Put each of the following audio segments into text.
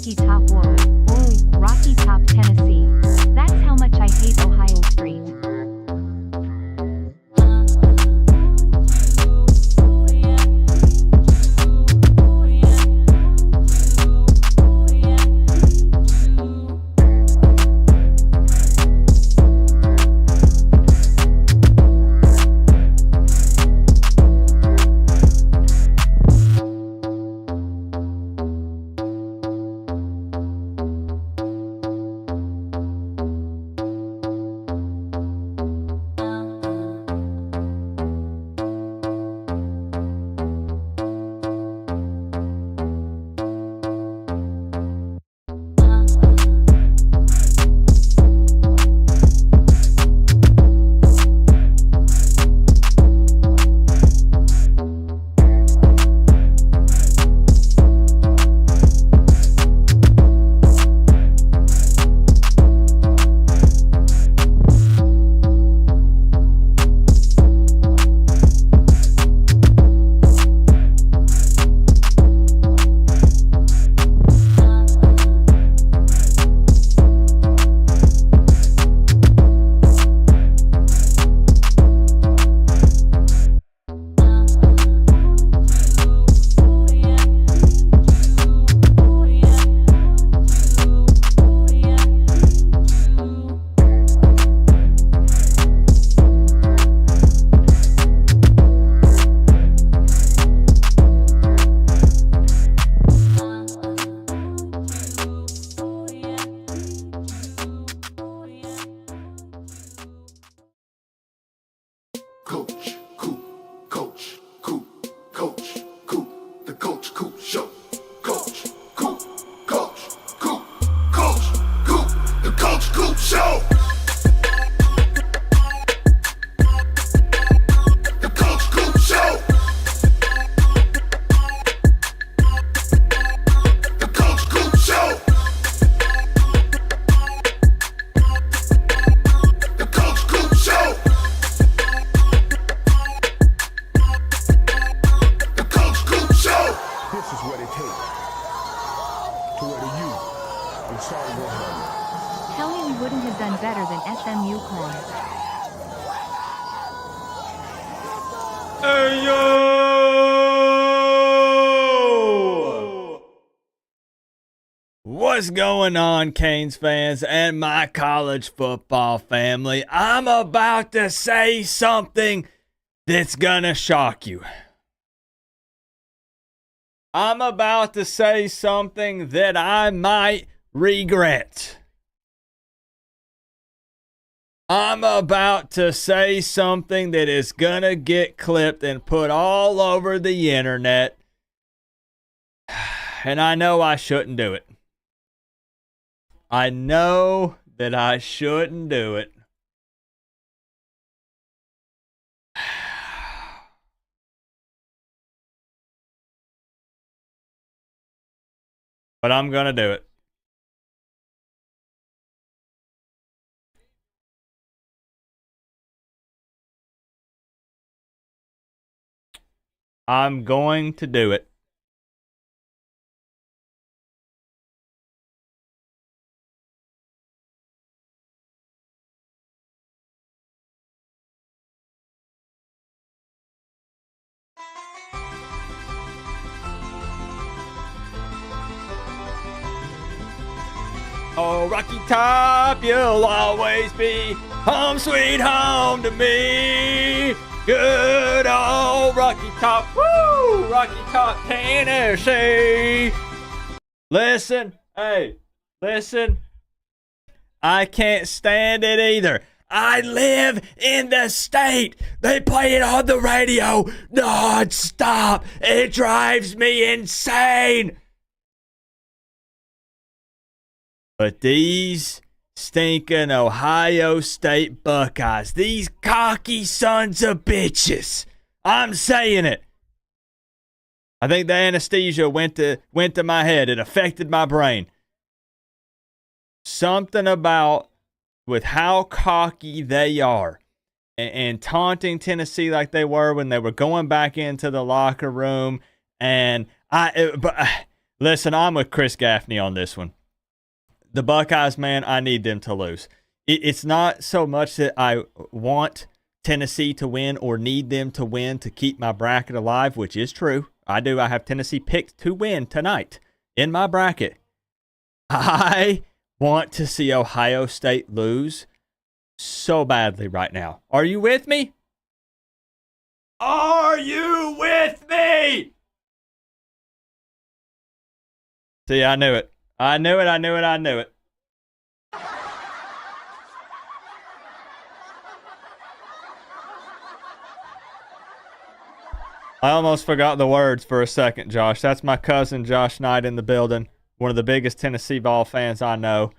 Rocky Top. Whoa, whoa, Rocky Top, Tennessee. That's how much I hate Ohio Street. Coach, Coop, Coach, Coop, Coach, Coop, the Coach Coop Show. Coach, Coop, Coach, Coop, Coach, Coop, the Coach Coop Show. The Coach Coop Show. The Coach Coop Show. The Coach Coop Show. This is what it takes to where the youth and sorry go home. Tell me we wouldn't have done better than SMU Clan. Hey yo! What's going on, Canes fans and my college football family? I'm about to say something that's gonna shock you. I'm about to say something that I might regret. I'm about to say something that is gonna get clipped and put all over the internet. And I know I shouldn't do it. I know that I shouldn't do it. But I'm gonna do it. I'm going to do it. Oh, Rocky Top, you'll always be home sweet home to me. Good old Rocky Top, woo! Rocky Top, Tennessee. Listen, hey, listen. I can't stand it either. I live in the state. They play it on the radio non-stop. It drives me insane. But these stinking Ohio State Buckeyes, these cocky sons of bitches, I'm saying it. I think the anesthesia went to my head. It affected my brain. Something about with how cocky they are and taunting Tennessee like they were when they were going back into the locker room. And Listen, I'm with Chris Gaffney on this one. The Buckeyes, man, I need them to lose. It's not so much that I want Tennessee to win or need them to win to keep my bracket alive, which is true. I do. I have Tennessee picked to win tonight in my bracket. I want to see Ohio State lose so badly right now. Are you with me? Are you with me? See, I knew it. I knew it. I almost forgot the words for a second, Josh. That's my cousin, Josh Knight, in the building. One of the biggest Tennessee ball fans I know.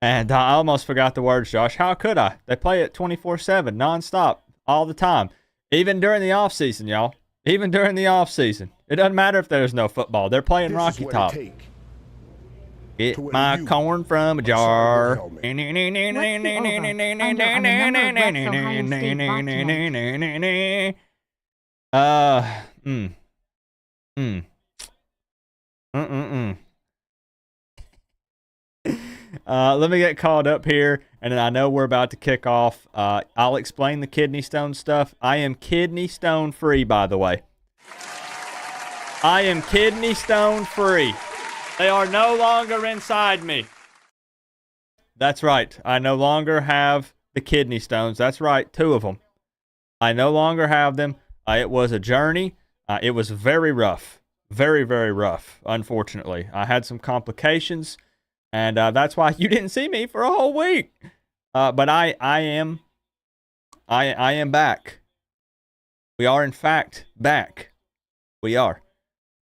And I almost forgot the words, Josh. How could I? They play it 24/7, nonstop, all the time. Even during the offseason, y'all. Even during the offseason. It doesn't matter if there's no football. They're playing Rocky Top. Get my corn from a jar. What's the over on the number of reps Ohio State bought tonight? Let me get caught up here, and then I know we're about to kick off. I'll explain the kidney stone stuff. I am kidney stone free, by the way. I am kidney stone free. They are no longer inside me. That's right. I no longer have the kidney stones. That's right. 2 of them. I no longer have them. It was a journey. It was very rough. Very, very rough, unfortunately. I had some complications, and that's why you didn't see me for a whole week. But I am back. We are, in fact, back. We are.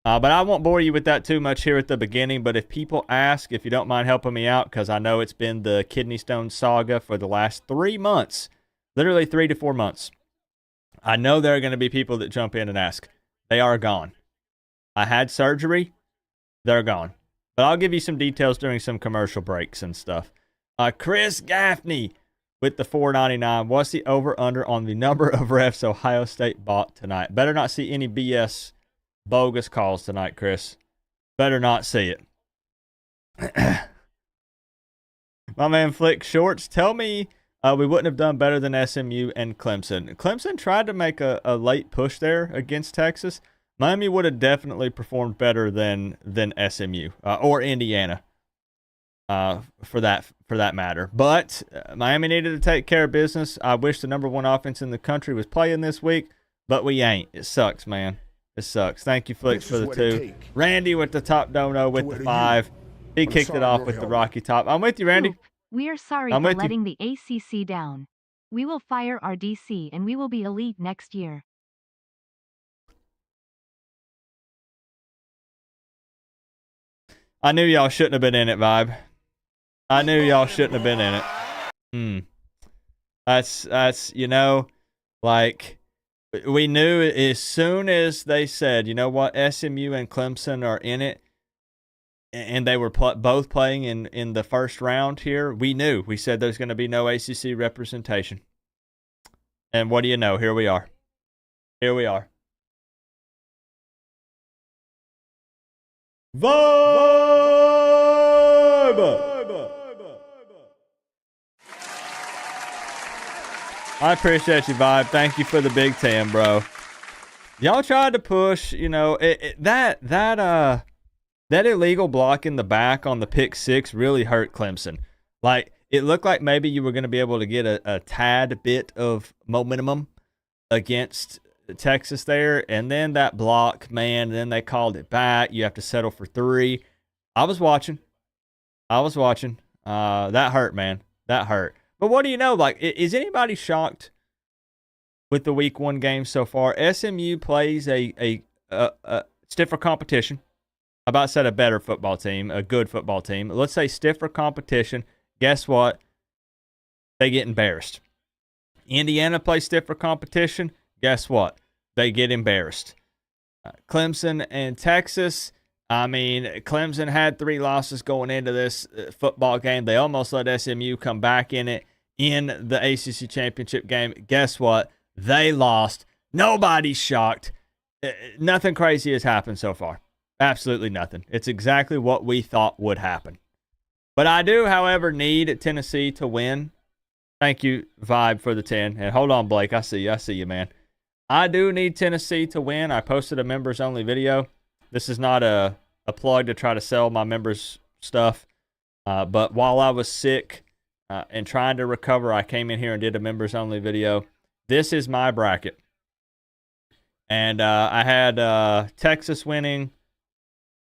But I won't bore you with that too much here at the beginning. But if people ask, if you don't mind helping me out, because I know it's been the kidney stone saga for the last 3 months, literally 3 to 4 months. I know there are going to be people that jump in and ask. They are gone. I had surgery. They're gone. But I'll give you some details during some commercial breaks and stuff. Chris Gaffney with the $4.99. What's the over-under on the number of refs Ohio State bought tonight? Better not see any BS bogus calls tonight, Chris. Better not see it. My man Flick Shorts, tell me we wouldn't have done better than SMU and Clemson. Clemson tried to make a late push there against Texas. Miami would have definitely performed better than SMU or Indiana for that matter. But Miami needed to take care of business. I wish the number 1 offense in the country was playing this week, but we ain't. It sucks, man. It sucks. Thank you, Flicks, for the 2. Randy with the top dono with the 5. He kicked it off with the Rocky Top. I'm with you, Randy. We are sorry for letting the ACC down. We will fire our DC and we will be elite next year. I knew y'all shouldn't have been in it, Vibe. I knew y'all shouldn't have been in it. That's like, we knew as soon as they said, you know what, SMU and Clemson are in it, and they were both playing in the first round here, we knew. We said there's going to be no ACC representation. And what do you know? Here we are. Here we are. Vibe! I appreciate you, Vibe. Thank you for the Big 10, bro. Y'all tried to push, that illegal block in the back on the pick 6 really hurt Clemson. Like, it looked like maybe you were going to be able to get a tad bit of momentum against Texas there, and then that block, man, then they called it back. You have to settle for 3. I was watching. That hurt, man. That hurt. But what do you know? Like, is anybody shocked with the week 1 game so far? SMU plays a stiffer competition. I about said a better football team, a good football team. Let's say stiffer competition. Guess what? They get embarrassed. Indiana plays stiffer competition. Guess what? They get embarrassed. Clemson and Texas. I mean, Clemson had 3 losses going into this football game. They almost let SMU come back in it in the ACC championship game. Guess what? They lost. Nobody's shocked. Nothing crazy has happened so far. Absolutely nothing. It's exactly what we thought would happen. But I do, however, need Tennessee to win. Thank you, Vibe, for the 10. And hold on, Blake. I see you, man. I do need Tennessee to win. I posted a members-only video. This is not a plug to try to sell my members' stuff. But while I was sick and trying to recover, I came in here and did a members-only video. This is my bracket. And I had Texas winning,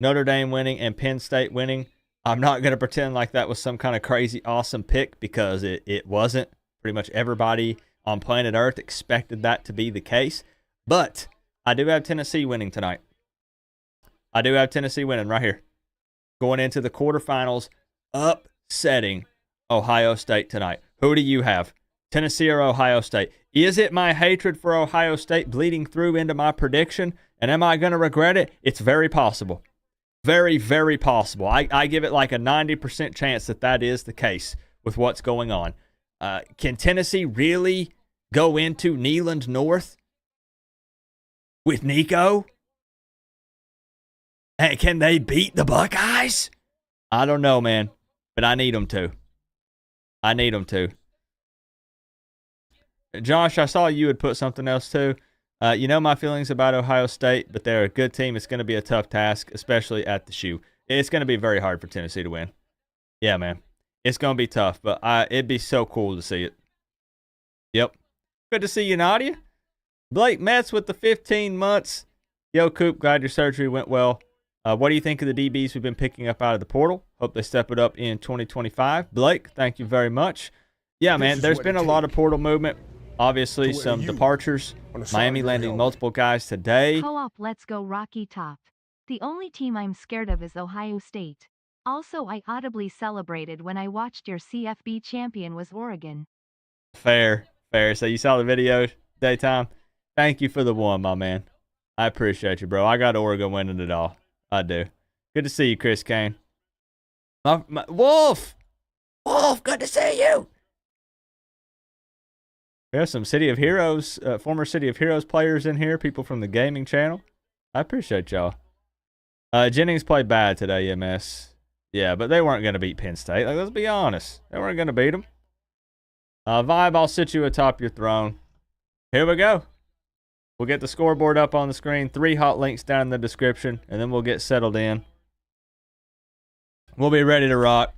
Notre Dame winning, and Penn State winning. I'm not going to pretend like that was some kind of crazy awesome pick because it wasn't. Pretty much everybody on planet Earth expected that to be the case. But I do have Tennessee winning tonight. I do have Tennessee winning right here. Going into the quarterfinals, upsetting Ohio State tonight. Who do you have? Tennessee or Ohio State? Is it my hatred for Ohio State bleeding through into my prediction? And am I going to regret it? It's very possible. Very, very possible. I give it like a 90% chance that is the case with what's going on. Can Tennessee really go into Neyland North with Nico? And can they beat the Buckeyes? I don't know, man, but I need them to. I need them to. Josh, I saw you had put something else too. You know my feelings about Ohio State, but they're a good team. It's going to be a tough task, especially at the shoe. It's going to be very hard for Tennessee to win. Yeah, man. It's going to be tough, but it'd be so cool to see it. Yep. Good to see you, Nadia. Blake Metz with the 15 months. Yo, Coop, glad your surgery went well. What do you think of the DBs we've been picking up out of the portal? Hope they step it up in 2025. Blake, thank you very much. Yeah, man, there's been a lot of portal movement. Obviously, some departures. Miami landing multiple guys today. Co-op, let's go Rocky Top. The only team I'm scared of is Ohio State. Also, I audibly celebrated when I watched your CFB champion was Oregon. Fair. So you saw the video, daytime. Thank you for the one, my man. I appreciate you, bro. I got Oregon winning it all. I do. Good to see you, Chris Kane. Wolf, good to see you. We have some City of Heroes, former City of Heroes players in here, people from the gaming channel. I appreciate y'all. Jennings played bad today, MS. Yeah, but they weren't going to beat Penn State. Like, let's be honest. They weren't going to beat them. Vibe, I'll sit you atop your throne. Here we go. We'll get the scoreboard up on the screen. 3 hot links down in the description, and then we'll get settled in. We'll be ready to rock.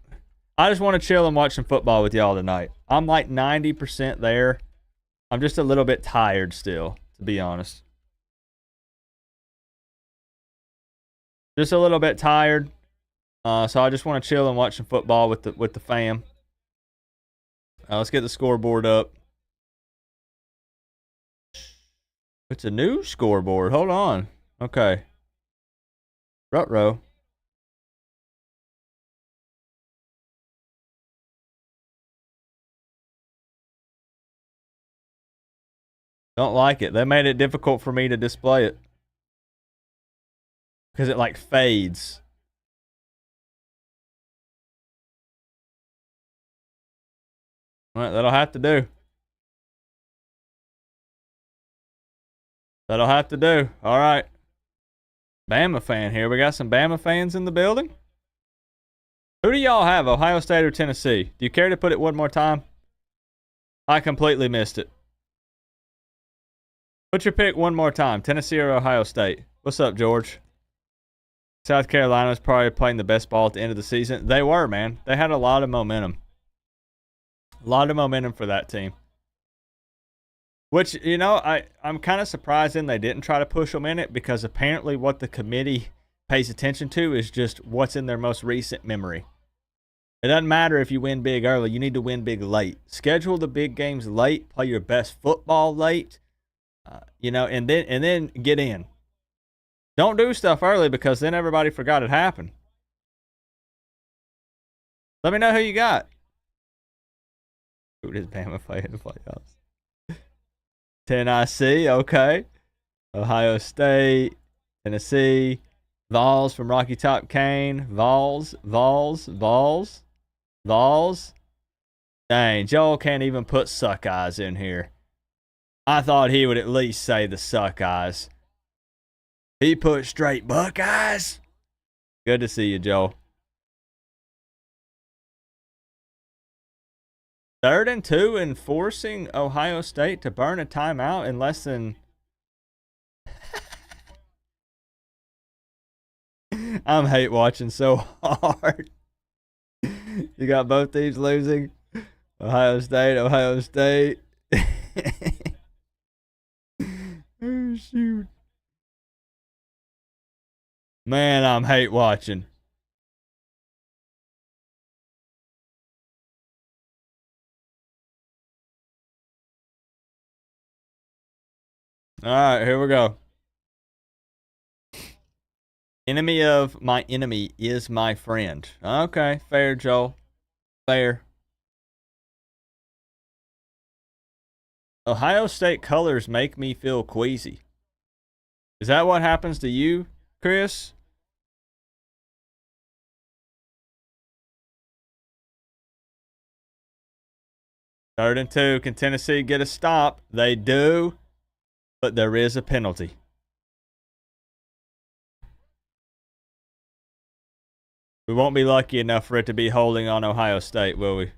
I just want to chill and watch some football with y'all tonight. I'm like 90% there. I'm just a little bit tired still, to be honest. Just a little bit tired. So I just want to chill and watch some football with the fam. Let's get the scoreboard up. It's a new scoreboard. Hold on. Okay. Ruh-roh. Don't like it. They made it difficult for me to display it. Because it like fades. Alright, that'll have to do. That'll have to do. Alright. Bama fan here. We got some Bama fans in the building. Who do y'all have? Ohio State or Tennessee? Do you care to put it one more time? I completely missed it. Put your pick one more time. Tennessee or Ohio State? What's up, George? South Carolina's probably playing the best ball at the end of the season. They were, man. They had a lot of momentum. A lot of momentum for that team. Which, you know, I'm kind of surprised then they didn't try to push them in it because apparently what the committee pays attention to is just what's in their most recent memory. It doesn't matter if you win big early. You need to win big late. Schedule the big games late. Play your best football late. You know, and then get in. Don't do stuff early because then everybody forgot it happened. Let me know who you got. Who does Bama play in the playoffs? Tennessee, okay. Ohio State, Tennessee, Vols from Rocky Top Kane, Vols. Dang, Joel can't even put suck eyes in here. I thought he would at least say the suck eyes. He put straight Buckeyes. Good to see you, Joel. 3rd and 2 and forcing Ohio State to burn a timeout in less than... I'm hate watching so hard. You got both teams losing. Ohio State. Oh, shoot. Man, I'm hate watching. All right, here we go. Enemy of my enemy is my friend. Okay, fair, Joel. Fair. Ohio State colors make me feel queasy. Is that what happens to you, Chris? Third and 2. Can Tennessee get a stop? They do, but there is a penalty. We won't be lucky enough for it to be holding on Ohio State, will we?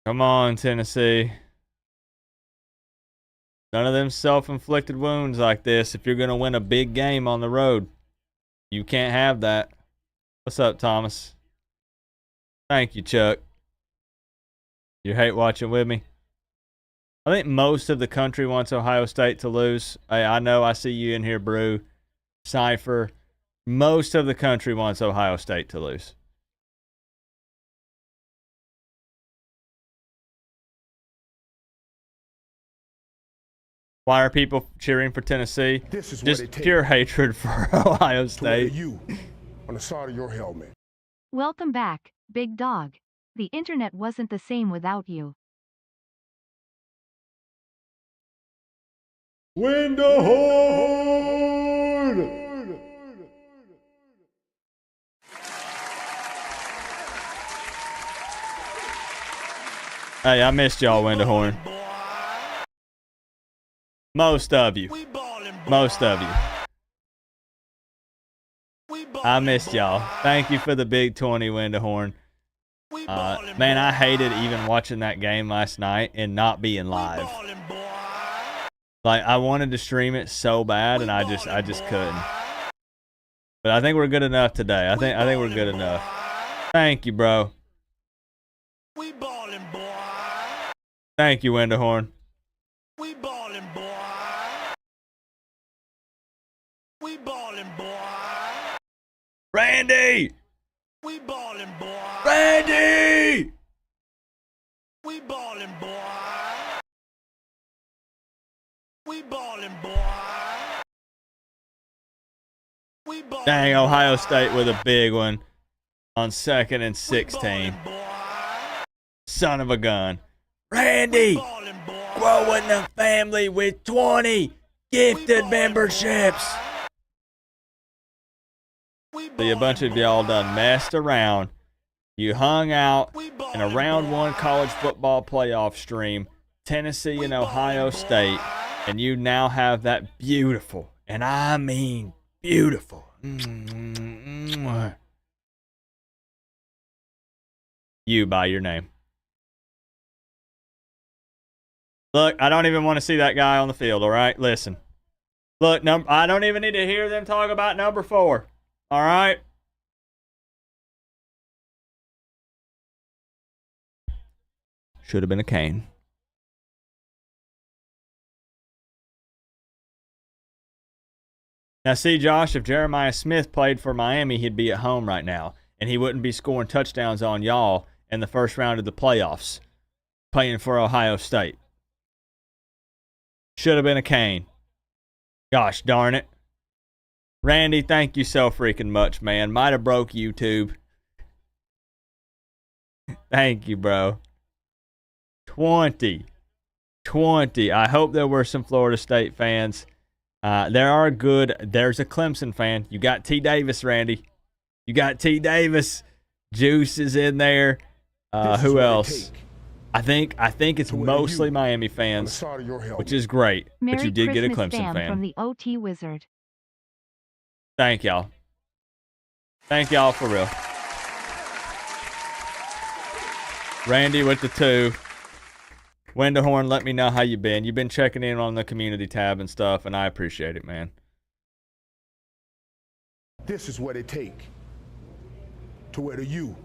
Come on, Tennessee. None of them self-inflicted wounds like this if you're going to win a big game on the road. You can't have that. What's up, Thomas? Thank you, Chuck. You hate watching with me? I think most of the country wants Ohio State to lose. Hey, I know I see you in here, Brew. Cypher. Most of the country wants Ohio State to lose. Why are people cheering for Tennessee? This is just what it takes. pure hatred for Ohio State. You on the side of your helmet. Welcome back, big dog. The internet wasn't the same without you. Win the horn! Hey, I missed y'all, Windahorn. Most of you. Most of you. I missed y'all. Thank you for the big 20, Windahorn. Man, I hated even watching that game last night and not being live. Like, I wanted to stream it so bad, and I just couldn't. But I think we're good enough today. I think we're good enough. Thank you, bro. Thank you, Windahorn. Randy! We ballin', boy. Randy! We ballin', boy. We ballin', boy. We ballin', Dang, Ohio State with a big one on 2nd and 16. Son of a gun. Randy! Growing the family with 20 gifted memberships. See, a bunch of y'all done messed around. You hung out in a round 1 college football playoff stream, Tennessee and Ohio State, and you now have that beautiful, and I mean beautiful, you by your name. Look, I don't even want to see that guy on the field, all right? Listen. Look, I don't even need to hear them talk about number 4. All right? Should have been a cane. Now, see, Josh, if Jeremiah Smith played for Miami, he'd be at home right now, and he wouldn't be scoring touchdowns on y'all in the first round of the playoffs, playing for Ohio State. Should have been a cane. Gosh darn it. Randy, thank you so freaking much, man. Might have broke YouTube. Thank you, bro. 20. I hope there were some Florida State fans. There's a Clemson fan. You got T. Davis, Randy. You got T. Davis. Juice is in there. This is Who what it else? take I think it's to wear mostly you Miami on the fans, side of your helmet. which is great. But Merry you did get a Christmas, Clemson fam, fan. from the OT Wizard. Thank y'all. Thank y'all for real. Randy with the 2. Wendahorn, let me know how you been. You've been checking in on the community tab and stuff, and I appreciate it, man. This is what it take to wear the U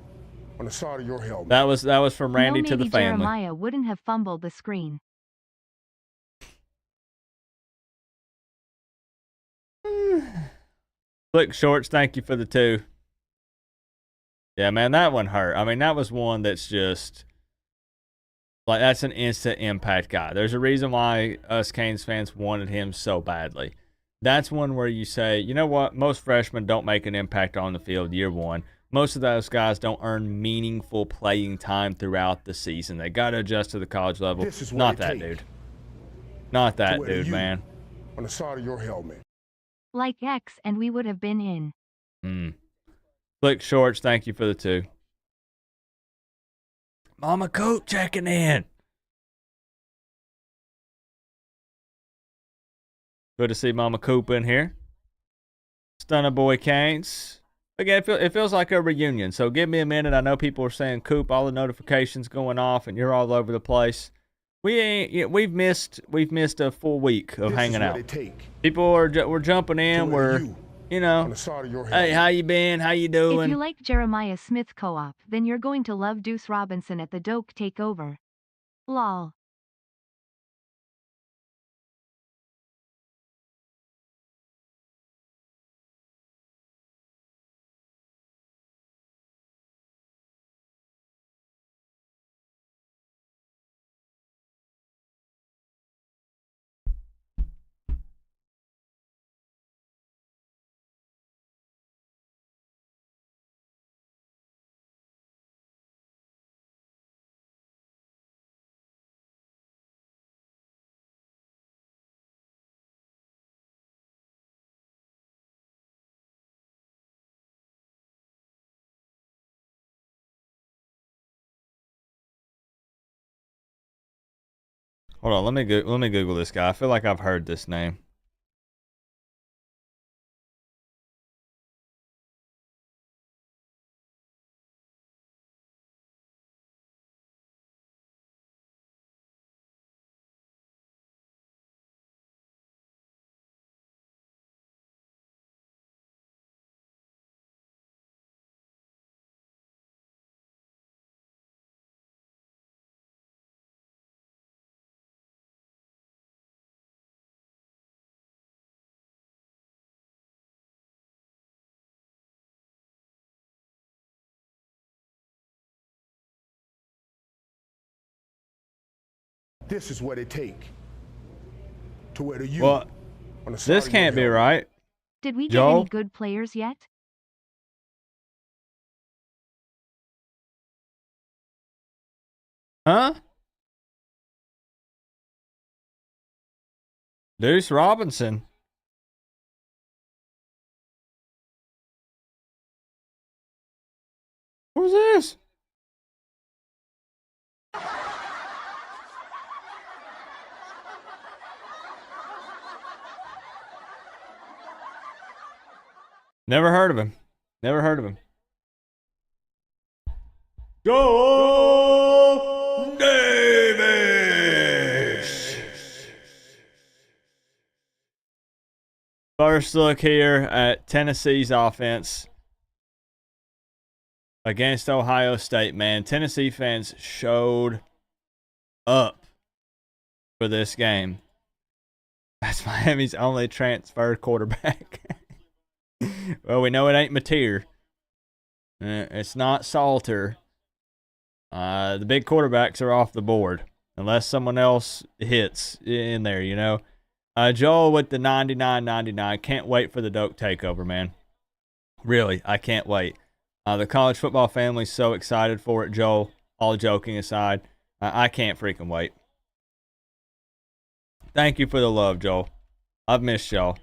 on the side of your helmet. That was from Randy no, to the maybe family. Jeremiah wouldn't have fumbled the screen. Flick Shorts, thank you for the 2. Yeah, man, that one hurt. I mean, that was one that's just like, that's an instant impact guy. There's a reason why us Canes fans wanted him so badly. That's one where you say, you know what? Most freshmen don't make an impact on the field year one. Most of those guys don't earn meaningful playing time throughout the season. They got to adjust to the college level. This is what Not it that take dude. Not to that wear the dude, U man. on the side of your helmet. Like X, and we would have been in. Flick Shorts, thank you for the 2. Mama Coop checking in. Good to see Mama Coop in here. Stunner Boy Canes. Again, it feels like a reunion, so give me a minute. I know people are saying, Coop, all the notifications going off, and you're all over the place. We've missed a full week of hanging out. People we're jumping in. We're, you know, hey, how you been? How you doing? If you like Jeremiah Smith co-op, then you're going to love Deuce Robinson at the Doak Takeover. Lol. Hold on, let me Google this guy. I feel like I've heard this name. This is what it take to wear the U Well, on the side this of your can't be helmet. right. Did we get Joel? any good players yet? Huh? Deuce Robinson. Who's this? Never heard of him. Never heard of him. Joel Davis. First look here at Tennessee's offense against Ohio State, man. Tennessee fans showed up for this game. That's Miami's only transfer quarterback. Well, we know it ain't Mateer. It's not Salter. The big quarterbacks are off the board unless someone else hits in there, you know. Joel with the 99.99. Can't wait for the Doak takeover, man. Really, I can't wait. The college football family's so excited for it, Joel. All joking aside, I can't freaking wait. Thank you for the love, Joel. I've missed y'all.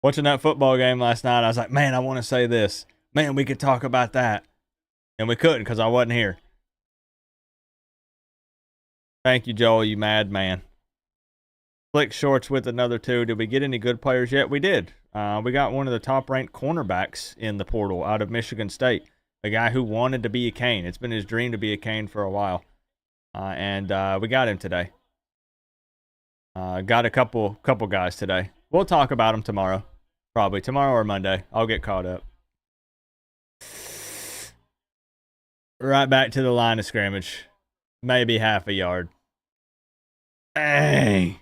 Watching that football game last night, I was like, man, I want to say this. Man, we could talk about that. And we couldn't because I wasn't here. Thank you, Joel, you mad man. Flick shorts with another 2. Did we get any good players yet? We did. We got one of the top-ranked cornerbacks in the portal out of Michigan State. A guy who wanted to be a Cane. It's been his dream to be a Cane for a while. And we got him today. Got a couple guys today. We'll talk about them tomorrow. Probably tomorrow or Monday. I'll get caught up. Right back to the line of scrimmage. Maybe half a yard. Dang.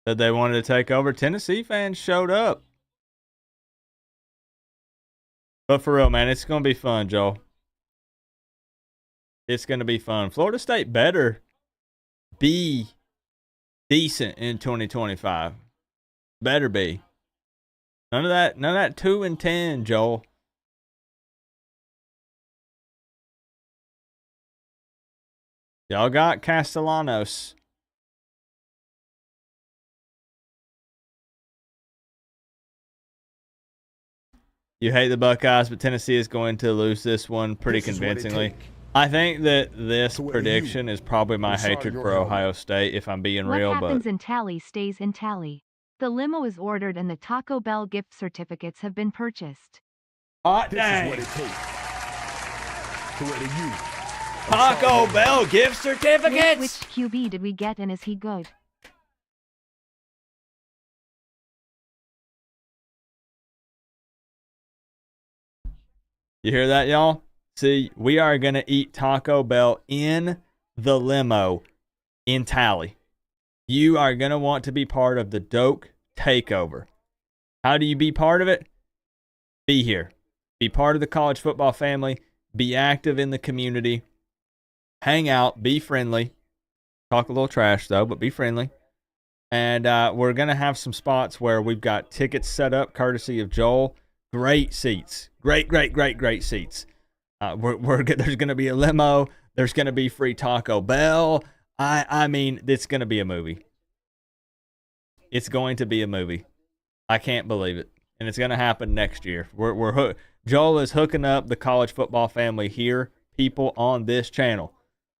Said they wanted to take over. Tennessee fans showed up. But for real, man, it's going to be fun, Joel. It's going to be fun. Florida State better be decent in 2025. Better be. None of that 2-10, Joel. Y'all got Castellanos. You hate the Buckeyes, but Tennessee is going to lose this one pretty convincingly. I think that this prediction is probably my hatred for Ohio State, if I'm being real. What happens in tally stays in tally. The limo is ordered and the Taco Bell gift certificates have been purchased. Hot This is dang. what it takes to where the you. Taco Bell gift certificates? Which QB did we get and is he good? You hear that, y'all? See, we are going to eat Taco Bell in the limo in Tally. You are going to want to be part of the Doak Takeover. How do you be part of it? Be here. Be part of the college football family. Be active in the community. Hang out. Be friendly. Talk a little trash, though, but be friendly. And we're going to have some spots where we've got tickets set up, courtesy of Joel. Great seats. Great seats. There's going to be a limo. There's going to be free Taco Bell. I mean, it's going to be a movie. It's going to be a movie. I can't believe it. And it's going to happen next year. Joel is hooking up the college football family here, people on this channel.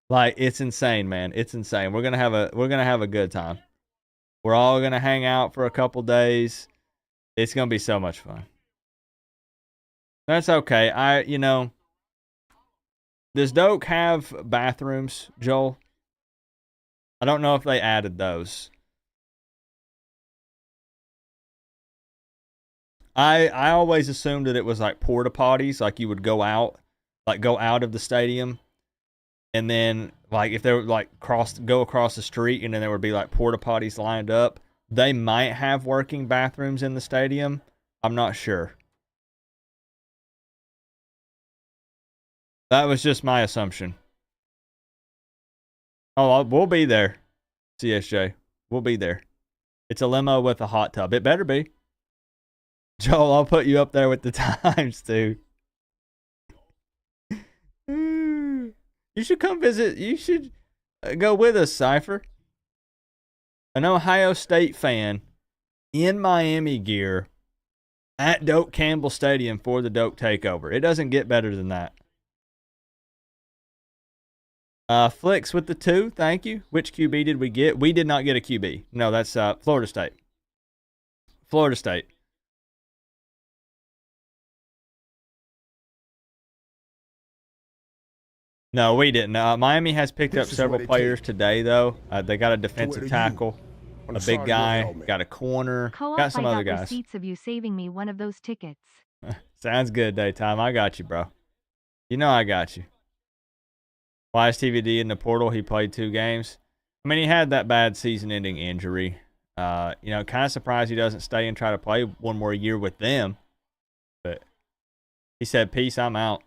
Like, it's insane, man. It's insane. We're going to have a good time. We're all going to hang out for a couple days. It's going to be so much fun. That's okay. Does Doak have bathrooms, Joel? I don't know if they added those. I always assumed that it was like porta potties, like you would go out of the stadium, and then like if they were like go across the street, and then there would be like porta potties lined up. They might have working bathrooms in the stadium. I'm not sure. That was just my assumption. Oh, we'll be there, CSJ. We'll be there. It's a limo with a hot tub. It better be. Joel, I'll put you up there with the times, too. You should come visit. You should go with us, Cypher. An Ohio State fan in Miami gear at Doak Campbell Stadium for the Doak Takeover. It doesn't get better than that. Flicks with the 2, thank you. Which QB did we get? We did not get a QB. No, that's Florida State. Florida State. No, we didn't. Miami has picked up several players today, though. They got a defensive tackle, a big guy, got a corner, got some other guys. Receipts of you saving me one of those tickets. Sounds good, Daytime. I got you, bro. You know I got you. Why is TVD in the portal? He played 2 games. I mean, he had that bad season-ending injury. Kind of surprised he doesn't stay and try to play one more year with them. But he said, peace, I'm out.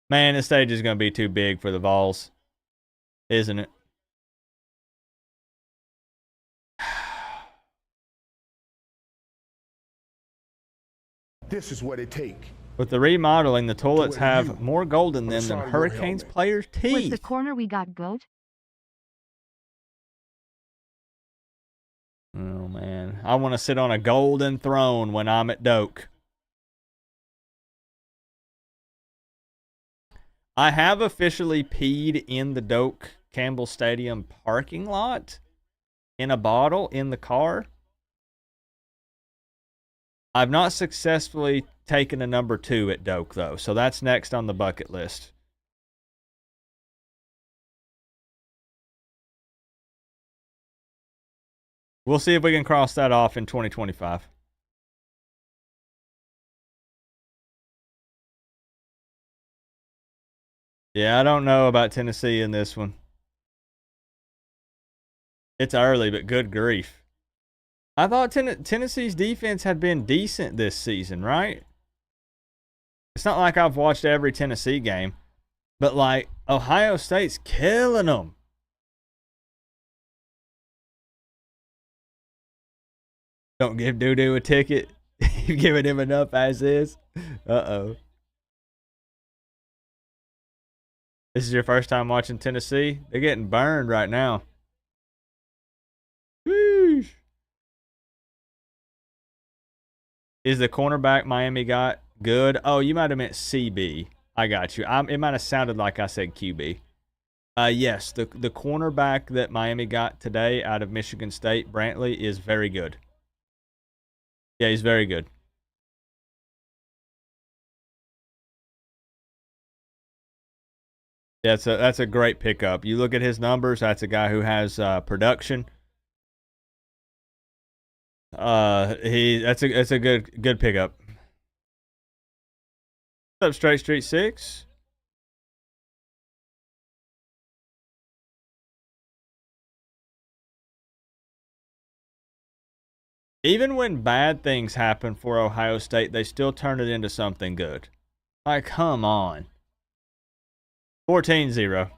Man, this stage is going to be too big for the Vols, isn't it? This is what it takes. With the remodeling, the toilets where have you more gold in them side than of your Hurricanes helmet. players' Was the teeth. corner we got goat? Oh, man. I want to sit on a golden throne when I'm at Doak. I have officially peed in the Doak Campbell Stadium parking lot in a bottle in the car. I've not successfully taken a number 2 at Doak, though, so that's next on the bucket list. We'll see if we can cross that off in 2025. Yeah, I don't know about Tennessee in this one. It's early, but good grief. I thought Tennessee's defense had been decent this season, right? It's not like I've watched every Tennessee game, but like Ohio State's killing them. Don't give Doo-Doo a ticket. You've given him enough as is. Uh-oh. This is your first time watching Tennessee? They're getting burned right now. Wheesh. Is the cornerback Miami got good? Oh, you might have meant CB. I got you. It might have sounded like I said QB. Yes, the cornerback that Miami got today out of Michigan State, Brantley, is very good. Yeah, he's very good. Yeah, that's a great pickup. You look at his numbers, that's a guy who has production. That's a good pickup. What's up, Straight Street 6? Even when bad things happen for Ohio State, they still turn it into something good. Like, come on. 14-0.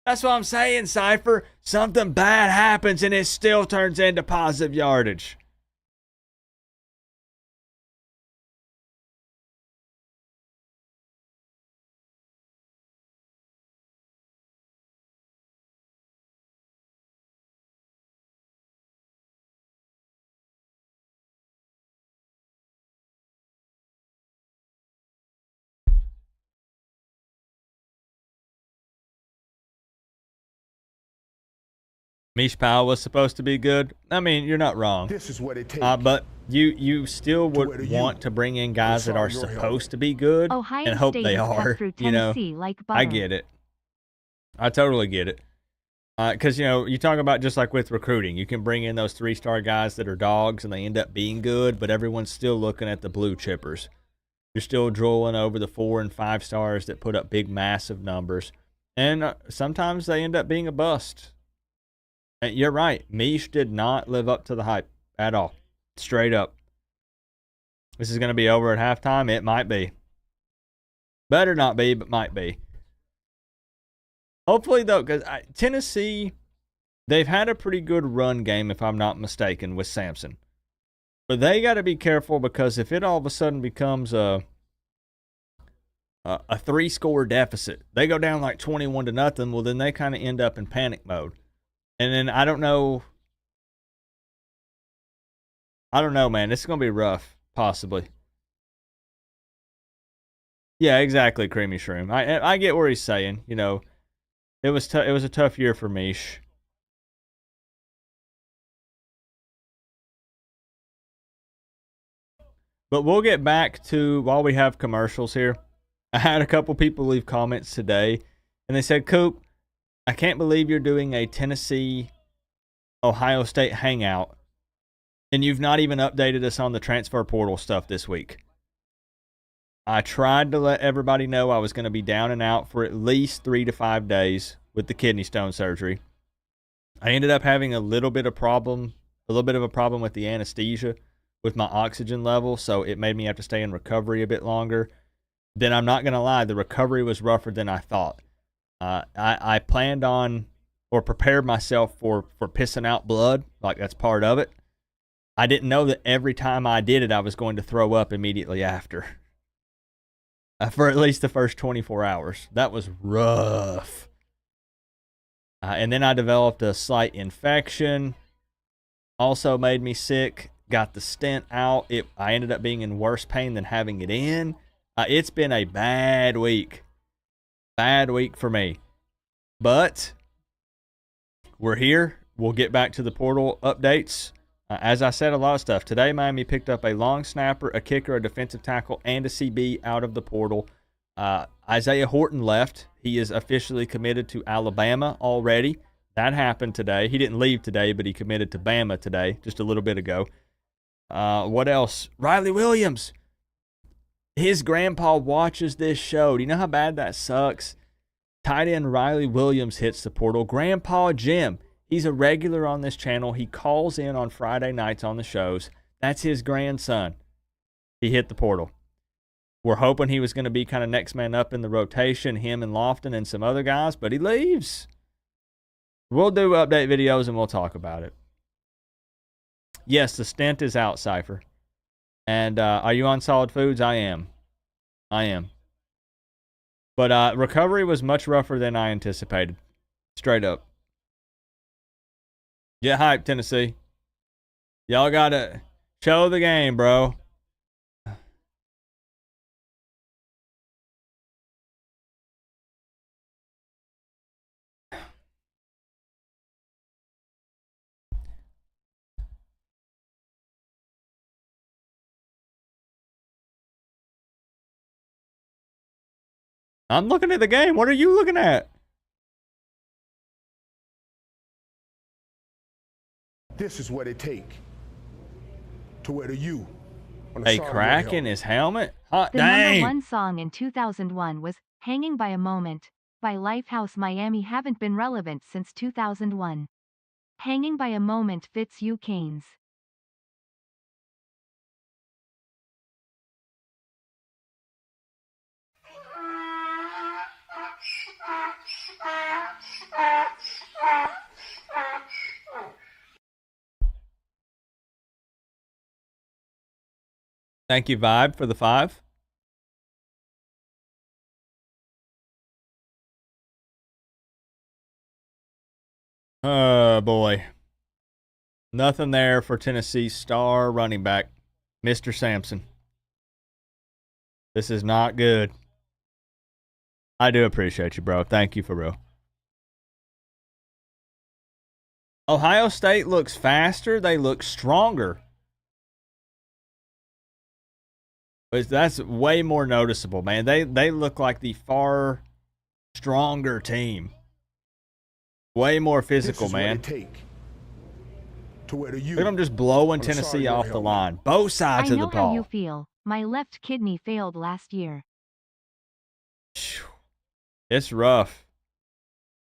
That's what I'm saying, Cypher. Something bad happens and it still turns into positive yardage. Mish Powell was supposed to be good. I mean, you're not wrong. This is what it takes. But you still would want to bring in guys that are supposed to be good Ohio and hope State they is cut are. through You know, Tennessee like butter. I get it. I totally get it. Because, you talk about just like with recruiting, you can bring in those 3-star guys that are dogs and they end up being good, but everyone's still looking at the blue chippers. You're still drooling over the 4 and 5 stars that put up big, massive numbers. And sometimes they end up being a bust. And you're right. Mish did not live up to the hype at all. Straight up. This is going to be over at halftime. It might be. Better not be, but might be. Hopefully, though, because Tennessee, they've had a pretty good run game, if I'm not mistaken, with Samson. But they got to be careful because if it all of a sudden becomes a 3-score deficit, they go down like 21-0, well, then they kind of end up in panic mode. And then I don't know, man. This is going to be rough, possibly. Yeah, exactly, Creamy Shroom. I get where he's saying. It was a tough year for Mish. But we'll get back to, while we have commercials here, I had a couple people leave comments today, and they said, Coop, I can't believe you're doing a Tennessee-Ohio State hangout, and you've not even updated us on the transfer portal stuff this week. I tried to let everybody know I was going to be down and out for at least 3 to 5 days with the kidney stone surgery. I ended up having a little bit of a problem with the anesthesia with my oxygen level, so it made me have to stay in recovery a bit longer. Then I'm not going to lie, the recovery was rougher than I thought. I planned on or prepared myself for pissing out blood, like that's part of it. I didn't know that every time I did it, I was going to throw up immediately after. For at least the first 24 hours. That was rough. And then I developed a slight infection. Also made me sick. Got the stent out. I ended up being in worse pain than having it in. It's been a bad week. Bad week for me. But we're here. We'll get back to the portal updates. As I said, a lot of stuff. Today, Miami picked up a long snapper, a kicker, a defensive tackle, and a CB out of the portal. Isaiah Horton left. He is officially committed to Alabama already. That happened today. He didn't leave today, but he committed to Bama today, just a little bit ago. What else? Riley Williams. His grandpa watches this show. Do you know how bad that sucks? Tight end Riley Williams hits the portal. Grandpa Jim. He's a regular on this channel. He calls in on Friday nights on the shows. That's his grandson. He hit the portal. We're hoping he was going to be kind of next man up in the rotation, him and Lofton and some other guys, but he leaves. We'll do update videos and we'll talk about it. Yes, the stent is out, Cypher. And are you on solid foods? I am. But recovery was much rougher than I anticipated. Straight up. Get hyped, Tennessee. Y'all got to show the game, bro. I'm looking at the game. What are you looking at? This is what it take to wear the U on the A side of your crack in helmet. his helmet? Hot The dang. #1 song in 2001 was Hanging by a Moment by Lifehouse Miami. Haven't been relevant since 2001. Hanging by a Moment fits you, Canes. Thank you, Vibe, for the 5. Oh, boy. Nothing there for Tennessee's star running back, Mr. Sampson. This is not good. I do appreciate you, bro. Thank you for real. Ohio State looks faster. They look stronger. But that's way more noticeable, man. They look like the far stronger team. Way more physical, This is man. what it take to wear the U Look at them just blowing on the side of Tennessee your off the helmet. line. Both sides I of the know how you ball. feel. My left kidney failed last year. It's rough.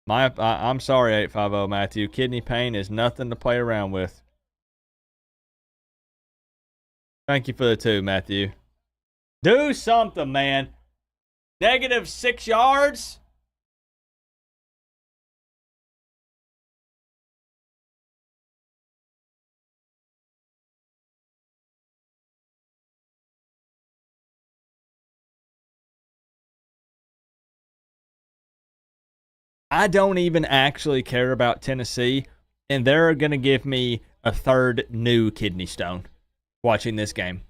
I'm sorry, 850 Matthew. Kidney pain is nothing to play around with. Thank you for the 2, Matthew. Do something, man. -6 yards? I don't even actually care about Tennessee, and they're going to give me a 3rd new kidney stone watching this game.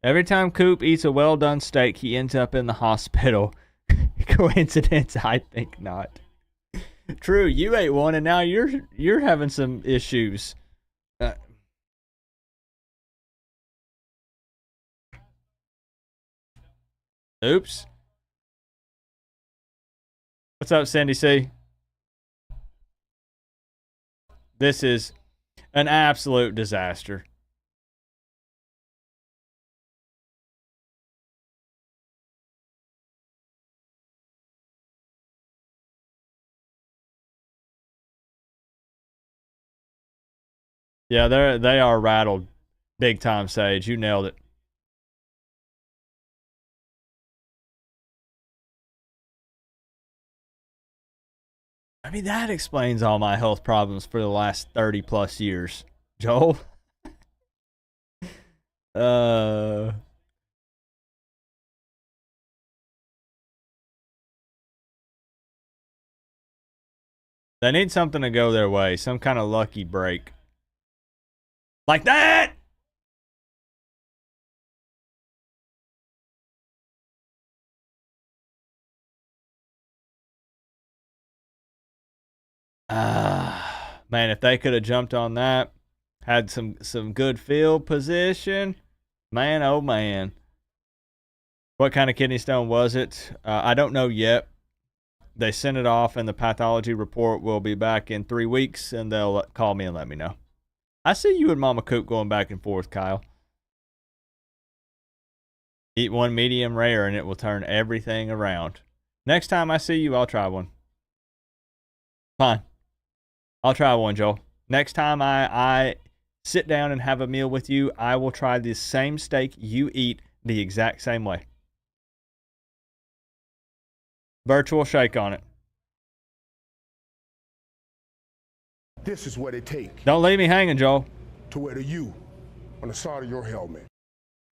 Every time Coop eats a well-done steak, he ends up in the hospital. Coincidence? I think not. True, you ate one, and now you're having some issues. Oops. What's up, Sandy C? This is an absolute disaster. Yeah, they are rattled big time, Sage. You nailed it. I mean, that explains all my health problems for the last 30 plus years. Joel? They need something to go their way. Some kind of lucky break. Like that! Man, if they could have jumped on that, had some good field position, man, oh man. What kind of kidney stone was it? I don't know yet. They sent it off, and the pathology report will be back in 3 weeks, and they'll call me and let me know. I see you and Mama Coop going back and forth, Kyle. Eat one medium rare, and it will turn everything around. Next time I see you, I'll try one. Fine. I'll try one, Joel. Next time I sit down and have a meal with you, I will try the same steak you eat the exact same way. Virtual shake on it. This is what it takes Don't leave me hanging, Joel. to wear the U on the side of your helmet.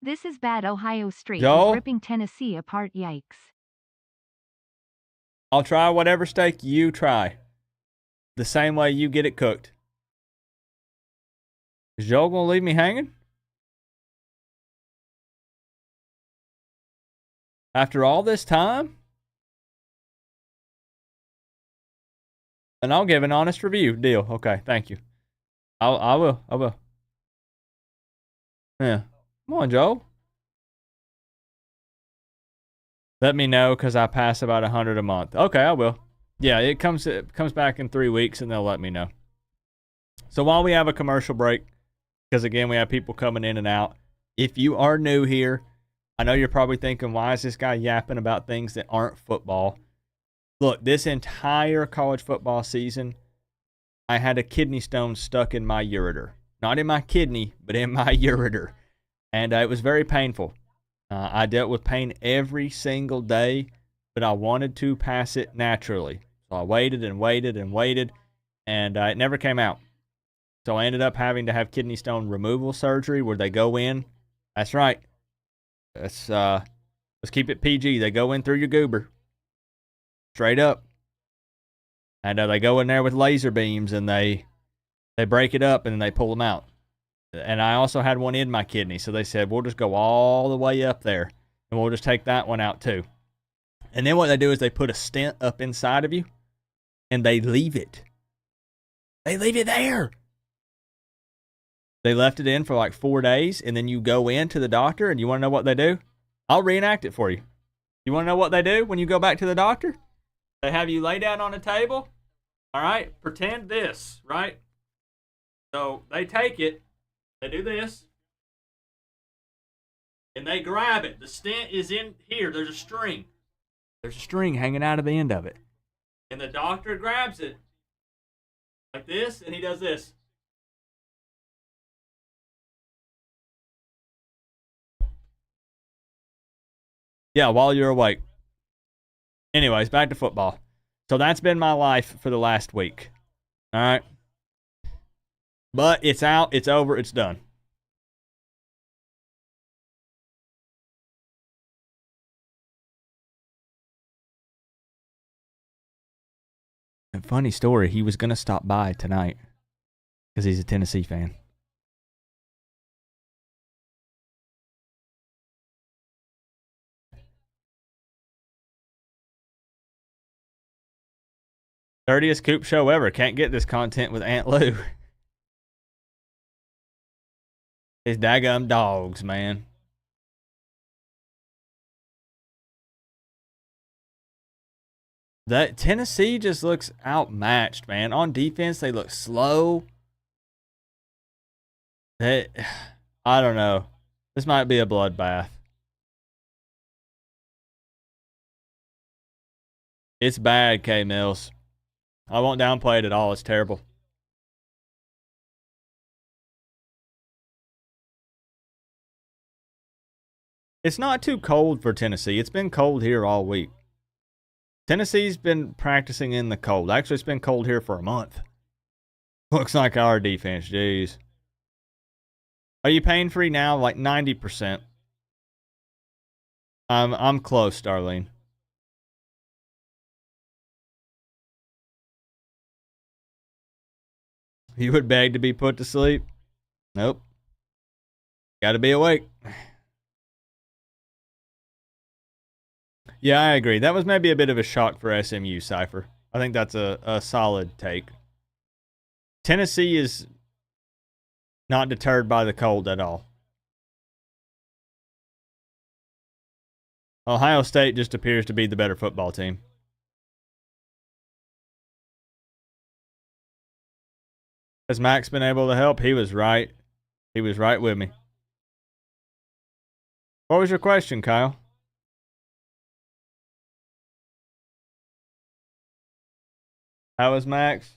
This is bad. Ohio State Joel? is ripping Tennessee apart. Yikes. I'll try whatever steak you try. The same way you get it cooked. Is Joel gonna leave me hanging? After all this time? And I'll give an honest review. Deal. Okay, thank you. I will. Yeah. Come on, Joel. Let me know, because I pass about 100 a month. Okay, I will. Yeah, it comes back in 3 weeks, and they'll let me know. So while we have a commercial break, because again, we have people coming in and out. If you are new here, I know you're probably thinking, why is this guy yapping about things that aren't football? Look, this entire college football season, I had a kidney stone stuck in my ureter. Not in my kidney, but in my ureter. And it was very painful. I dealt with pain every single day, but I wanted to pass it naturally. So I waited and waited and waited, and it never came out. So I ended up having to have kidney stone removal surgery where they go in. That's right. Let's keep it PG. They go in through your goober. Straight up. And they go in there with laser beams, and they break it up, and then they pull them out. And I also had one in my kidney, so they said, we'll just go all the way up there, and we'll just take that one out too. And then what they do is they put a stent up inside of you, and they leave it. They leave it there. They left it in for like 4 days, and then you go in to the doctor, and you want to know what they do? I'll reenact it for you. You want to know what they do when you go back to the doctor? They have you lay down on a table. All right? Pretend this, right? So they take it. They do this, and they grab it. The stent is in here. There's a string. There's a string hanging out of the end of it. And the doctor grabs it like this, and he does this. Yeah, while you're awake. Anyways, back to football. So that's been my life for the last week. All right? But it's out, it's over, it's done. And funny story, he was going to stop by tonight because he's a Tennessee fan. Dirtiest Coop show ever. Can't get this content with Aunt Lou. His daggum dogs, man. That Tennessee just looks outmatched, man. On defense, they look slow. I don't know. This might be a bloodbath. It's bad, K Mills. I won't downplay it at all. It's terrible. It's not too cold for Tennessee. It's been cold here all week. Tennessee's been practicing in the cold. Actually, it's been cold here for a month. Looks like our defense, jeez. Are you pain free now? Like 90%. I'm close, Darlene. You would beg to be put to sleep? Nope. Gotta be awake. Yeah, I agree. That was maybe a bit of a shock for SMU, Cypher. I think that's a solid take. Tennessee is not deterred by the cold at all. Ohio State just appears to be the better football team. Has Max been able to help? He was right. He was right with me. What was your question, Kyle? How was Max?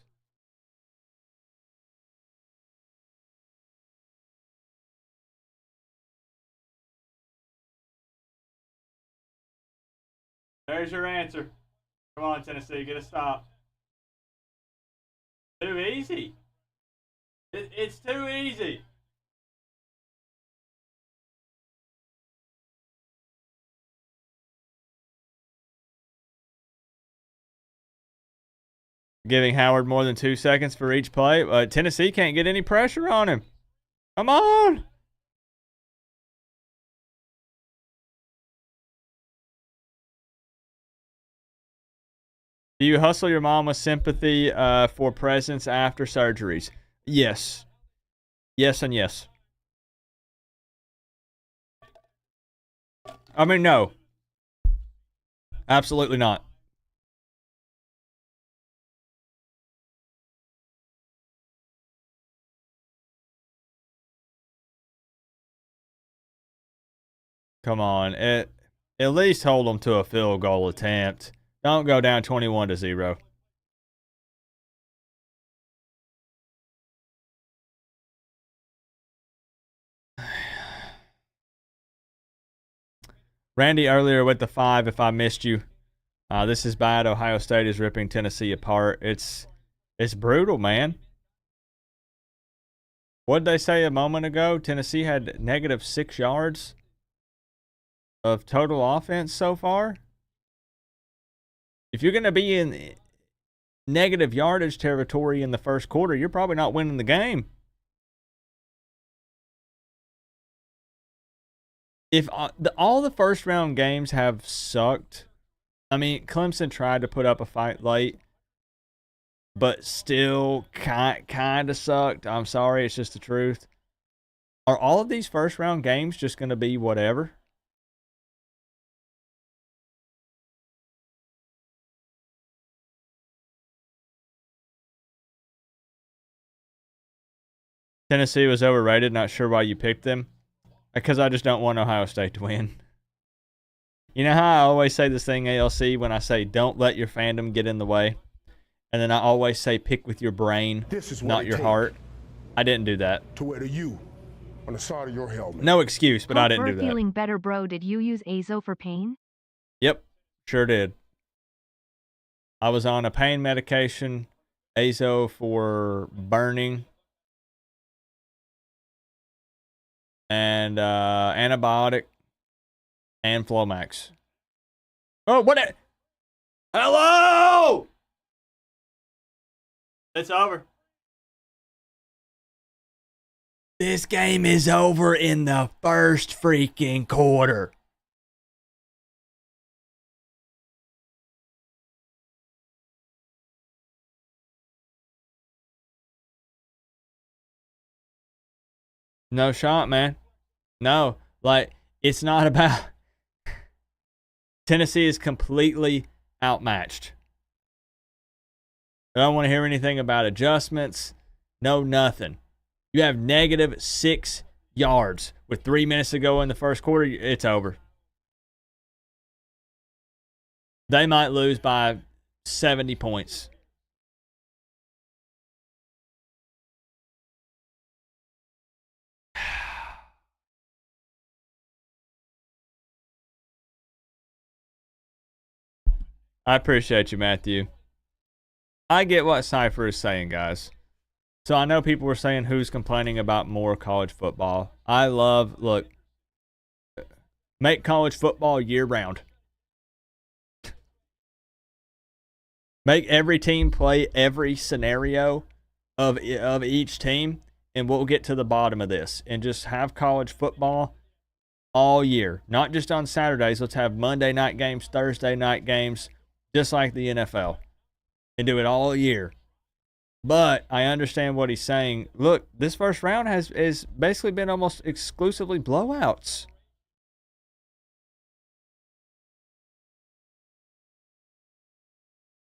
There's your answer. Come on, Tennessee, get a stop. Too easy. It's too easy. Giving Howard more than 2 seconds for each play. Tennessee can't get any pressure on him. Come on. Do you hustle your mom with sympathy for presents after surgeries? Yes. Yes and yes. I mean, no. Absolutely not. Come on. At least hold them to a field goal attempt. Don't go down 21-0. Randy earlier with the 5, if I missed you. This is bad. Ohio State is ripping Tennessee apart. It's brutal, man. What did they say a moment ago? Tennessee had negative 6 yards of total offense so far. If you're going to be in negative yardage territory in the first quarter, you're probably not winning the game. If all the first round games have sucked, I mean, Clemson tried to put up a fight late, but still kind of sucked. I'm sorry, it's just the truth. Are all of these first round games just going to be whatever? Tennessee was overrated. Not sure why you picked them. Because I just don't want Ohio State to win. You know how I always say this thing, ALC, when I say don't let your fandom get in the way? And then I always say pick with your brain, not your heart. I didn't do that. To wear the U on the side of your helmet. No excuse, but I didn't do that. Feeling better, bro. Did you use Azo for pain? Yep, sure did. I was on a pain medication, Azo for burning, and antibiotic, and Flomax. Oh, what? Hello! It's over. This game is over in the first freaking quarter. No shot, man. No, like, it's not about... Tennessee is completely outmatched. I don't want to hear anything about adjustments. No, nothing. You have negative 6 yards with 3 minutes to go in the first quarter. It's over. They might lose by 70 points. I appreciate you, Matthew. I get what Cypher is saying, guys. So I know people were saying who's complaining about more college football. Look, make college football year round. Make every team play every scenario of each team, and we'll get to the bottom of this. And just have college football all year. Not just on Saturdays. Let's have Monday night games, Thursday night games, just like the NFL. And do it all year. But I understand what he's saying. Look, this first round has basically been almost exclusively blowouts.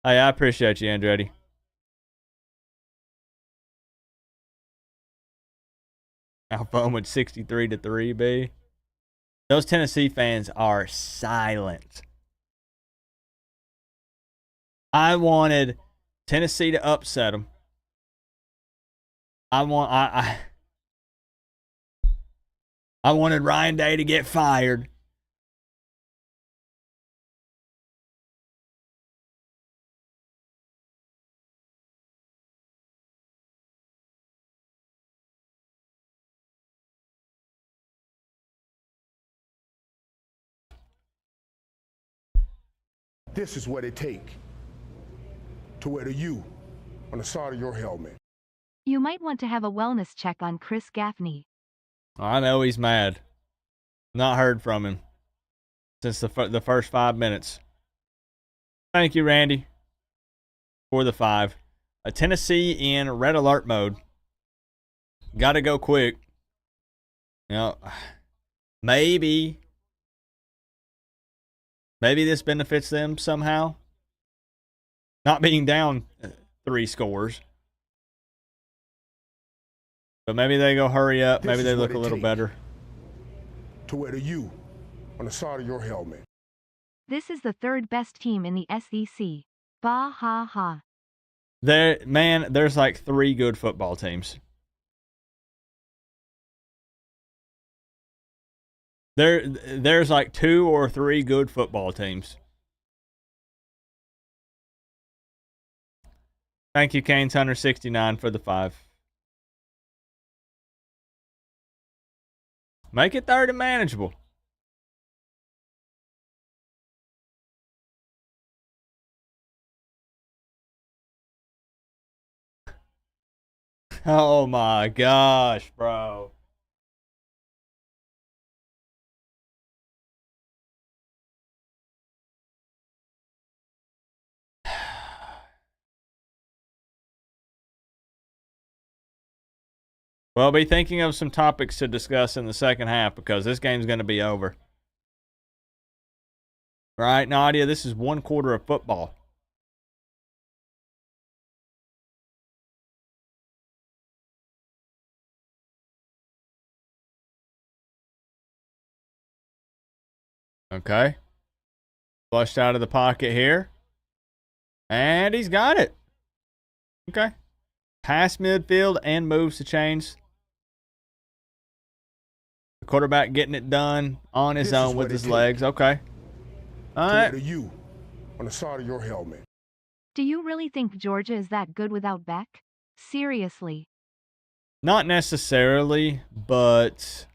Hey, I appreciate you, Andretti. How fun would 63-3 be? Those Tennessee fans are silent. I wanted Tennessee to upset them. I wanted Ryan Day to get fired. This is what it take to wear the U on the side of your helmet. You might want to have a wellness check on Chris Gaffney. I know he's mad. Not heard from him since the first 5 minutes. Thank you, Randy, for the 5. Tennessee in red alert mode. Got to go quick. You know, maybe this benefits them somehow. Not being down 3 scores. But maybe they go hurry up. Maybe they look a little better. To wear the U on the side of your helmet. This is the third best team in the SEC. Bah ha ha. There's like 3 good football teams. There's like 2 or 3 good football teams. Thank you, Canes Hunter 69 for the 5. Make it third and manageable. Oh my gosh, bro. Well, be thinking of some topics to discuss in the second half because this game's going to be over. Right, Nadia? This is 1 quarter of football. Okay. Flushed out of the pocket here. And he's got it. Okay. Pass midfield and moves the chains. The quarterback getting it done on his own with his legs. Okay. All right. To you on the side of your helmet. Do you really think Georgia is that good without Beck? Seriously. Not necessarily, but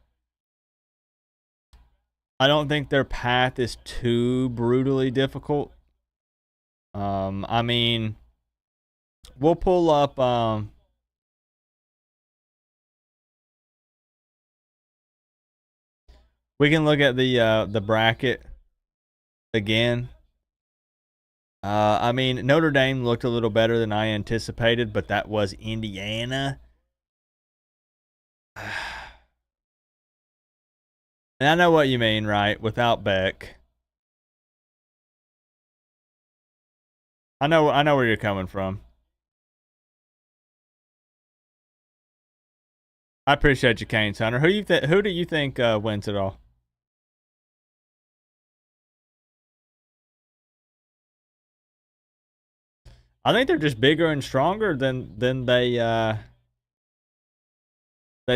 I don't think their path is too brutally difficult. I mean, we'll pull up we can look at the bracket again. I mean, Notre Dame looked a little better than I anticipated, but that was Indiana. And I know what you mean, right? Without Beck. I know where you're coming from. I appreciate you, Canes Hunter. Who do you think wins it all? I think they're just bigger and stronger than they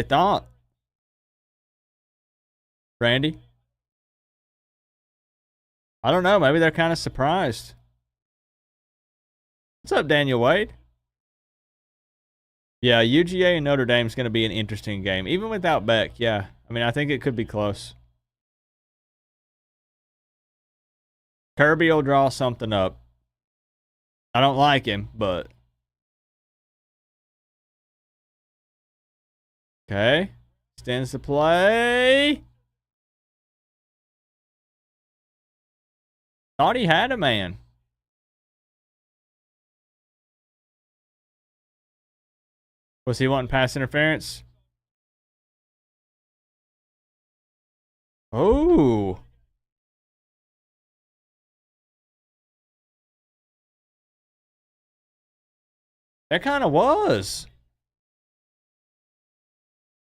thought. Randy? I don't know. Maybe they're kind of surprised. What's up, Daniel Wade? Yeah, UGA and Notre Dame's going to be an interesting game. Even without Beck, yeah. I mean, I think it could be close. Kirby will draw something up. I don't like him, but... Okay. Stands to play. Thought he had a man. Was he wanting pass interference? Oh. That kind of was.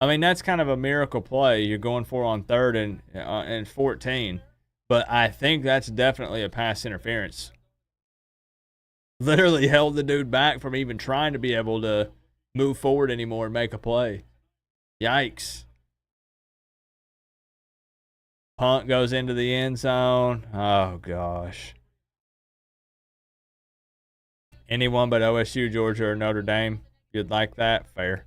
I mean, that's kind of a miracle play you're going for on 3rd and 14. But I think that's definitely a pass interference. Literally held the dude back from even trying to be able to move forward anymore and make a play. Yikes. Punt goes into the end zone. Oh, gosh. Anyone but OSU, Georgia, or Notre Dame, if you'd like that, fair.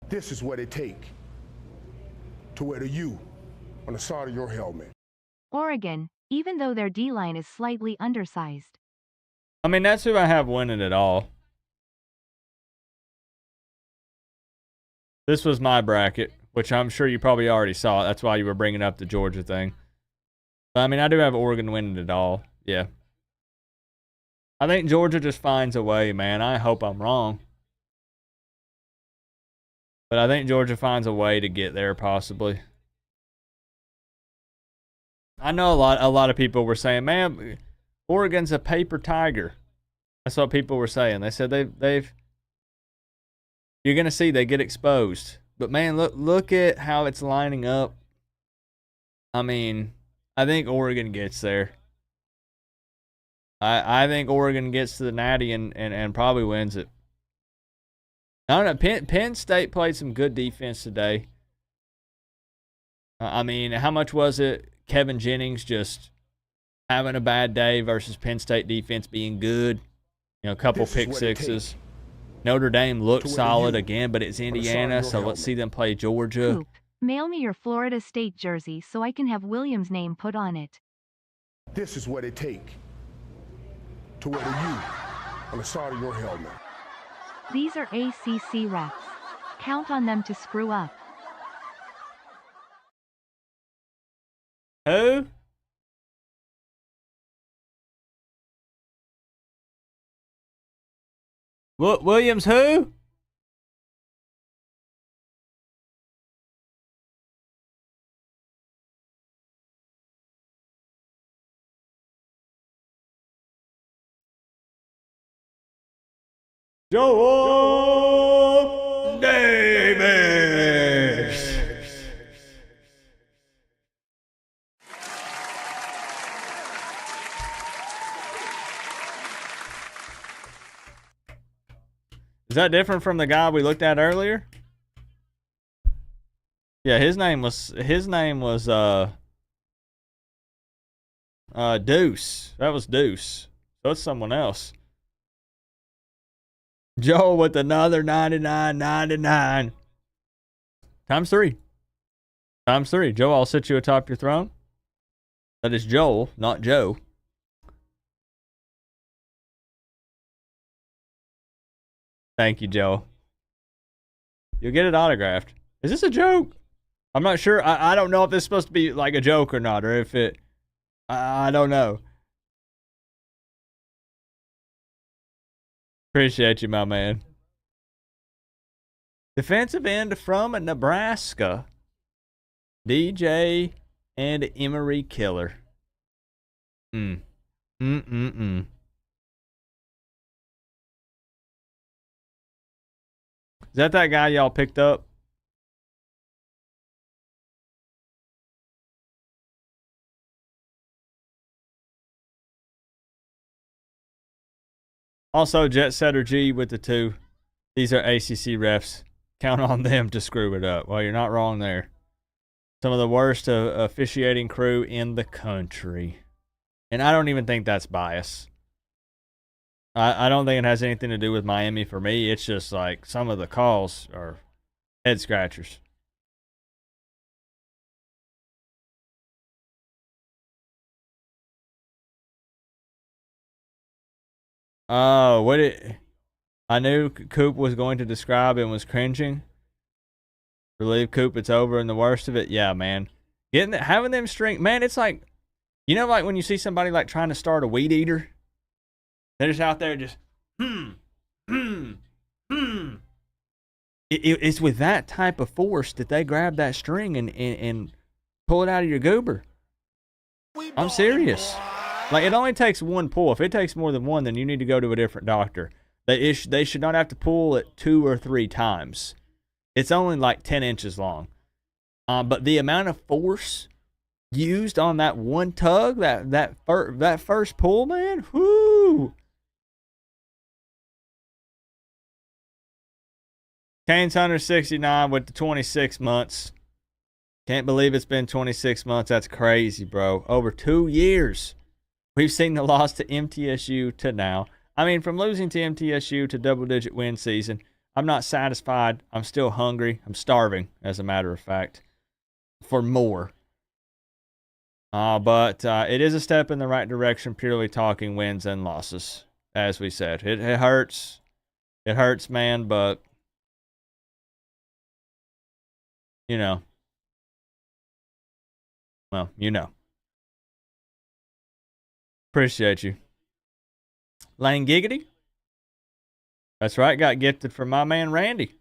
This is what it take to wear the U on the side of your helmet. Oregon, even though their D-line is slightly undersized. I mean, that's who I have winning it all. This was my bracket, which I'm sure you probably already saw. That's why you were bringing up the Georgia thing. But, I mean, I do have Oregon winning it all. Yeah. I think Georgia just finds a way, man. I hope I'm wrong. But I think Georgia finds a way to get there, possibly. I know a lot of people were saying, man, Oregon's a paper tiger. That's what people were saying. They said they've you're gonna see they get exposed. But man, look at how it's lining up. I mean, I think Oregon gets there. I think Oregon gets to the Natty and probably wins it. I don't know. Penn State played some good defense today. I mean, how much was it? Kevin Jennings just having a bad day versus Penn State defense being good. You know, a couple pick sixes. Notre Dame looked solid again, but it's Indiana, so let's see them play Georgia. Coop, mail me your Florida State jersey so I can have Williams' name put on it. This is what it take to wear the U on the side of your helmet. These are ACC refs. Count on them to screw up. Who? Williams who? Joel Davis. Is that different from the guy we looked at earlier? Yeah, his name was Deuce. That was Deuce. So it's someone else. Joel with another 99.99. Times 3. Times 3. Joel, I'll sit you atop your throne. That is Joel, not Joe. Thank you, Joe. You'll get it autographed. Is this a joke? I'm not sure. I don't know if this is supposed to be like a joke or not, or if it... I don't know. Appreciate you, my man. Defensive end from Nebraska. DJ and Emery Killer. Is that guy y'all picked up? Also, Jet Setter G with the 2. These are ACC refs. Count on them to screw it up. Well, you're not wrong there. Some of the worst officiating crew in the country. And I don't even think that's bias. I don't think it has anything to do with Miami for me. It's just like some of the calls are head scratchers. Oh, I knew Coop was going to describe and was cringing. Relieve Coop, it's over and the worst of it. Yeah, man. Having them string, man, it's like, like when you see somebody like trying to start a weed eater. They're just out there just, It's with that type of force that they grab that string and pull it out of your goober. I'm serious. Like, it only takes one pull. If it takes more than one, then you need to go to a different doctor. They should not have to pull it 2 or 3 times. It's only like 10 inches long. But the amount of force used on that one tug, that first pull, man, whoo! Kane's 169 with the 26 months. Can't believe it's been 26 months. That's crazy, bro. Over 2 years. We've seen the loss to MTSU to now. I mean, from losing to MTSU to double-digit win season, I'm not satisfied. I'm still hungry. I'm starving, as a matter of fact, for more. But it is a step in the right direction, purely talking wins and losses, as we said. It hurts. It hurts, man, but, well, Appreciate you. Lane Giggity. That's right. Got gifted from my man Randy.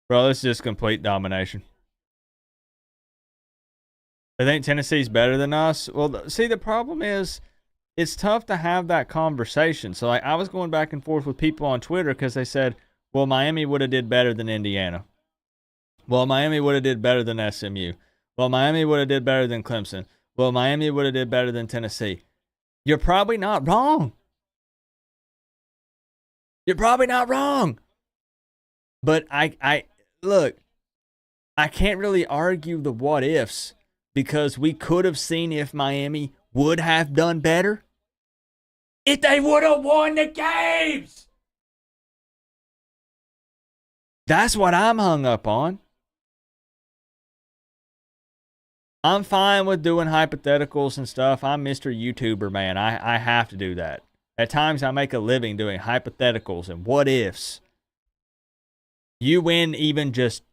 Bro, this is just complete domination. I think Tennessee's better than us. Well, see, the problem is it's tough to have that conversation. So, like, I was going back and forth with people on Twitter because they said, well, Miami would have did better than Indiana. Well, Miami would have did better than SMU. Well, Miami would have did better than Clemson. Well, Miami would have did better than Tennessee. You're probably not wrong. You're probably not wrong. But look, I can't really argue the what ifs because we could have seen if Miami would have done better if they would have won the games. That's what I'm hung up on. I'm fine with doing hypotheticals and stuff. I'm Mr. YouTuber, man. I have to do that. At times I make a living doing hypotheticals and what ifs. You win even just...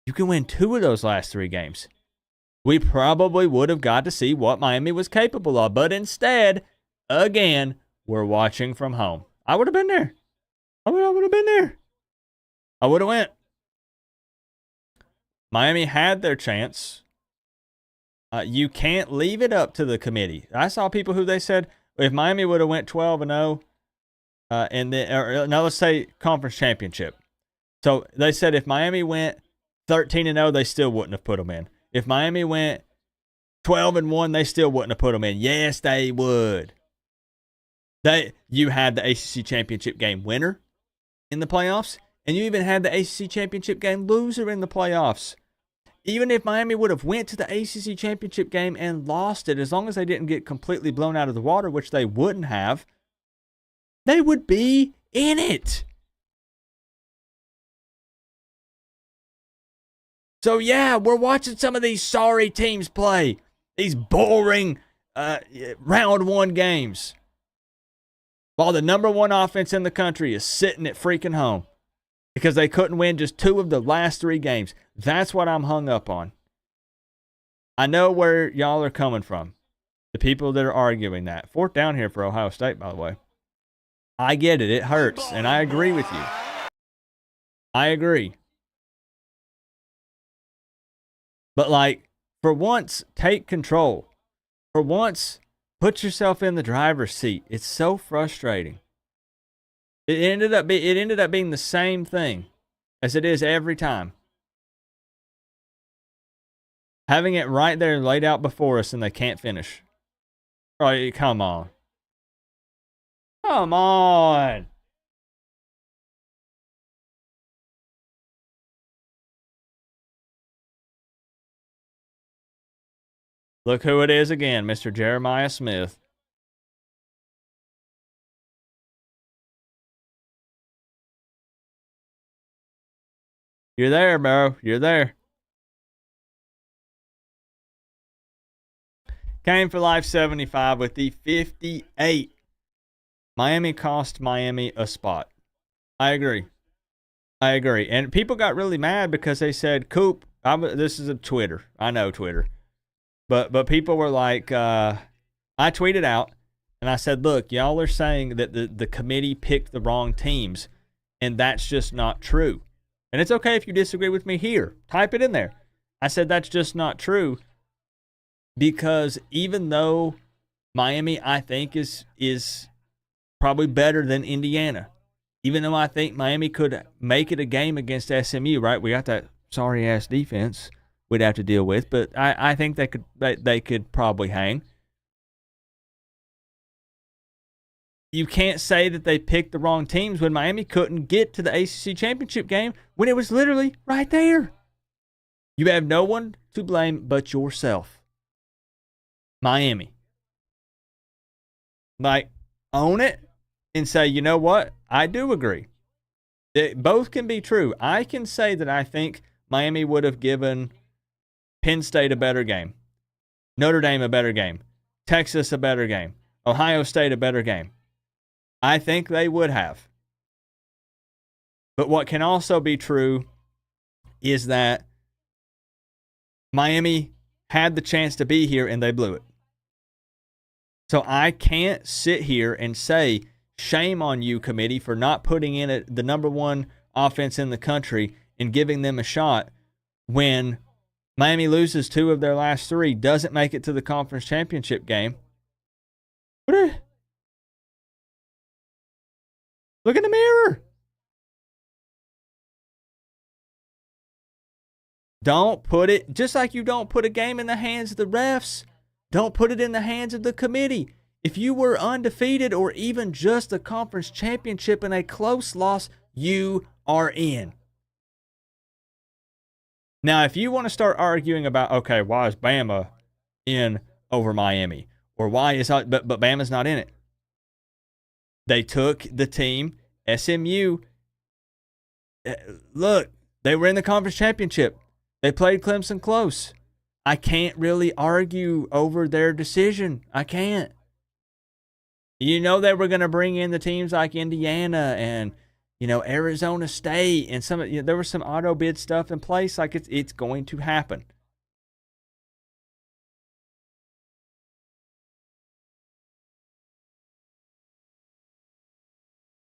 You can win 2 of those last 3 games. We probably would have got to see what Miami was capable of. But instead, again, we're watching from home. I would have been there. I would have been there. I would have went. Miami had their chance. You can't leave it up to the committee. I saw people who they said, if Miami would have went 12-0, and then, now let's say conference championship. So they said if Miami went 13-0, they still wouldn't have put them in. If Miami went 12-1, they still wouldn't have put them in. Yes, they would. You had the ACC championship game winner in the playoffs, and you even had the ACC championship game loser in the playoffs. Even if Miami would have went to the ACC championship game and lost it, as long as they didn't get completely blown out of the water, which they wouldn't have, they would be in it. So, yeah, we're watching some of these sorry teams play. These boring round 1 games. While the number 1 offense in the country is sitting at freaking home. Because they couldn't win just 2 of the last 3 games. That's what I'm hung up on. I know where y'all are coming from. The people that are arguing that. 4th down here for Ohio State, by the way. I get it. It hurts. And I agree with you. I agree. But, like, for once, take control. For once, put yourself in the driver's seat. It's so frustrating. It ended up being the same thing as it is every time. Having it right there laid out before us and they can't finish. Oh, come on. Come on. Look who it is again, Mr. Jeremiah Smith. You're there, bro. You're there. Came for Life 75 with the 58. Miami cost Miami a spot. I agree. And people got really mad because they said, Coop, this is a Twitter. I know Twitter. But people were like, I tweeted out, and I said, look, y'all are saying that the committee picked the wrong teams, and that's just not true. And it's okay if you disagree with me here. Type it in there. I said that's just not true because even though Miami, I think, is probably better than Indiana, even though I think Miami could make it a game against SMU, right? We got that sorry-ass defense we'd have to deal with, but I think they could probably hang. You can't say that they picked the wrong teams when Miami couldn't get to the ACC championship game when it was literally right there. You have no one to blame but yourself. Miami. Like, own it and say, you know what? I do agree. Both can be true. I can say that I think Miami would have given Penn State a better game, Notre Dame a better game, Texas a better game, Ohio State a better game. I think they would have. But what can also be true is that Miami had the chance to be here and they blew it. So I can't sit here and say, shame on you, committee, for not putting in the number one offense in the country and giving them a shot when Miami loses 2 of their last 3, doesn't make it to the conference championship game. Look in the mirror. Don't put it, just like you don't put a game in the hands of the refs, don't put it in the hands of the committee. If you were undefeated or even just a conference championship in a close loss, you are in. Now, if you want to start arguing about, okay, why is Bama in over Miami? Or why is but Bama's not in it. They took the team, SMU. Look, they were in the conference championship. They played Clemson close. I can't really argue over their decision. I can't. You know they were going to bring in the teams like Indiana and, Arizona State and there was some auto bid stuff in place. Like it's going to happen.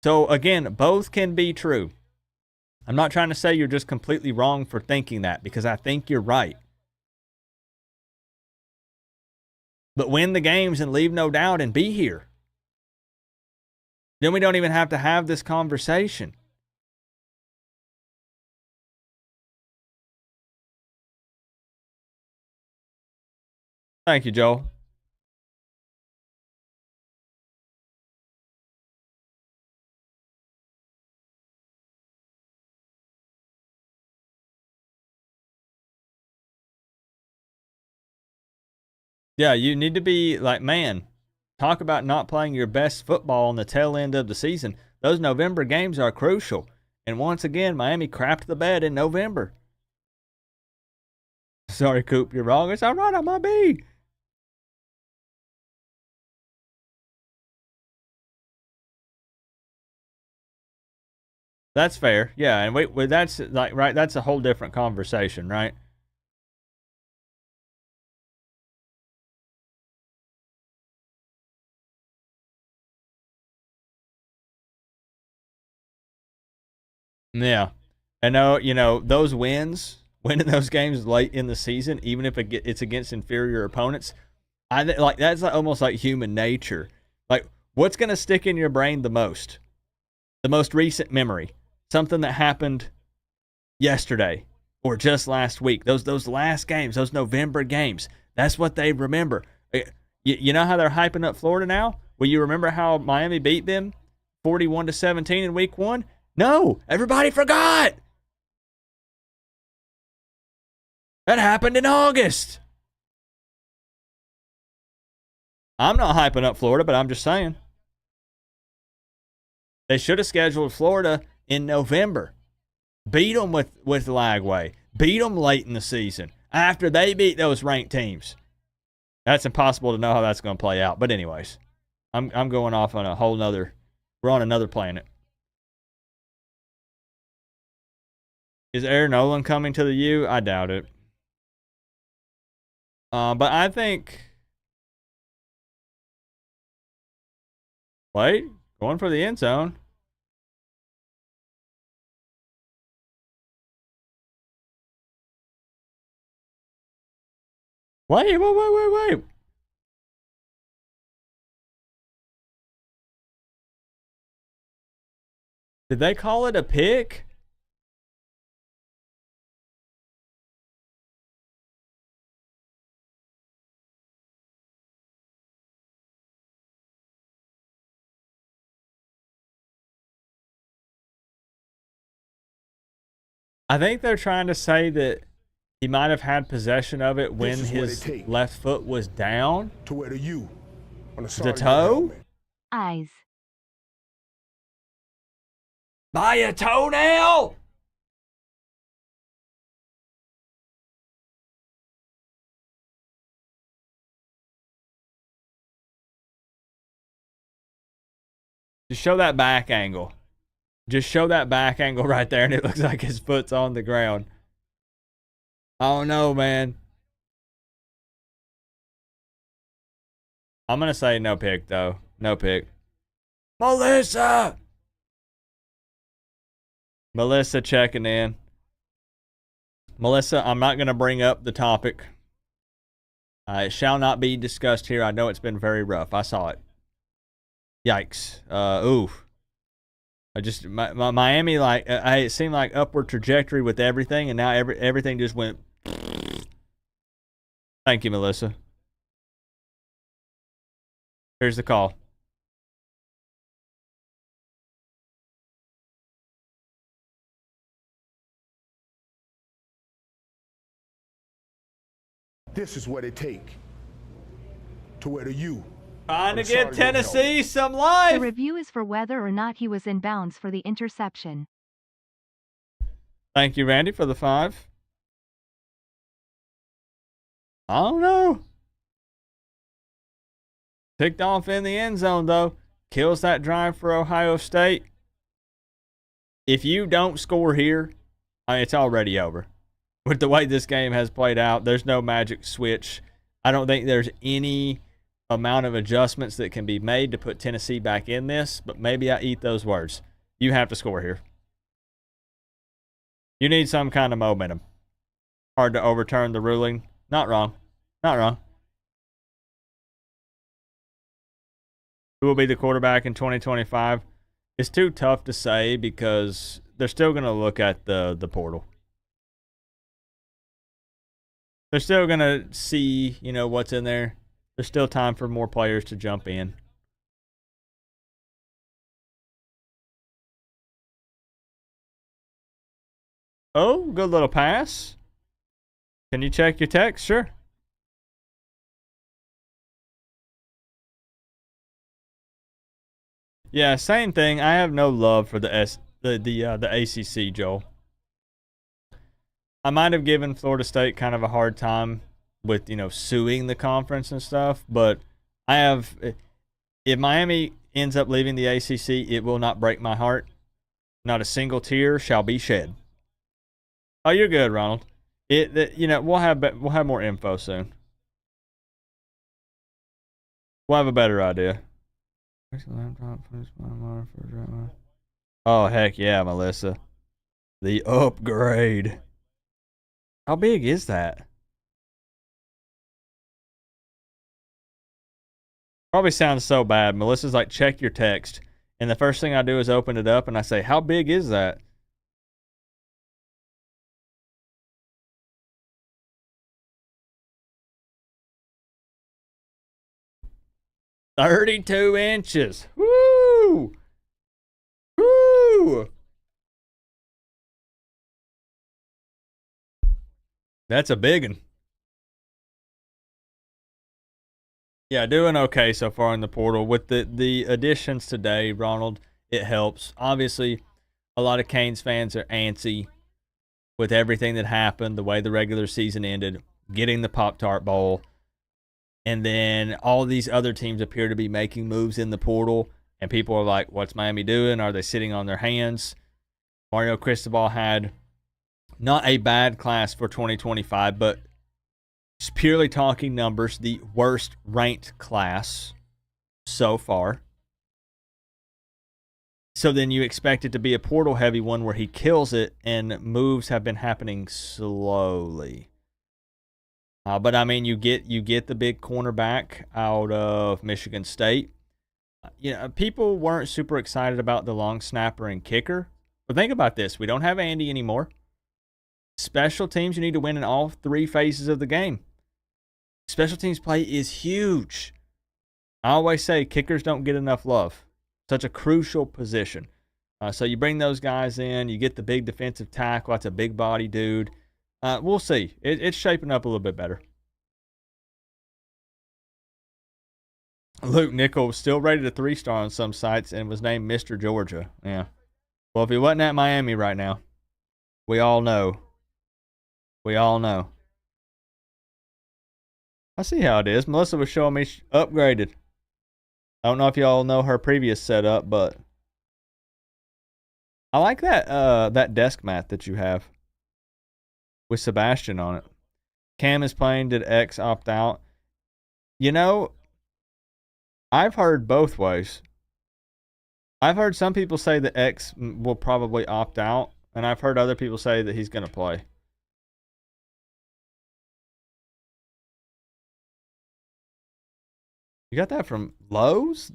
So again, both can be true. I'm not trying to say you're just completely wrong for thinking that, because I think you're right. But win the games and leave no doubt and be here. Then we don't even have to have this conversation. Thank you, Joel. Yeah, you need to be like, man, talk about not playing your best football on the tail end of the season. Those November games are crucial. And once again, Miami crapped the bed in November. Sorry, Coop, you're wrong. It's all right, I might be. That's fair. Yeah, and that's like, right, that's a whole different conversation, right? Yeah. I know, those winning those games late in the season, even if it's against inferior opponents, that's almost like human nature. Like, what's going to stick in your brain the most? The most recent memory. Something that happened yesterday or just last week. Those last games, those November games. That's what they remember. You know how they're hyping up Florida now? Well, you remember how Miami beat them 41-17 in week 1? No, everybody forgot. That happened in August. I'm not hyping up Florida, but I'm just saying. They should have scheduled Florida in November. Beat them with Lagway. Beat them late in the season after they beat those ranked teams. That's impossible to know how that's going to play out. But anyways, I'm going off on a whole nother. We're on another planet. Is Aaron Nolan coming to the U? I doubt it. But I think. Wait, going for the end zone. Wait. Did they call it a pick? I think they're trying to say that he might have had possession of it when his left foot was down. To where the U on the The toe? Eyes. By a toenail? Just show that back angle. Just show that back angle right there, and it looks like his foot's on the ground. Oh, no, man. I'm going to say no pick, though. No pick. Melissa checking in. Melissa, I'm not going to bring up the topic. It shall not be discussed here. I know it's been very rough. I saw it. Yikes. Oof. Miami, it seemed like upward trajectory with everything, and now everything just went. Thank you, Melissa. Here's the call. This is what it take to where the U. Trying to give Tennessee some life. The review is for whether or not he was in bounds for the interception. Thank you, Randy, for the 5. I don't know. Picked off in the end zone, though. Kills that drive for Ohio State. If you don't score here, it's already over. With the way this game has played out, there's no magic switch. I don't think there's any amount of adjustments that can be made to put Tennessee back in this, but maybe I eat those words. You have to score here. You need some kind of momentum. Hard to overturn the ruling. Not wrong. Not wrong. Who will be the quarterback in 2025? It's too tough to say because they're still going to look at the portal. They're still going to see, what's in there. There's still time for more players to jump in. Oh, good little pass. Can you check your text? Sure. Yeah, same thing. I have no love for the ACC, Joel. I might have given Florida State kind of a hard time with, suing the conference and stuff, but if Miami ends up leaving the ACC, it will not break my heart. Not a single tear shall be shed. Oh, you're good, Ronald. We'll have more info soon. We'll have a better idea. Oh, heck yeah, Melissa. The upgrade. How big is that? Probably sounds so bad. Melissa's like, check your text. And the first thing I do is open it up and I say, how big is that? 32 inches. Woo! Woo! That's a big one. Yeah, doing okay so far in the portal. With the additions today, Ronald, it helps. Obviously, a lot of Canes fans are antsy with everything that happened, the way the regular season ended, getting the Pop-Tart Bowl, and then all these other teams appear to be making moves in the portal, and people are like, what's Miami doing? Are they sitting on their hands? Mario Cristobal had not a bad class for 2025, but just purely talking numbers, the worst ranked class so far. So then you expect it to be a portal heavy one where he kills it, and moves have been happening slowly. But I mean, you get the big cornerback out of Michigan State. People weren't super excited about the long snapper and kicker. But think about this: we don't have Andy anymore. Special teams, you need to win in all three phases of the game. Special teams play is huge. I always say kickers don't get enough love. Such a crucial position. So you bring those guys in, you get the big defensive tackle. That's a big body dude. We'll see. It's shaping up a little bit better. Luke Nichols still rated a 3-star on some sites and was named Mr. Georgia. Yeah. Well, if he wasn't at Miami right now, we all know. We all know. I see how it is. Melissa was showing me upgraded. I don't know if y'all know her previous setup, but I like that desk mat that you have with Sebastian on it. Cam is playing. Did X opt out? I've heard both ways. I've heard some people say that X will probably opt out, and I've heard other people say that he's going to play. You got that from Lowe's?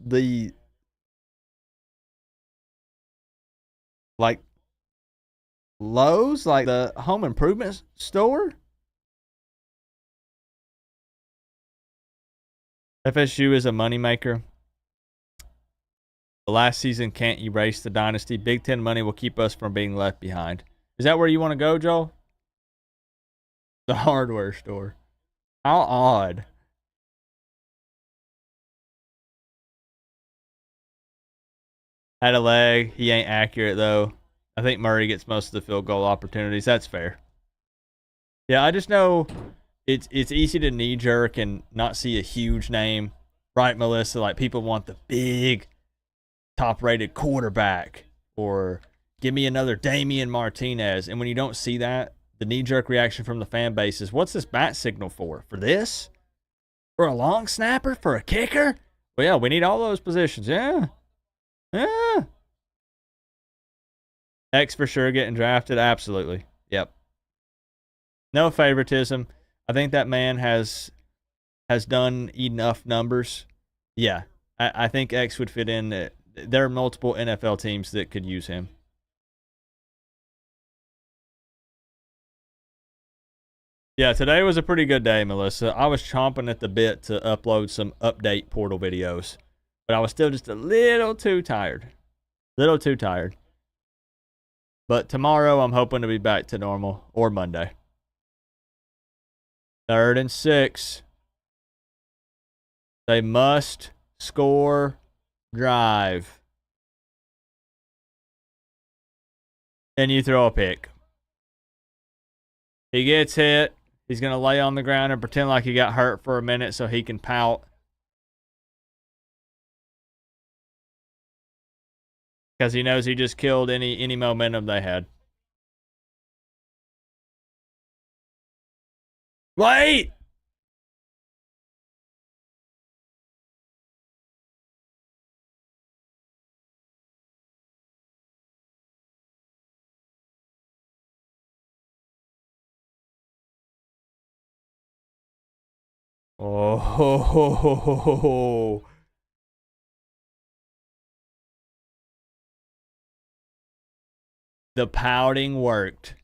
Lowe's, like the home improvement store? FSU is a moneymaker. The last season can't erase the dynasty. Big Ten money will keep us from being left behind. Is that where you want to go, Joel? The hardware store. How odd. Had a leg. He ain't accurate, though. I think Murray gets most of the field goal opportunities. That's fair. Yeah, I just know it's easy to knee-jerk and not see a huge name. Right, Melissa? Like, people want the big, top-rated quarterback. Or give me another Damian Martinez. And when you don't see that, the knee-jerk reaction from the fan base is, what's this bat signal for? For this? For a long snapper? For a kicker? Well, yeah, we need all those positions. Yeah. Yeah. X for sure getting drafted. Absolutely. Yep. No favoritism. I think that man has done enough numbers. Yeah. I think X would fit in. There are multiple NFL teams that could use him. Yeah, today was a pretty good day, Melissa. I was chomping at the bit to upload some update portal videos, but I was still just a little too tired. But tomorrow, I'm hoping to be back to normal, or Monday. 3rd and 6. They must score drive. And you throw a pick. He gets hit. He's going to lay on the ground and pretend like he got hurt for a minute so he can pout. Because he knows he just killed any momentum they had. Wait! Oh. The pouting worked.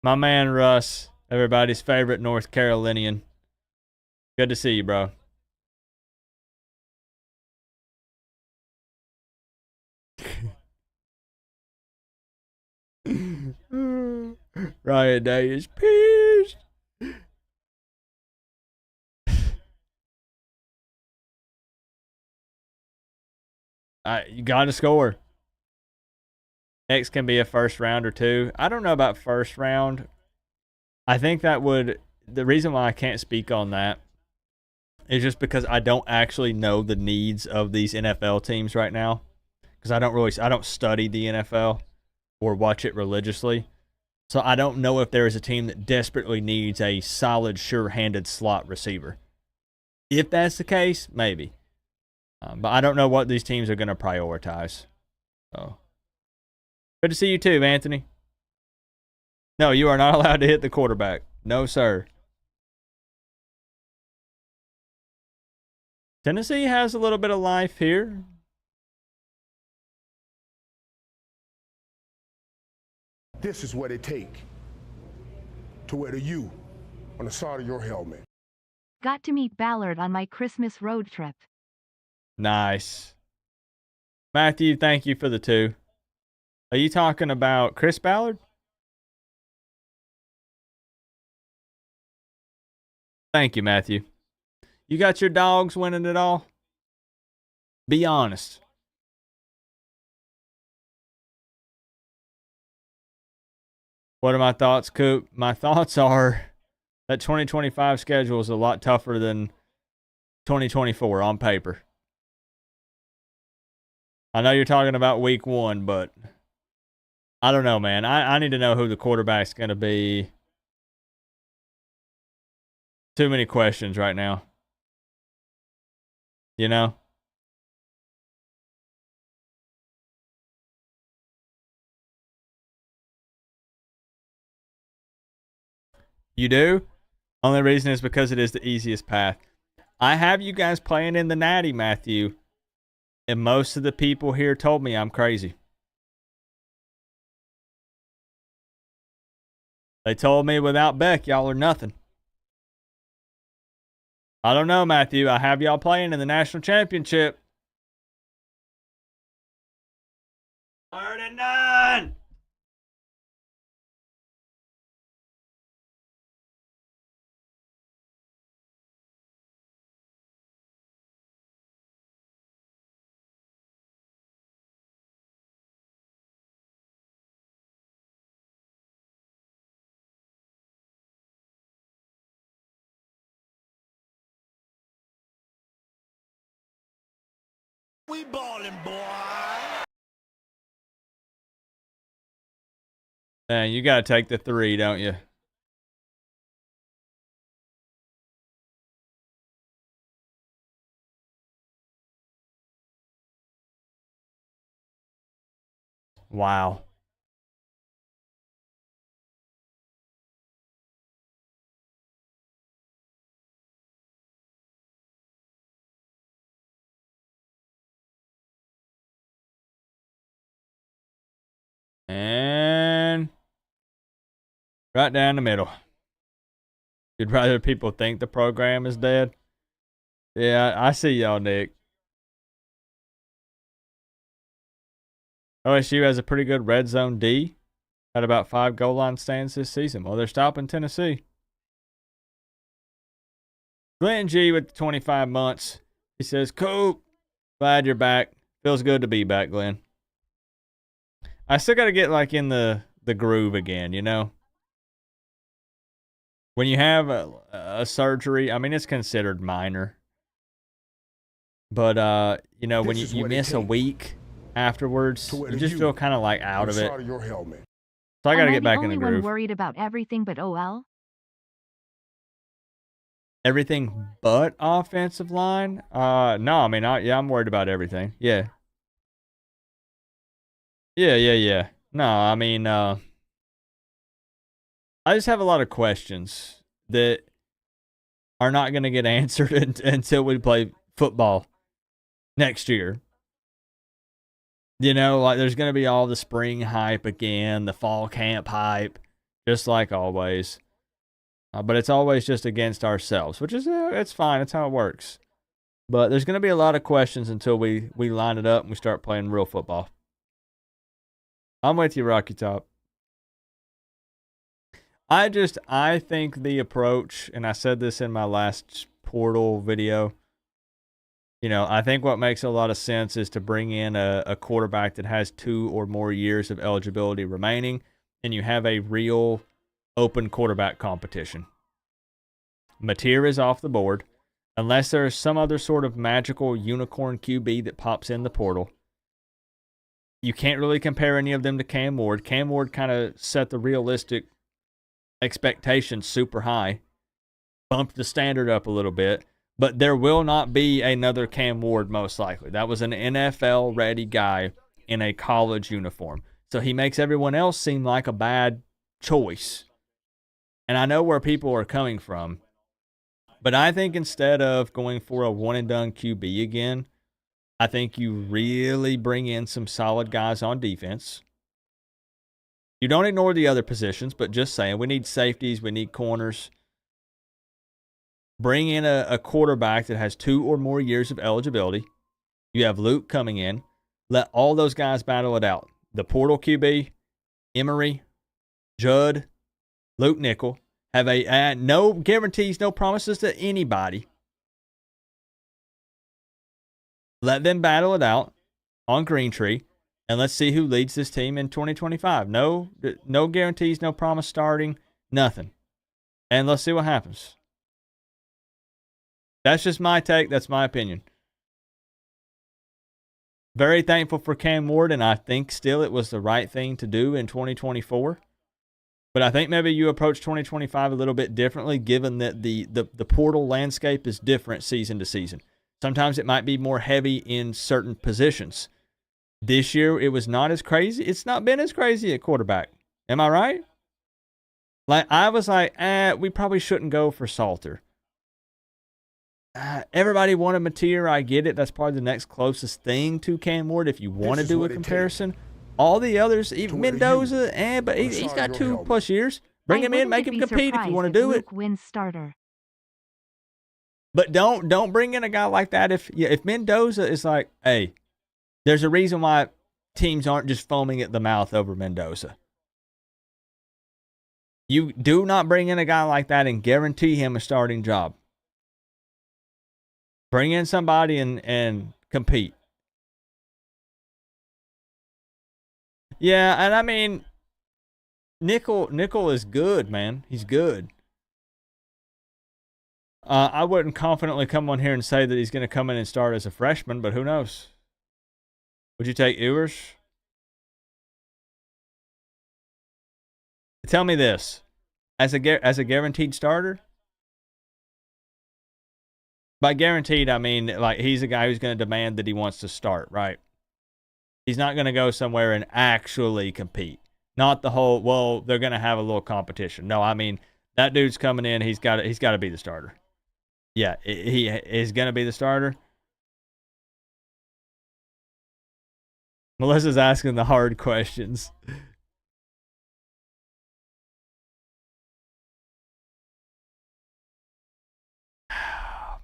My man Russ, everybody's favorite North Carolinian. Good to see you, bro. Ryan Day is pissed. You got to score. X can be a first round or two. I don't know about first round. I think that would, the reason why I can't speak on that is just because I don't actually know the needs of these NFL teams right now. Because I don't study the NFL or watch it religiously. So I don't know if there is a team that desperately needs a solid, sure-handed slot receiver. If that's the case, maybe. But I don't know what these teams are going to prioritize. So, good to see you too, Anthony. No, you are not allowed to hit the quarterback. No, sir. Tennessee has a little bit of life here. This is what it takes to wear the U on the side of your helmet. Got to meet Ballard on my Christmas road trip. Nice. Matthew, thank you for the 2. Are you talking about Chris Ballard? Thank you, Matthew. You got your dogs winning it all? Be honest. What are my thoughts, Coop? My thoughts are that 2025 schedule is a lot tougher than 2024 on paper. I know you're talking about week 1, but I don't know, man. I need to know who the quarterback's going to be. Too many questions right now. You know? You do? Only reason is because it is the easiest path. I have you guys playing in the Natty, Matthew, and most of the people here told me I'm crazy. They told me without Beck, y'all are nothing. I don't know, Matthew. I have y'all playing in the national championship. 39! We ballin', boy. Man, you got to take the 3, don't you? Wow. And right down the middle. You'd rather people think the program is dead? Yeah, I see y'all, Nick. OSU has a pretty good red zone D. Had about 5 goal line stands this season. Well, they're stopping Tennessee. Glenn G with 25 months. He says, Coop, glad you're back. Feels good to be back, Glenn. I still got to get like in the groove again, you know? When you have a surgery, I mean, it's considered minor. But, you know, when you miss a week afterwards, you just feel kind of like out of it. So I got to get back in the groove. Am I the only one worried about everything but OL? Everything but offensive line? No, I mean, I'm worried about everything. Yeah. Yeah. No, I mean, I just have a lot of questions that are not going to get answered until we play football next year. You know, like there's going to be all the spring hype again, the fall camp hype. just like always. But it's always just against ourselves, which is, it's fine. It's how it works. But there's going to be a lot of questions until we line it up and we start playing real football. I'm with you, Rocky Top. I think the approach, and I said this in my last portal video, I think what makes a lot of sense is to bring in a quarterback that has 2 or more years of eligibility remaining, and you have a real open quarterback competition. Mateer is off the board. Unless there's some other sort of magical unicorn QB that pops in the portal. You can't really compare any of them to Cam Ward. Cam Ward kind of set the realistic expectations super high. Bumped the standard up a little bit. But there will not be another Cam Ward most likely. That was an NFL-ready guy in a college uniform. So he makes everyone else seem like a bad choice. And I know where people are coming from. But I think instead of going for a one-and-done QB again, I think you really bring in some solid guys on defense. You don't ignore the other positions, but just saying, we need safeties, we need corners. Bring in a quarterback that has 2 or more years of eligibility. You have Luke coming in. Let all those guys battle it out. The portal QB, Emory, Judd, Luke Nickel. Have no guarantees, no promises to anybody. Let them battle it out on Green Tree, and let's see who leads this team in 2025. No guarantees, no promise starting, nothing. And let's see what happens. That's just my take. That's my opinion. Very thankful for Cam Ward, and I think still it was the right thing to do in 2024. But I think maybe you approach 2025 a little bit differently, given that the portal landscape is different season to season. Sometimes it might be more heavy in certain positions. This year, it was not as crazy. It's not been as crazy at quarterback. Am I right? Like, I was like, we probably shouldn't go for Salter. Everybody wanted Mateer. I get it. That's probably the next closest thing to Cam Ward if you want to do a comparison. All the others, even Mendoza, but he's got 2+ years. Bring him in, make him compete if you want to do it. Wins starter. But don't bring in a guy like that if Mendoza is like, hey, there's a reason why teams aren't just foaming at the mouth over Mendoza. You do not bring in a guy like that and guarantee him a starting job. Bring in somebody and compete. Yeah, and I mean, Nickel is good, man. He's good. I wouldn't confidently come on here and say that he's going to come in and start as a freshman, but who knows? Would you take Ewers? Tell me this. As a guaranteed starter? By guaranteed, I mean, like, he's a guy who's going to demand that he wants to start, right? He's not going to go somewhere and actually compete. Not the whole, well, they're going to have a little competition. No, I mean, that dude's coming in. He's got to be the starter. Yeah, he is going to be the starter. Melissa's asking the hard questions. Oh,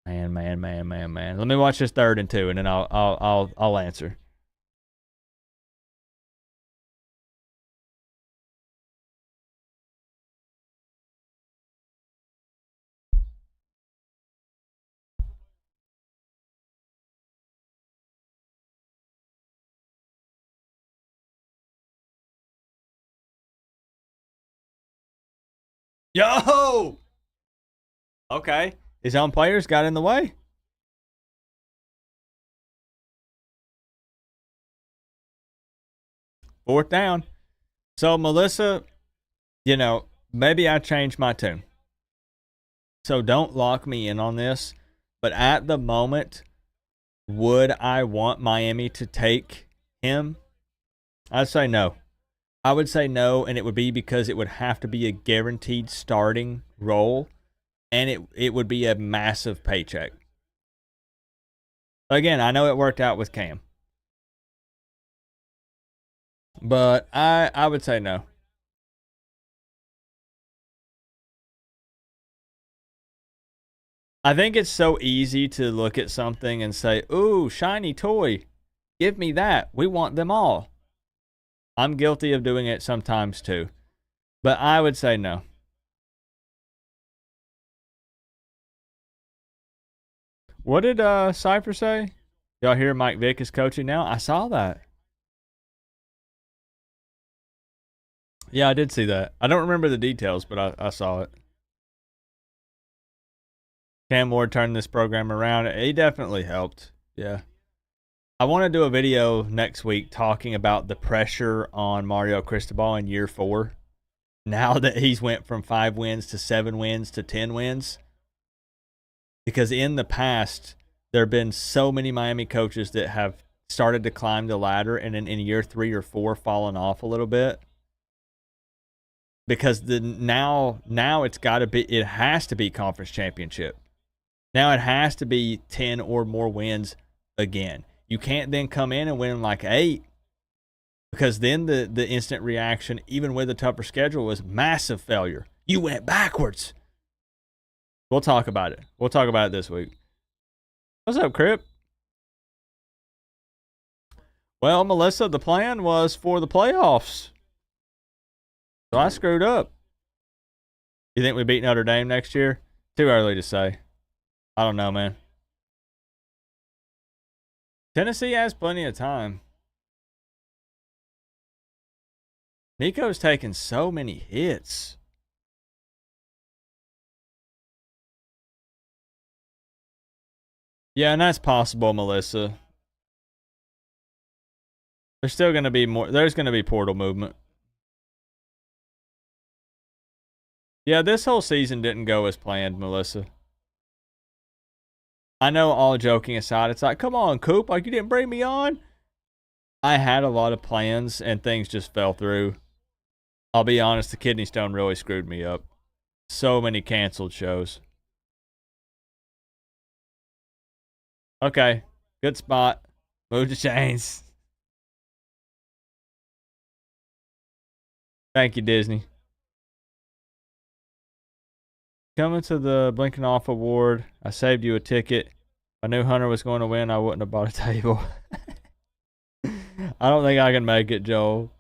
man. Let me watch this 3rd and 2, and then I'll answer. Yo! Okay. His own players got in the way. Fourth down. So, Melissa, maybe I changed my tune. So, don't lock me in on this. But at the moment, would I want Miami to take him? I'd say no. I would say no, and it would be because it would have to be a guaranteed starting role, and it would be a massive paycheck. Again, I know it worked out with Cam. But I would say no. I think it's so easy to look at something and say, ooh, shiny toy. Give me that. We want them all. I'm guilty of doing it sometimes too. But I would say no. What did Cypher say? Y'all hear Mike Vick is coaching now? I saw that. Yeah, I did see that. I don't remember the details, but I saw it. Cam Ward turned this program around. He definitely helped. Yeah. I want to do a video next week talking about the pressure on Mario Cristobal in year 4. Now that he's went from 5 wins to 7 wins to 10 wins. Because in the past, there have been so many Miami coaches that have started to climb the ladder and in year 3 or 4 fallen off a little bit. Because now it has to be conference championship. Now it has to be 10 or more wins again. You can't then come in and win like 8, because then the instant reaction, even with a tougher schedule, was massive failure. You went backwards. We'll talk about it. We'll talk about it this week. What's up, Crip? Well, Melissa, the plan was for the playoffs. So I screwed up. You think we beat Notre Dame next year? Too early to say. I don't know, man. Tennessee has plenty of time. Nico's taking so many hits. Yeah, and that's possible, Melissa. There's still going to be more. There's going to be portal movement. Yeah, this whole season didn't go as planned, Melissa. I know, all joking aside, it's like, come on, Coop, like, you didn't bring me on? I had a lot of plans, and things just fell through. I'll be honest, the kidney stone really screwed me up. So many canceled shows. Okay, good spot. Move the chains. Thank you, Disney. Coming to the Blinking Off Award, I saved you a ticket. If I knew Hunter was going to win, I wouldn't have bought a table. I don't think I can make it, Joel.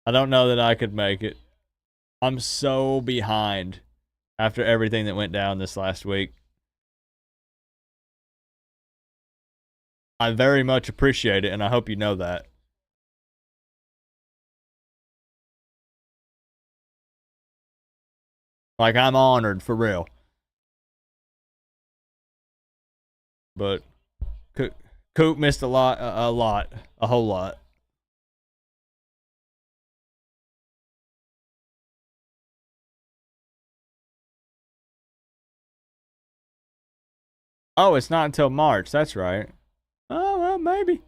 I don't know that I could make it. I'm so behind after everything that went down this last week. I very much appreciate it, and I hope you know that. Like, I'm honored, for real. But Coop missed a whole lot. Oh, it's not until March. That's right. Oh, well, maybe.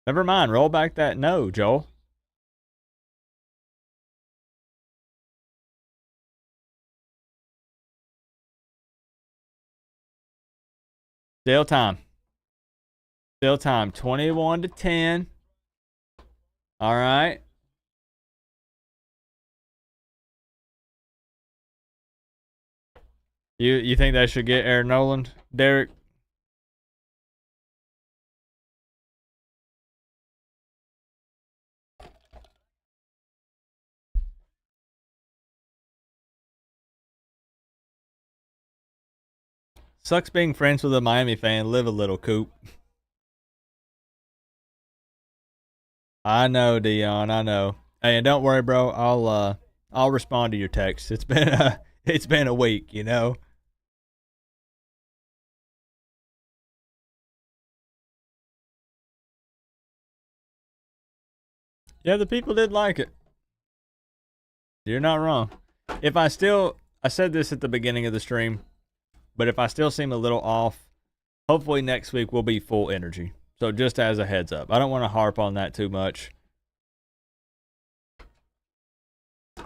Never mind. Roll back that no, Joel. Still time. Still time. 21-10. All right. You think they should get Aaron Noland, Derek? Sucks being friends with a Miami fan. Live a little, Coop. I know, Dion. I know. Hey, and don't worry, bro. I'll respond to your text. It's been a week, you know. Yeah, the people did like it. You're not wrong. I said this at the beginning of the stream, but if I still seem a little off, hopefully next week we'll be full energy. So just as a heads up, I don't want to harp on that too much.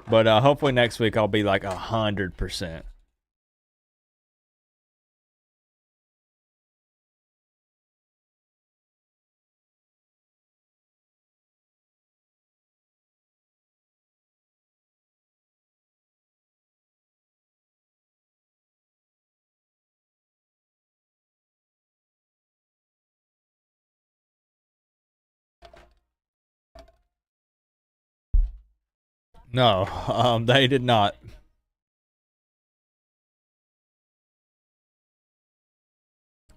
But hopefully next week I'll be like 100%. No, they did not.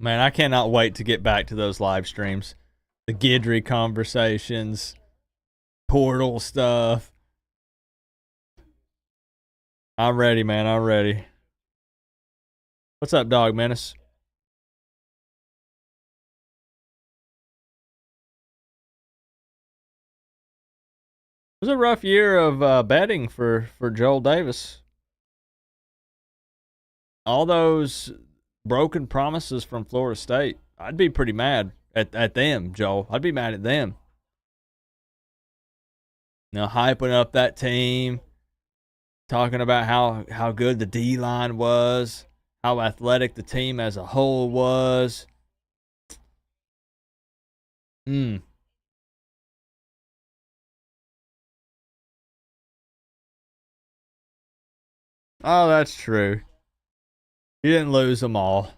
Man, I cannot wait to get back to those live streams. The Gidry conversations, portal stuff. I'm ready, man. I'm ready. What's up, Dog Menace? It was a rough year of betting for Joel Davis. All those broken promises from Florida State. I'd be pretty mad at them, Joel. I'd be mad at them. You know, hyping up that team, talking about how good the D-line was, how athletic the team as a whole was. Oh, that's true. You didn't lose them all.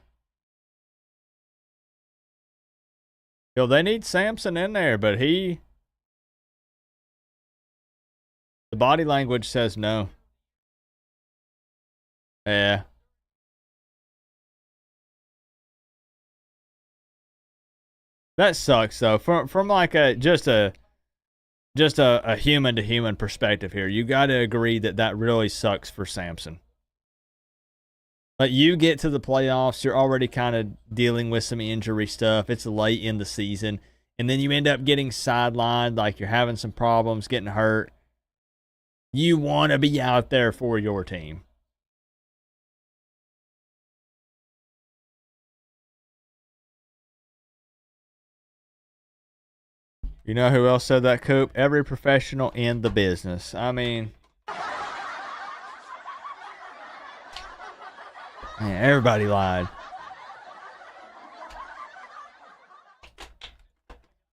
Yo, they need Samson in there, but the body language says no. Yeah. That sucks though. From like just a human to human perspective here, you got to agree that really sucks for Samson. Like, you get to the playoffs, you're already kind of dealing with some injury stuff. It's late in the season, and then you end up getting sidelined, like you're having some problems, getting hurt. You want to be out there for your team. You know who else said that, Coop? Every professional in the business. I mean, man, everybody lied.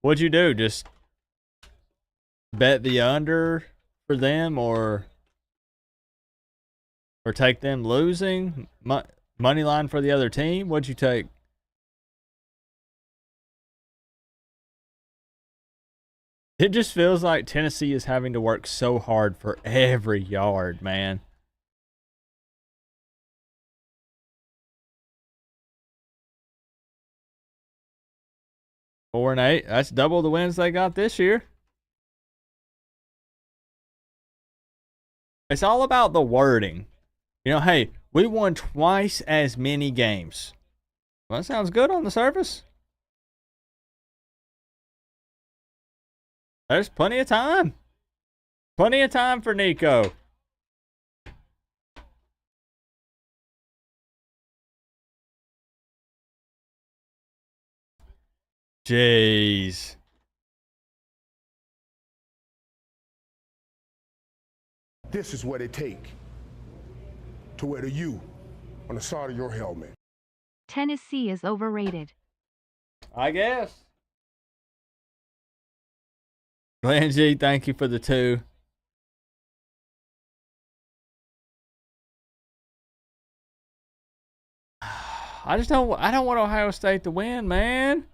What'd you do? Just bet the under for them, or take them losing? Money line for the other team? What'd you take? It just feels like Tennessee is having to work so hard for every yard, man. Four and 8. That's double the wins they got this year. It's all about the wording. You know, hey, we won twice as many games. Well, that sounds good on the surface. There's plenty of time. Plenty of time for Nico. Jeez. This is what it take to wear the U on the side of your helmet. Tennessee is overrated. I guess. Glenn G, thank you for the 2. I don't want Ohio State to win, man.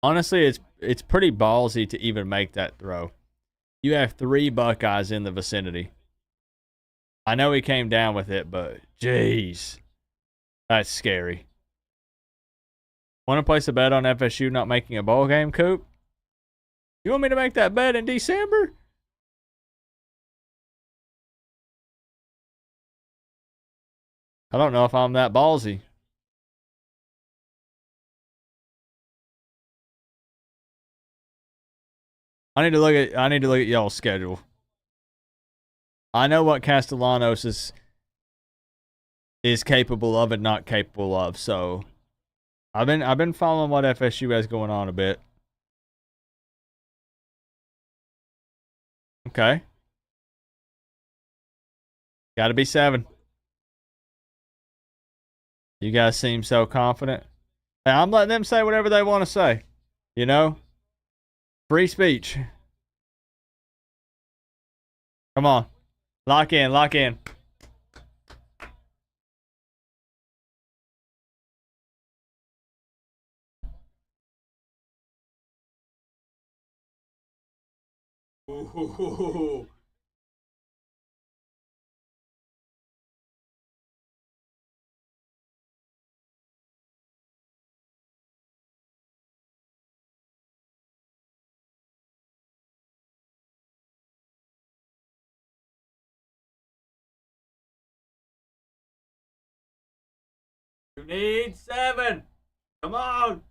Honestly, it's pretty ballsy to even make that throw. You have 3 Buckeyes in the vicinity. I know he came down with it, but jeez, that's scary. Want to place a bet on FSU not making a bowl game, Coop? You want me to make that bet in December? I don't know if I'm that ballsy. I need to look at y'all's schedule. I know what Castellanos is capable of and not capable of, so I've been following what FSU has going on a bit. Okay. Gotta be 7. You guys seem so confident. Hey, I'm letting them say whatever they want to say. You know? Free speech. Come on. Lock in, lock in. Ooh. You need 7. Come on.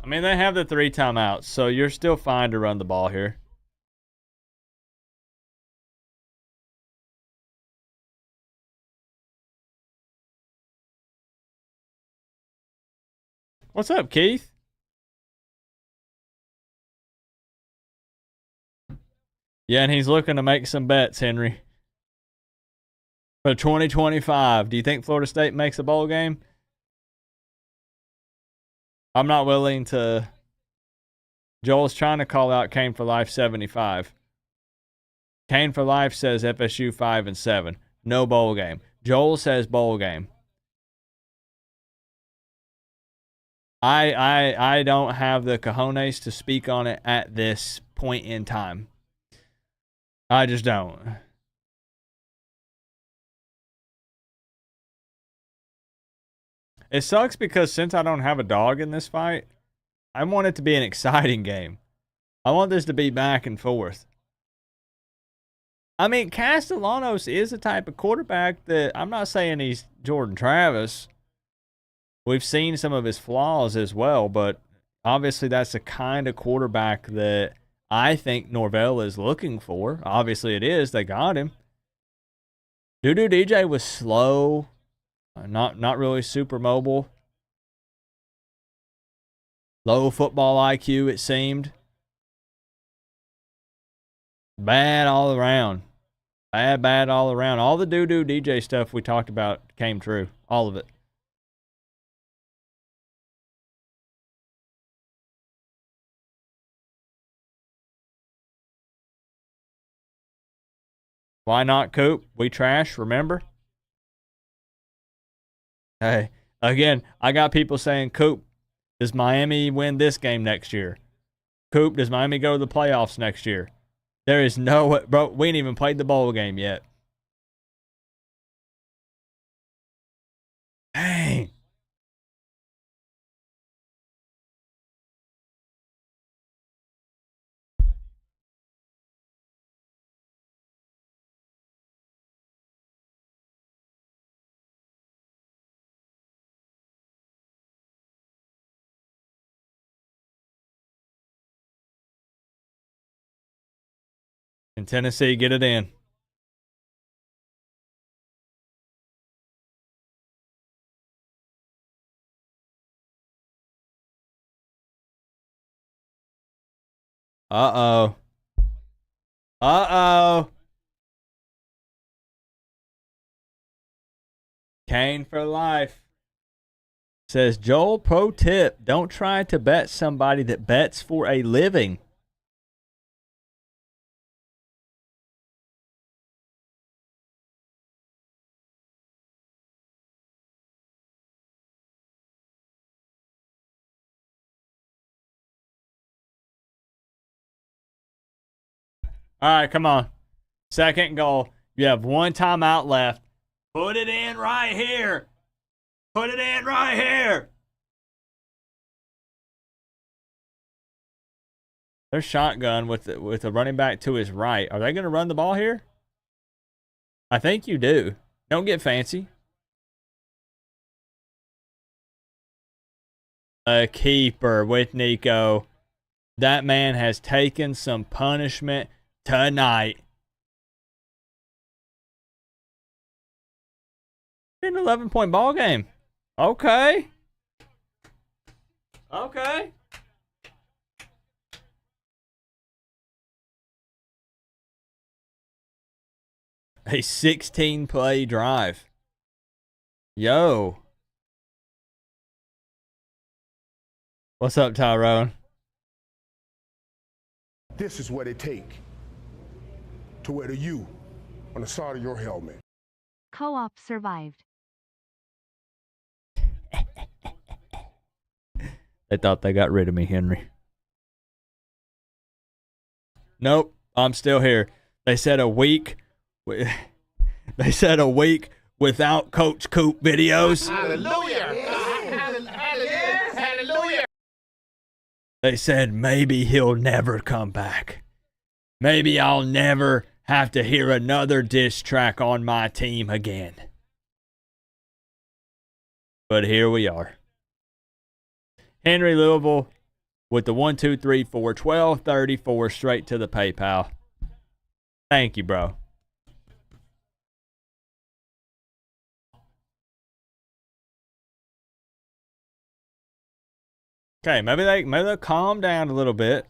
I mean, they have the 3 timeouts, so you're still fine to run the ball here. What's up, Keith? Yeah, and he's looking to make some bets, Henry. For 2025, do you think Florida State makes a bowl game? I'm not willing to. Joel's trying to call out Kane for Life 75. Kane for Life says FSU 5-7. No bowl game. Joel says bowl game. I don't have the cojones to speak on it at this point in time. I just don't. It sucks because since I don't have a dog in this fight, I want it to be an exciting game. I want this to be back and forth. I mean, Castellanos is a type of quarterback that I'm not saying he's Jordan Travis. We've seen some of his flaws as well, but obviously that's the kind of quarterback that I think Norvell is looking for. Obviously it is. They got him. Doo-Doo DJ was slow, not really super mobile. Low football IQ, it seemed. Bad all around. Bad all around. All the Doo-Doo DJ stuff we talked about came true. All of it. Why not, Coop? We trash, remember? Hey, again, I got people saying, Coop, does Miami win this game next year? Coop, does Miami go to the playoffs next year? There is no way. Bro, we ain't even played the bowl game yet. Dang. In Tennessee, get it in. Uh-oh. Uh-oh. Kane for life. Says, Joel, pro tip, don't try to bet somebody that bets for a living. All right, come on. Second goal. You have 1 timeout left. Put it in right here. Put it in right here. There's shotgun with the running back to his right. Are they going to run the ball here? I think you do. Don't get fancy. A keeper with Nico. That man has taken some punishment tonight. An 11-point ball game. Okay. Okay. A 16-play drive. Yo. What's up, Tyrone? This is what it take to wear the U on the side of your helmet. Co-op survived. They thought they got rid of me, Henry. Nope, I'm still here. They said a week. They said a week without Coach Coop videos. Hallelujah. Hallelujah. They said maybe he'll never come back. Maybe I'll never have to hear another diss track on my team again. But here we are. Henry Louisville with the 1, 2, 3, 4, 12.34 straight to the PayPal. Thank you, bro. Okay, maybe they'll calm down a little bit.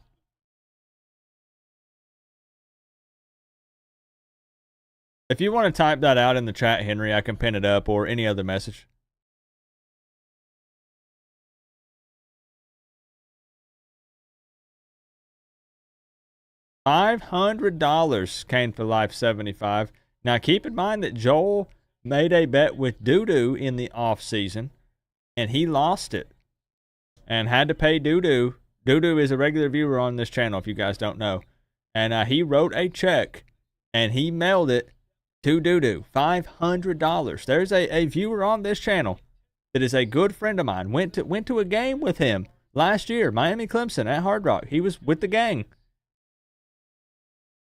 If you want to type that out in the chat, Henry, I can pin it up or any other message. $500 came for Life 75. Now keep in mind that Joel made a bet with Doodoo in the off season, and he lost it and had to pay Doodoo. Doodoo is a regular viewer on this channel, if you guys don't know, and he wrote a check and he mailed it to Doodoo. $500. There's a viewer on this channel that is a good friend of mine. Went to a game with him last year, Miami Clemson at Hard Rock. He was with the gang.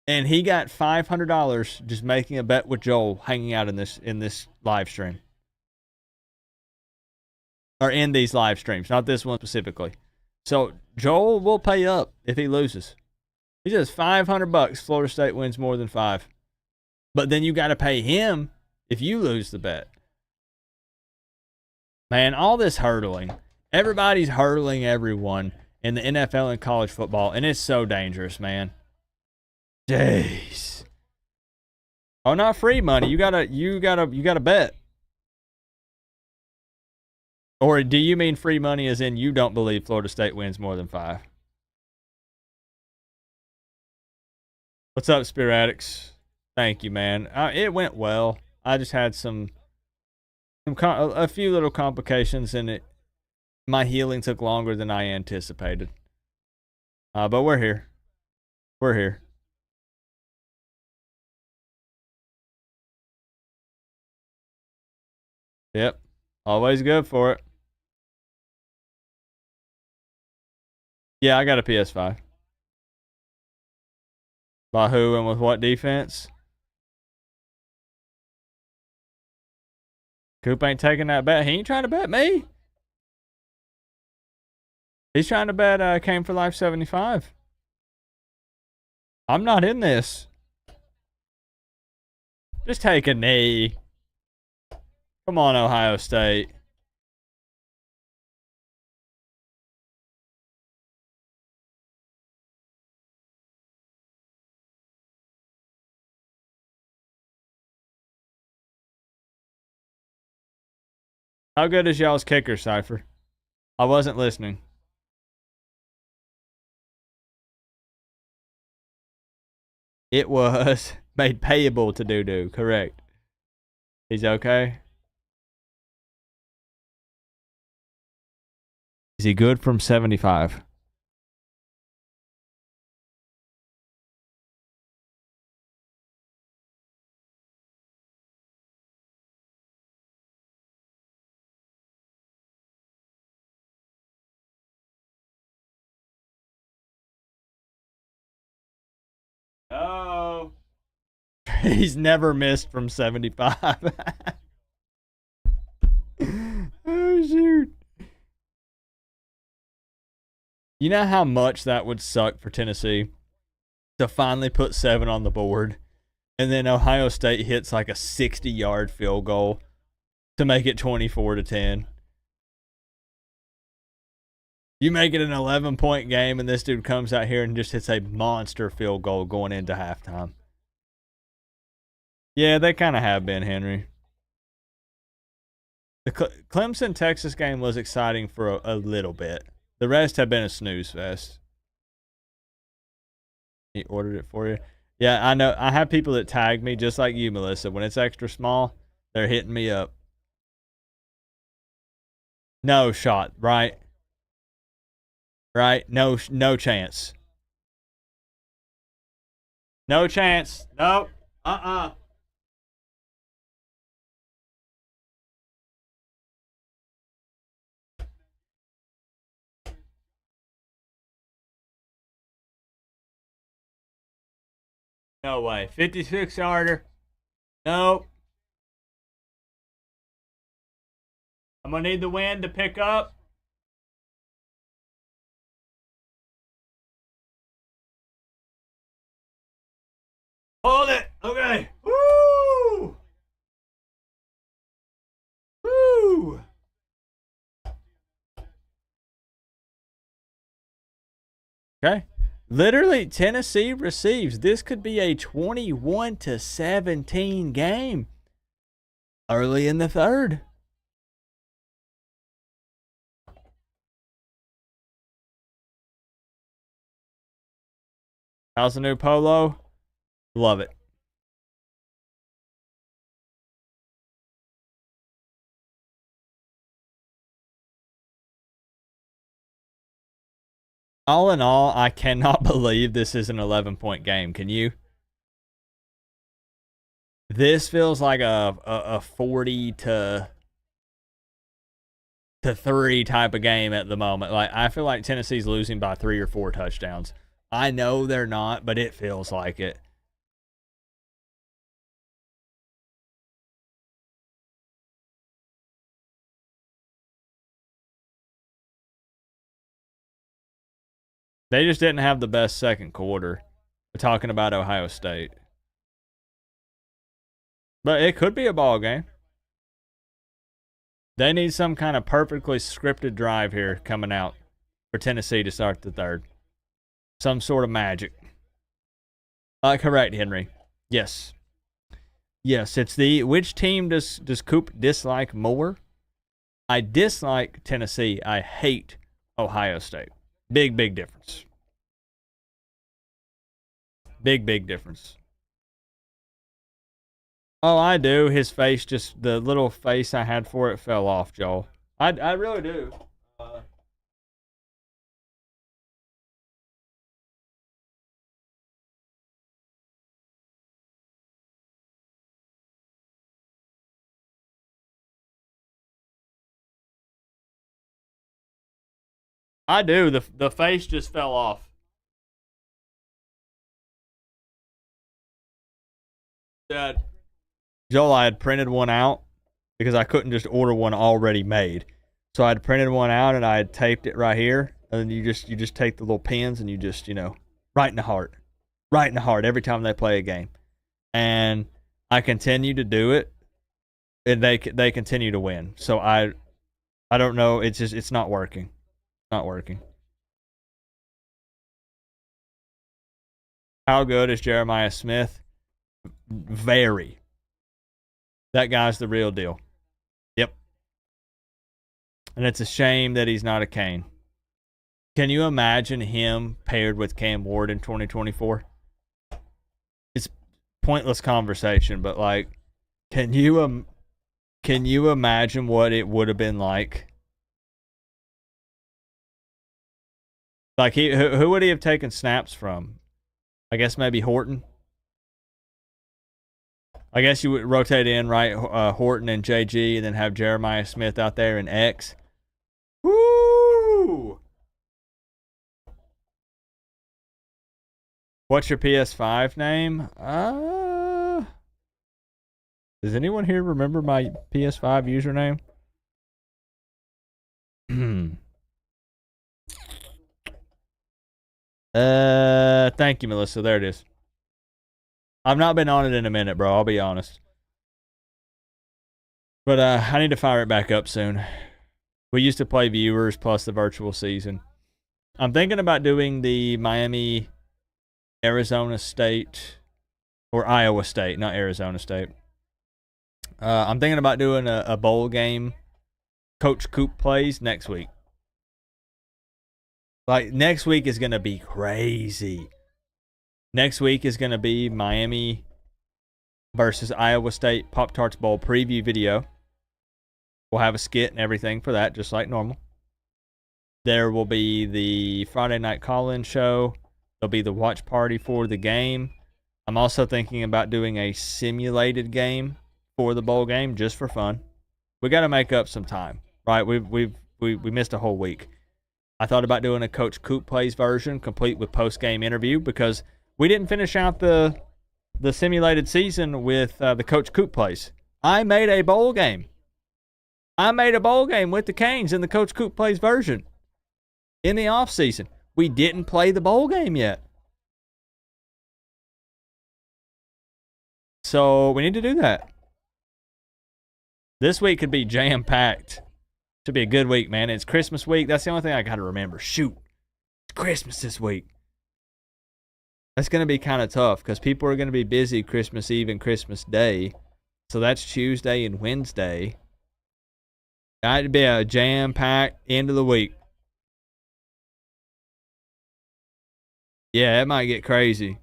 And he got $500 just making a bet with Joel, hanging out in this live stream. Or in these live streams, not this one specifically. So Joel will pay up if he loses. He says $500. Florida State wins more than 5. But then you got to pay him if you lose the bet. Man, all this hurdling. Everybody's hurdling everyone in the NFL and college football, and it's so dangerous, man. Jeez. Oh, not free money. You gotta bet. Or do you mean free money as in you don't believe Florida State wins more than 5? What's up, Spear Addicts? Thank you, man. It went well. I just had a few little complications in it. My healing took longer than I anticipated. But we're here. We're here. Yep. Always good for it. Yeah, I got a PS5. By who and with what defense? Coop ain't taking that bet. He ain't trying to bet me. He's trying to bet Came for Life 75. I'm not in this. Just take a knee. Come on, Ohio State. How good is y'all's kicker, Cypher? I wasn't listening. It was made payable to Doodoo, correct. He's okay? Is he good from 75? Oh. He's never missed from 75. Oh, shoot. You know how much that would suck for Tennessee to finally put 7 on the board, and then Ohio State hits like a 60-yard field goal to make it 24-10. You make it an 11-point game, and this dude comes out here and just hits a monster field goal going into halftime. Yeah, they kind of have been, Henry. The Clemson-Texas game was exciting for a little bit. The rest have been a snooze fest. He ordered it for you. Yeah, I know. I have people that tag me just like you, Melissa. When it's extra small, they're hitting me up. No shot, right? Right? No chance. No chance. Nope. No way. 56 yarder. Nope. I'm going to need the wind to pick up. Hold it. Okay. Woo! Woo! Okay. Literally, Tennessee receives. This could be a 21-17 game early in the third. How's the new polo? Love it. All in all, I cannot believe this is an 11-point game. Can you? This feels like a 40 to 3 type of game at the moment. Like, I feel like Tennessee's losing by 3 or 4 touchdowns. I know they're not, but it feels like it. They just didn't have the best second quarter. We're talking about Ohio State. But it could be a ball game. They need some kind of perfectly scripted drive here coming out for Tennessee to start the third. Some sort of magic. Correct, Henry. Yes. Yes, it's the which team does Coop dislike more? I dislike Tennessee. I hate Ohio State. Big difference. Big difference. Oh, I do. His face just, the little face I had for it fell off, Joel. I really do. I do. The face just fell off. Dad. Joel, I had printed one out because I couldn't just order one already made. So I had printed one out and I had taped it right here. And then you just take the little pins and you just, right in the heart. Right in the heart every time they play a game. And I continue to do it and they continue to win. So I don't know, it's not working. Not working. How good is Jeremiah Smith? Very. That guy's the real deal. Yep. And it's a shame that he's not a Cane. Can you imagine him paired with Cam Ward in 2024? It's pointless conversation, but like, can you imagine what it would have been like? Like who would he have taken snaps from? I guess maybe Horton. I guess you would rotate in, right? Horton and JG, and then have Jeremiah Smith out there in X. Woo! What's your PS5 name? Does anyone here remember my PS5 username? Thank you, Melissa. There it is. I've not been on it in a minute, bro. I'll be honest. But I need to fire it back up soon. We used to play viewers plus the virtual season. I'm thinking about doing the Miami, Arizona State, or Iowa State, not Arizona State. I'm thinking about doing a bowl game. Coach Coop plays next week. Like, next week is going to be crazy. Next week is going to be Miami versus Iowa State Pop-Tarts Bowl preview video. We'll have a skit and everything for that, just like normal. There will be the Friday night call-in show. There'll be the watch party for the game. I'm also thinking about doing a simulated game for the bowl game, just for fun. We got to make up some time, right? We missed a whole week. I thought about doing a Coach Coop Plays version, complete with post-game interview, because we didn't finish out the simulated season with the Coach Coop Plays. I made a bowl game. I made a bowl game with the Canes in the Coach Coop Plays version in the offseason. We didn't play the bowl game yet. So we need to do that. This week could be jam-packed. Should be a good week, man. It's Christmas week. That's the only thing I got to remember. Shoot. It's Christmas this week. That's going to be kind of tough because people are going to be busy Christmas Eve and Christmas Day. So that's Tuesday and Wednesday. Got to be a jam-packed end of the week. Yeah, it might get crazy.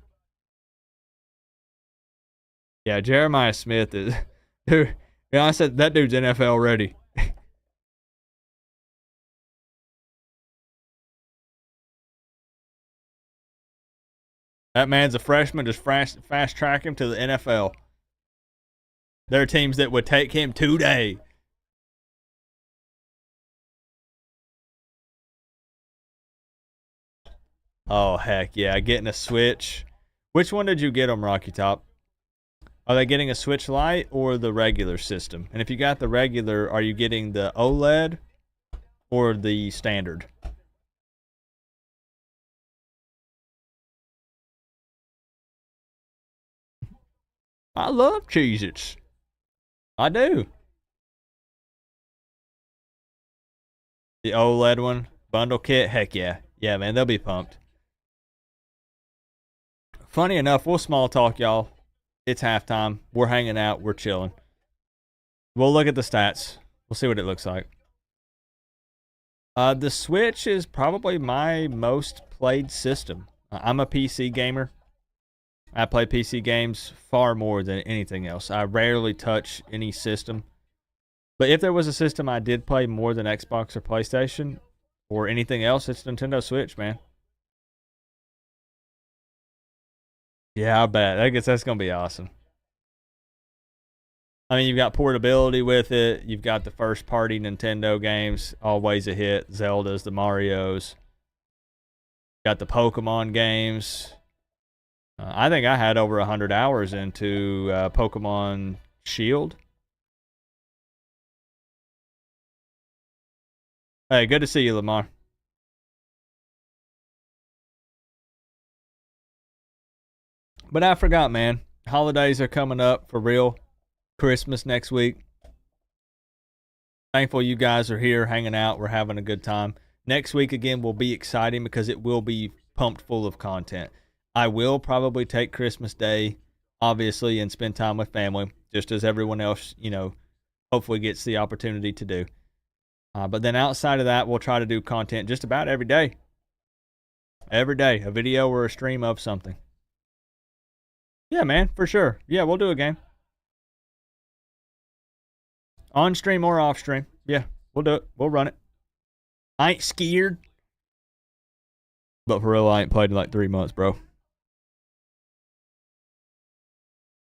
Yeah, Jeremiah Smith is... Dude, I said that dude's NFL ready. That man's a freshman. Just fast track him to the NFL. There are teams that would take him today. Oh, heck yeah. Getting a Switch. Which one did you get them, Rocky Top? Are they getting a Switch Lite or the regular system? And if you got the regular, are you getting the OLED or the standard? I love Cheez-Its. I do. The OLED one, bundle kit, heck yeah. Yeah, man, they'll be pumped. Funny enough, we'll small talk, y'all. It's halftime. We're hanging out. We're chilling. We'll look at the stats. We'll see what it looks like. The Switch is probably my most played system. I'm a PC gamer. I play PC games far more than anything else. I rarely touch any system. But if there was a system I did play more than Xbox or PlayStation or anything else, it's Nintendo Switch, man. Yeah, I bet. I guess that's going to be awesome. I mean, you've got portability with it. You've got the first-party Nintendo games, always a hit. Zeldas, the Marios. Got the Pokemon games. I think I had over 100 hours into Pokemon Shield. Hey, good to see you, Lamar. But I forgot, man. Holidays are coming up for real. Christmas next week. Thankful you guys are here hanging out. We're having a good time. Next week, again, will be exciting because it will be pumped full of content. I will probably take Christmas Day, obviously, and spend time with family, just as everyone else, hopefully gets the opportunity to do. But then outside of that, we'll try to do content just about every day. Every day, a video or a stream of something. Yeah, man, for sure. Yeah, we'll do a game. On stream or off stream. Yeah, we'll do it. We'll run it. I ain't scared. But for real, I ain't played in like 3 months, bro.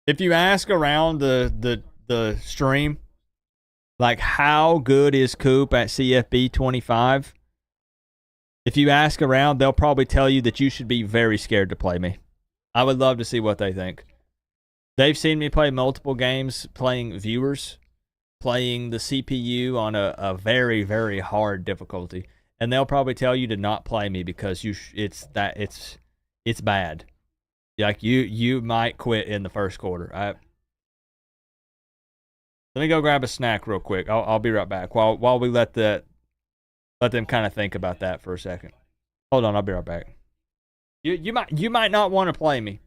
If you ask around the stream, like how good is Coop at CFB 25? If you ask around, they'll probably tell you that you should be very scared to play me. I would love to see what they think. They've seen me play multiple games, playing viewers, playing the CPU on a very, very hard difficulty. And they'll probably tell you to not play me because it's bad. Like you might quit in the first quarter. Let me go grab a snack real quick. I'll be right back while we let them kind of think about that for a second. Hold on, I'll be right back. You might not want to play me.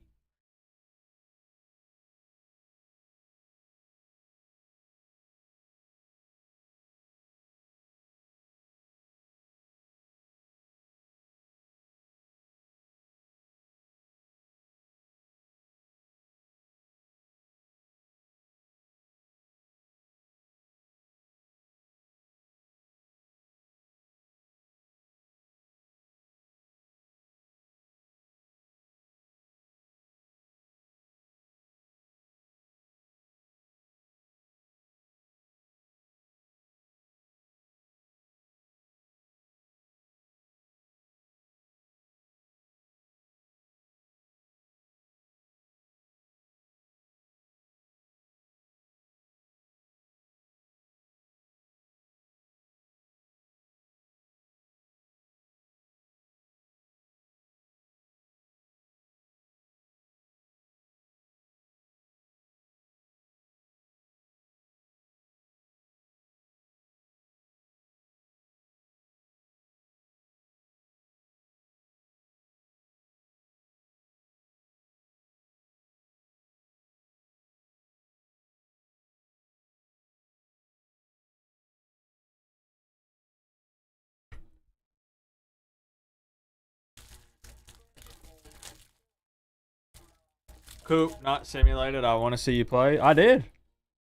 Coop, not simulated. I want to see you play. I did.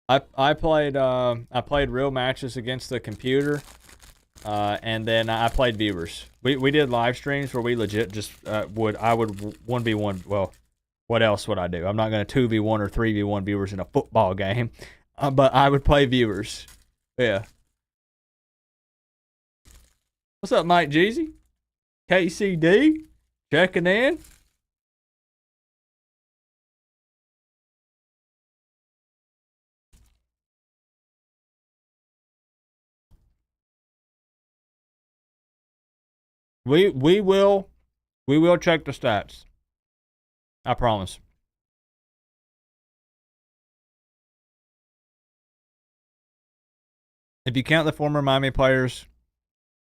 I played real matches against the computer, and then I played viewers. We did live streams where we legit just would 1v1. Well, what else would I do? I'm not going to 2v1 or 3v1 viewers in a football game, but I would play viewers. Yeah. What's up, Mike Jeezy? KCD checking in. We will check the stats. I promise. If you count the former Miami players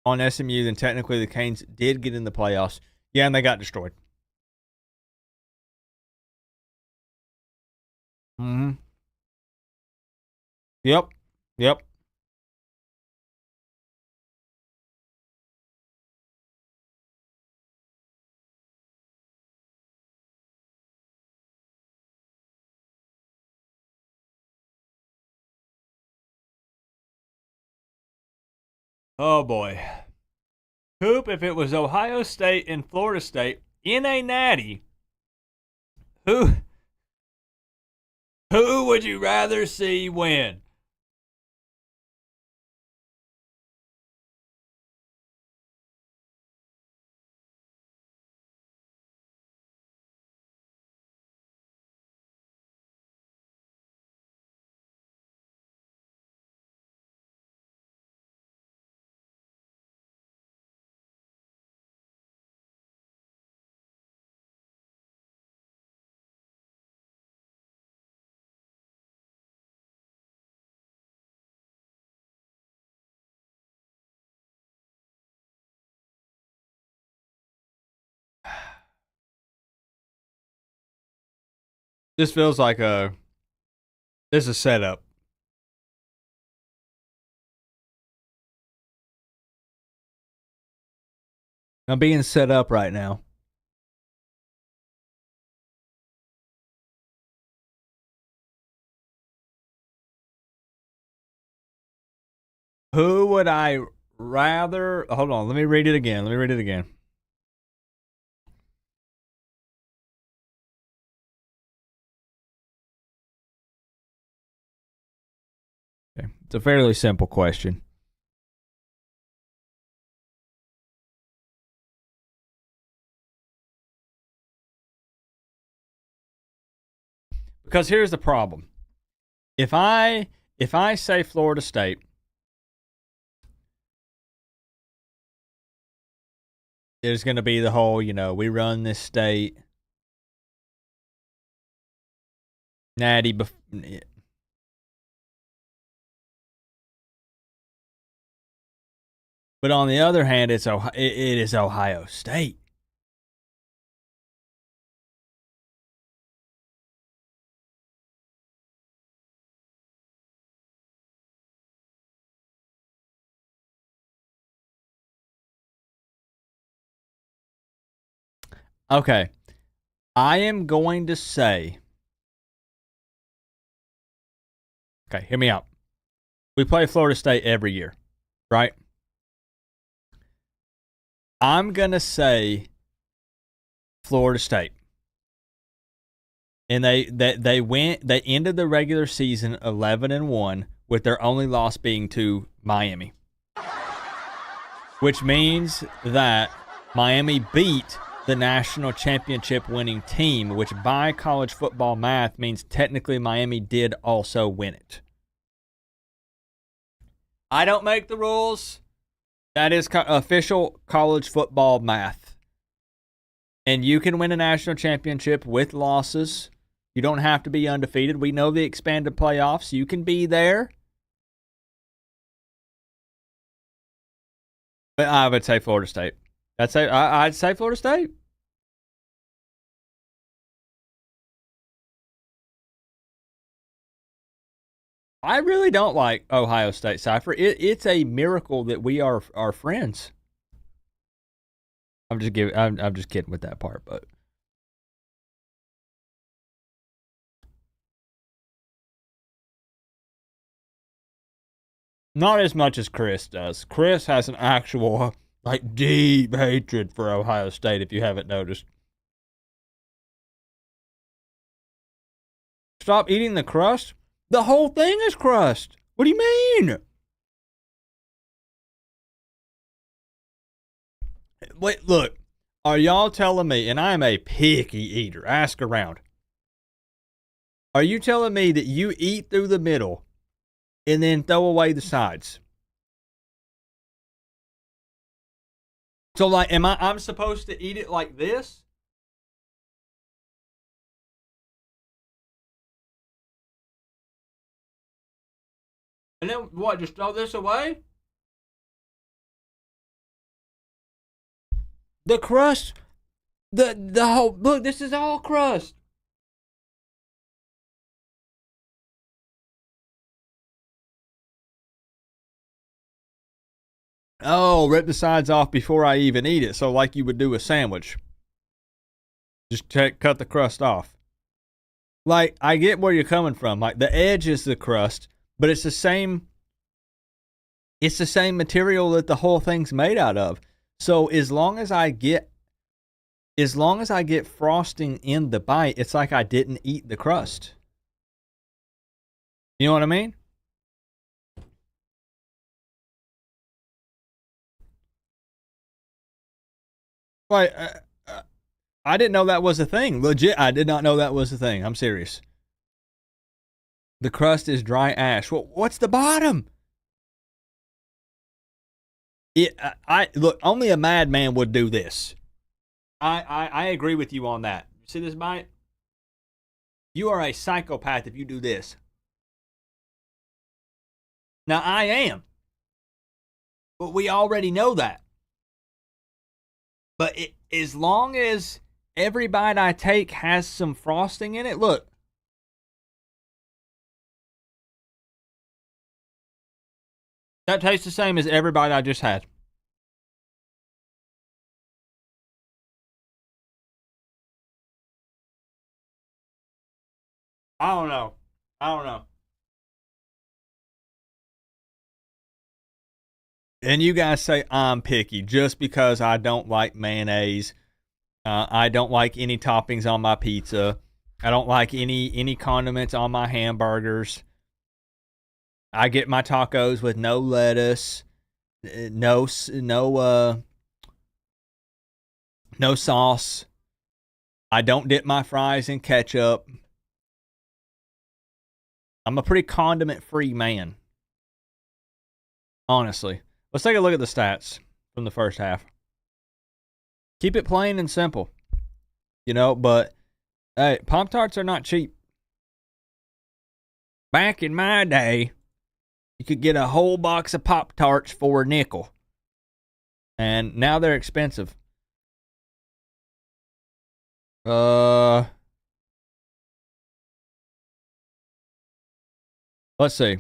on SMU, then technically the Canes did get in the playoffs. Yeah, and they got destroyed. Mm-hmm. Yep. Oh boy. Coop, if it was Ohio State and Florida State in a natty, who would you rather see win? This feels like this is a setup. I'm being set up right now. Who would I rather? Hold on, let me read it again. Okay. It's a fairly simple question. Because here's the problem. If I say Florida State, there's going to be the whole, we run this state. Natty. But on the other hand, it is Ohio State. Okay. I am going to say. Okay, hear me out. We play Florida State every year, right? I'm going to say Florida State. And they ended the regular season 11-1 with their only loss being to Miami. Which means that Miami beat the national championship winning team, which by college football math means technically Miami did also win it. I don't make the rules. That is official college football math. And you can win a national championship with losses. You don't have to be undefeated. We know the expanded playoffs. You can be there. But I would say Florida State. I'd say Florida State. I really don't like Ohio State, Cypher. It's a miracle that we are friends. I'm just kidding with that part, but Not as much as Chris does. Chris has an actual, like, deep hatred for Ohio State, if you haven't noticed. Stop eating the crust? The whole thing is crust. What do you mean? Wait, look. Are y'all telling me, and I am a picky eater, ask around. Are you telling me that you eat through the middle and then throw away the sides? So, like, I'm supposed to eat it like this? And then what, just throw this away? The crust, the whole, look, this is all crust. Oh, rip the sides off before I even eat it. So like you would do a sandwich. Just cut the crust off. Like, I get where you're coming from. Like, the edge is the crust, but it's the same material that the whole thing's made out of. So as long as I get frosting in the bite, it's like I didn't eat the crust. You know what I mean? Like, I didn't know that was a thing. Legit, I did not know that was a thing. I'm serious. The crust is dry ash. What's the bottom? Look, only a madman would do this. I agree with you on that. See this bite? You are a psychopath if you do this. Now, I am. But we already know that. But as long as every bite I take has some frosting in it, look. That tastes the same as every bite I just had. I don't know. And you guys say I'm picky just because I don't like mayonnaise. I don't like any toppings on my pizza. I don't like any condiments on my hamburgers. I get my tacos with no lettuce, no sauce. I don't dip my fries in ketchup. I'm a pretty condiment-free man. Honestly. Let's take a look at the stats from the first half. Keep it plain and simple. You know, but, hey, Pop-Tarts are not cheap. Back in my day, you could get a whole box of Pop-Tarts for a nickel. And now they're expensive. Let's see.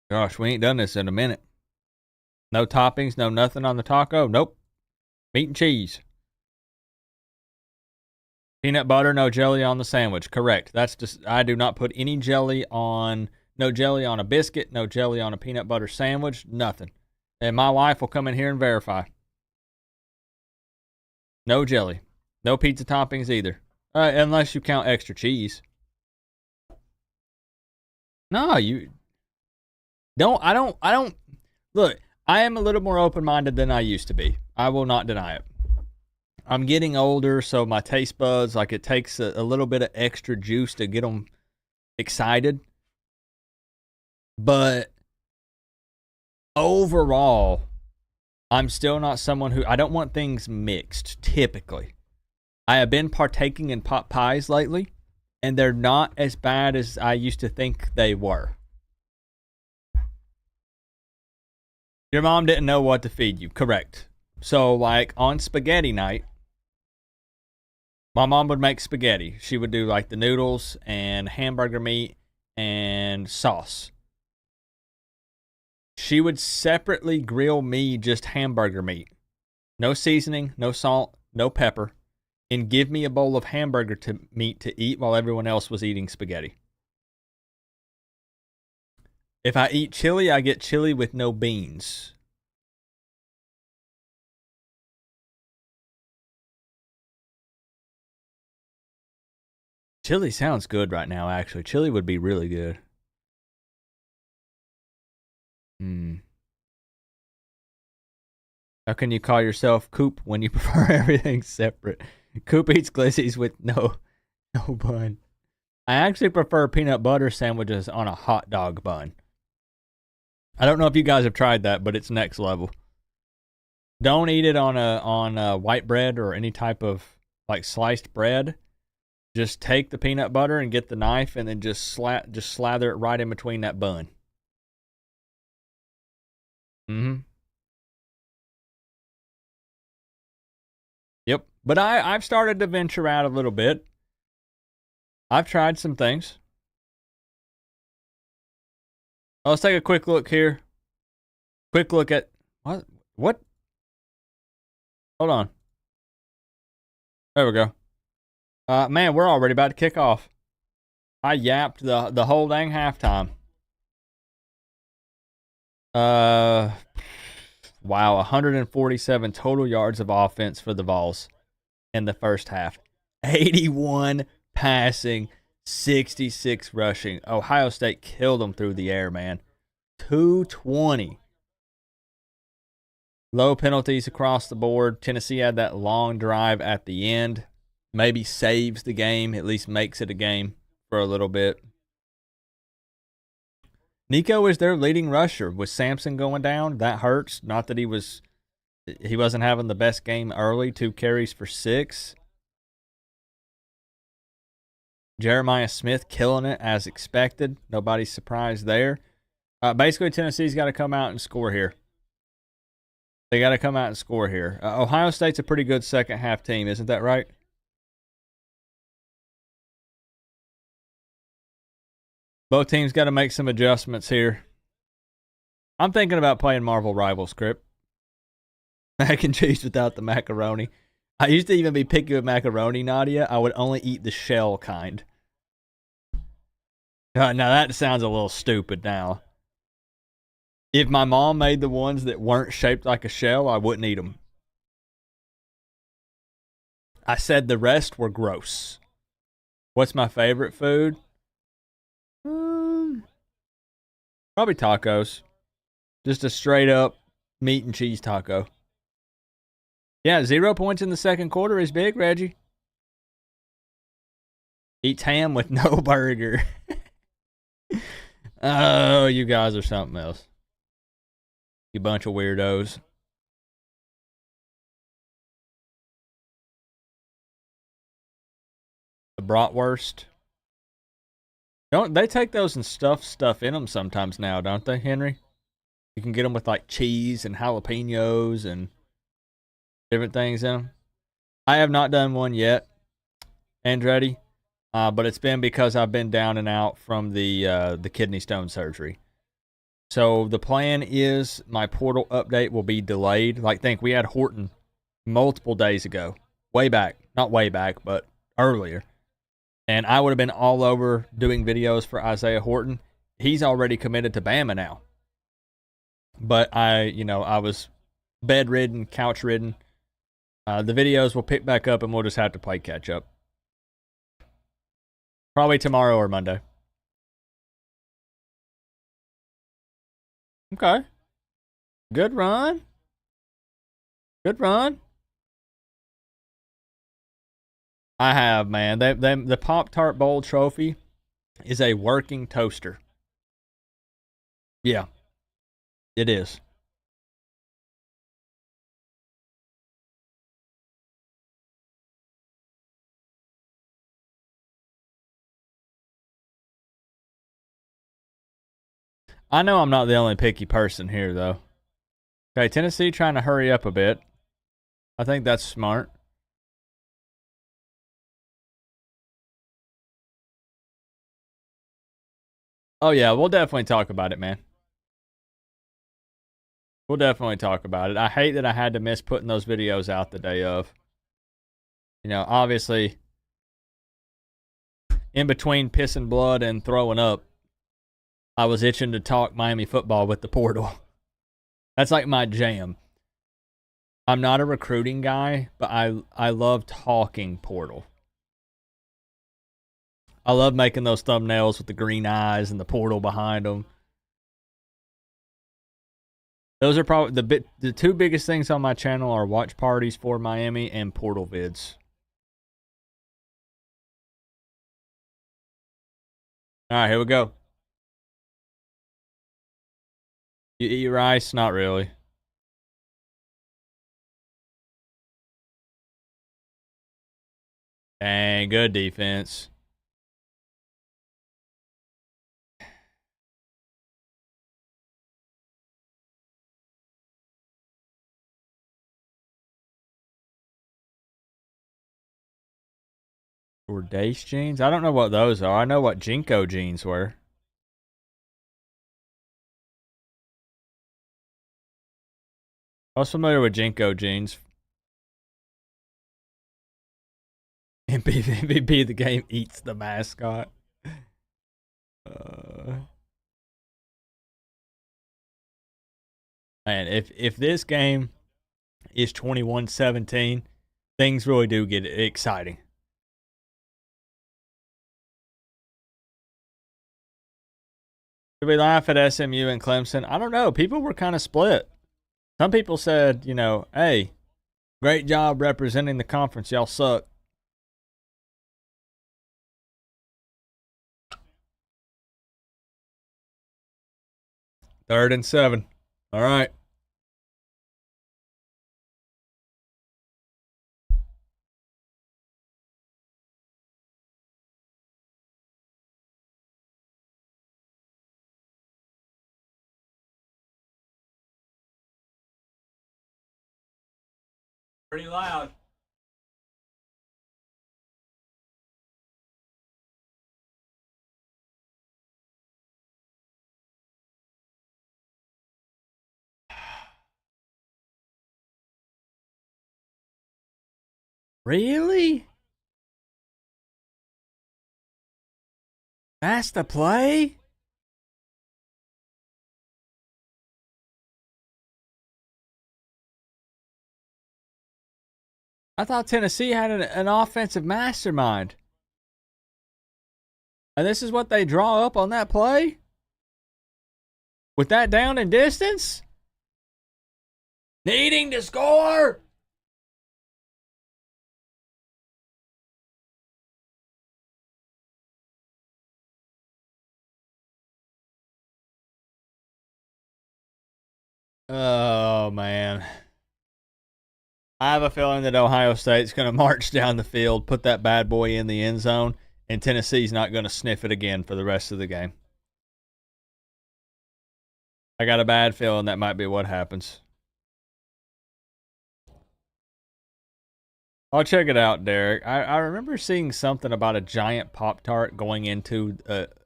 Gosh, we ain't done this in a minute. No toppings, no nothing on the taco. Nope. Meat and cheese. Peanut butter, no jelly on the sandwich. Correct. That's just, I do not put any jelly on, no jelly on a biscuit, no jelly on a peanut butter sandwich, nothing. And my wife will come in here and verify. No jelly. No pizza toppings either. Unless you count extra cheese. No, you don't. I don't. Look, I am a little more open-minded than I used to be. I will not deny it. I'm getting older, so my taste buds, like, it takes a little bit of extra juice to get them excited. But overall, I'm still not someone who, I don't want things mixed, typically. I have been partaking in pot pies lately, and they're not as bad as I used to think they were. Your mom didn't know what to feed you. Correct. So, like, on spaghetti night, my mom would make spaghetti. She would do, like, the noodles and hamburger meat and sauce. She would separately grill me just hamburger meat. No seasoning, no salt, no pepper. and give me a bowl of hamburger meat to eat while everyone else was eating spaghetti. If I eat chili, I get chili with no beans. Chili sounds good right now, actually. Chili would be really good. How can you call yourself Coop when you prefer everything separate? Coop eats glizzies with no bun. I actually prefer peanut butter sandwiches on a hot dog bun. I don't know if you guys have tried that, but it's next level. Don't eat it on a white bread or any type of like sliced bread. Just take the peanut butter and get the knife and then just slather it right in between that bun. Yep. But I've started to venture out a little bit. I've tried some things. Let's take a quick look here. Quick look at what? Hold on. There we go. Man, we're already about to kick off. I yapped the whole dang halftime. Wow, 147 total yards of offense for the Vols in the first half. 81 passing, 66 rushing. Ohio State killed them through the air, man. 220. Low penalties across the board. Tennessee had that long drive at the end. Maybe saves the game, at least makes it a game for a little bit. Nico is their leading rusher. With Sampson going down, that hurts. Not that he wasn't having the best game early. 2 carries for 6. Jeremiah Smith killing it as expected. Nobody's surprised there. Basically, Tennessee's got to come out and score here. They got to come out and score here. Ohio State's a pretty good second half team, isn't that right? Both teams got to make some adjustments here. I'm thinking about playing Marvel Rivals script. Mac and cheese without the macaroni. I used to even be picky with macaroni, Nadia. I would only eat the shell kind. Now that sounds a little stupid now. If my mom made the ones that weren't shaped like a shell, I wouldn't eat them. I said the rest were gross. What's my favorite food? Probably tacos. Just a straight up meat and cheese taco. Yeah, 0 points in the second quarter is big, Reggie. Eats ham with no burger. Oh, you guys are something else. You bunch of weirdos. The bratwurst. Don't they take those and stuff in them sometimes now, don't they, Henry? You can get them with like cheese and jalapenos and different things in them. I have not done one yet, Andretti, but it's been because I've been down and out from the kidney stone surgery. So the plan is my portal update will be delayed. We had Horton multiple days ago, not way back, but earlier. And I would have been all over doing videos for Isaiah Horton. He's already committed to Bama now. But I was bedridden, couch-ridden. The videos will pick back up and we'll just have to play catch-up. Probably tomorrow or Monday. Okay. Good run. Good run. I have, man. The Pop-Tart Bowl trophy is a working toaster. Yeah, it is. I know I'm not the only picky person here, though. Okay, Tennessee trying to hurry up a bit. I think that's smart. Oh, yeah, we'll definitely talk about it, man. We'll definitely talk about it. I hate that I had to miss putting those videos out the day of. You know, obviously, in between pissing blood and throwing up, I was itching to talk Miami football with the portal. That's like my jam. I'm not a recruiting guy, but I love talking portal. I love making those thumbnails with the green eyes and the portal behind them. Those are probably the two biggest things on my channel are watch parties for Miami and portal vids. All right, here we go. You eat rice? Not really. Dang, good defense. Or Dace jeans? I don't know what those are. I know what Jinko jeans were. I was familiar with Jinko jeans. MVP the game eats the mascot. Man, if this game is 21-17, things really do get exciting. Did we laugh at SMU and Clemson? I don't know. People were kind of split. Some people said, you know, hey, great job representing the conference. Y'all suck. Third and 7. All right. Pretty loud. Really? That's the play? I thought Tennessee had an offensive mastermind. And this is what they draw up on that play? With that down and distance? Needing to score? Oh, man. I have a feeling that Ohio State's going to march down the field, put that bad boy in the end zone, and Tennessee's not going to sniff it again for the rest of the game. I got a bad feeling that might be what happens. I'll check it out, Derek. I remember seeing something about a giant Pop-Tart going into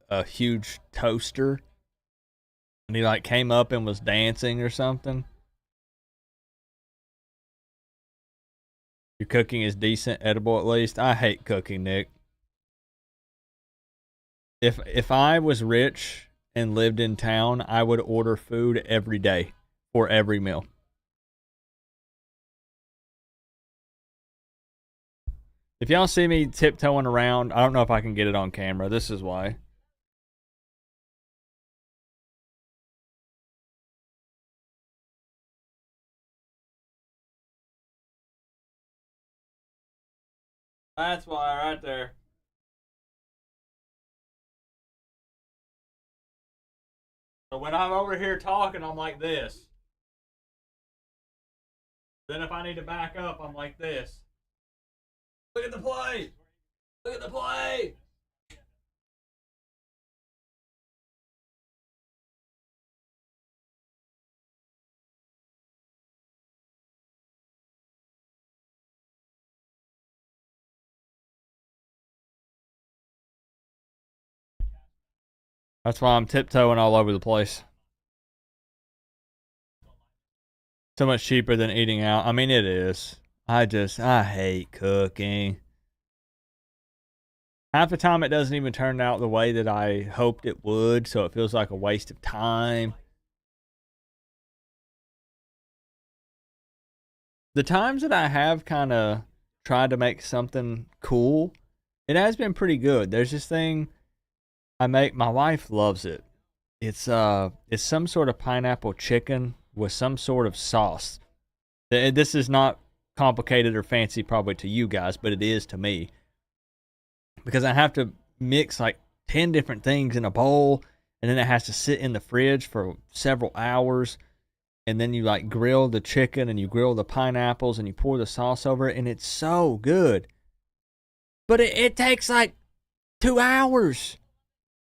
a huge toaster. And he like came up and was dancing or something. Your cooking is decent, edible at least. I hate cooking, Nick. If I was rich and lived in town, I would order food every day for every meal. If y'all see me tiptoeing around, I don't know if I can get it on camera. This is why. That's why, right there. So when I'm over here talking, I'm like this. Then if I need to back up, I'm like this. Look at the play! Look at the play! That's why I'm tiptoeing all over the place. So much cheaper than eating out. I mean, it is. I hate cooking. Half the time it doesn't even turn out the way that I hoped it would, so it feels like a waste of time. The times that I have kind of tried to make something cool, it has been pretty good. There's this thing I make, my wife loves it. It's some sort of pineapple chicken with some sort of sauce. This is not complicated or fancy probably to you guys, but it is to me. Because I have to mix like 10 different things in a bowl, and then it has to sit in the fridge for several hours. And then you like grill the chicken and you grill the pineapples and you pour the sauce over it, and it's so good. But it takes like 2 hours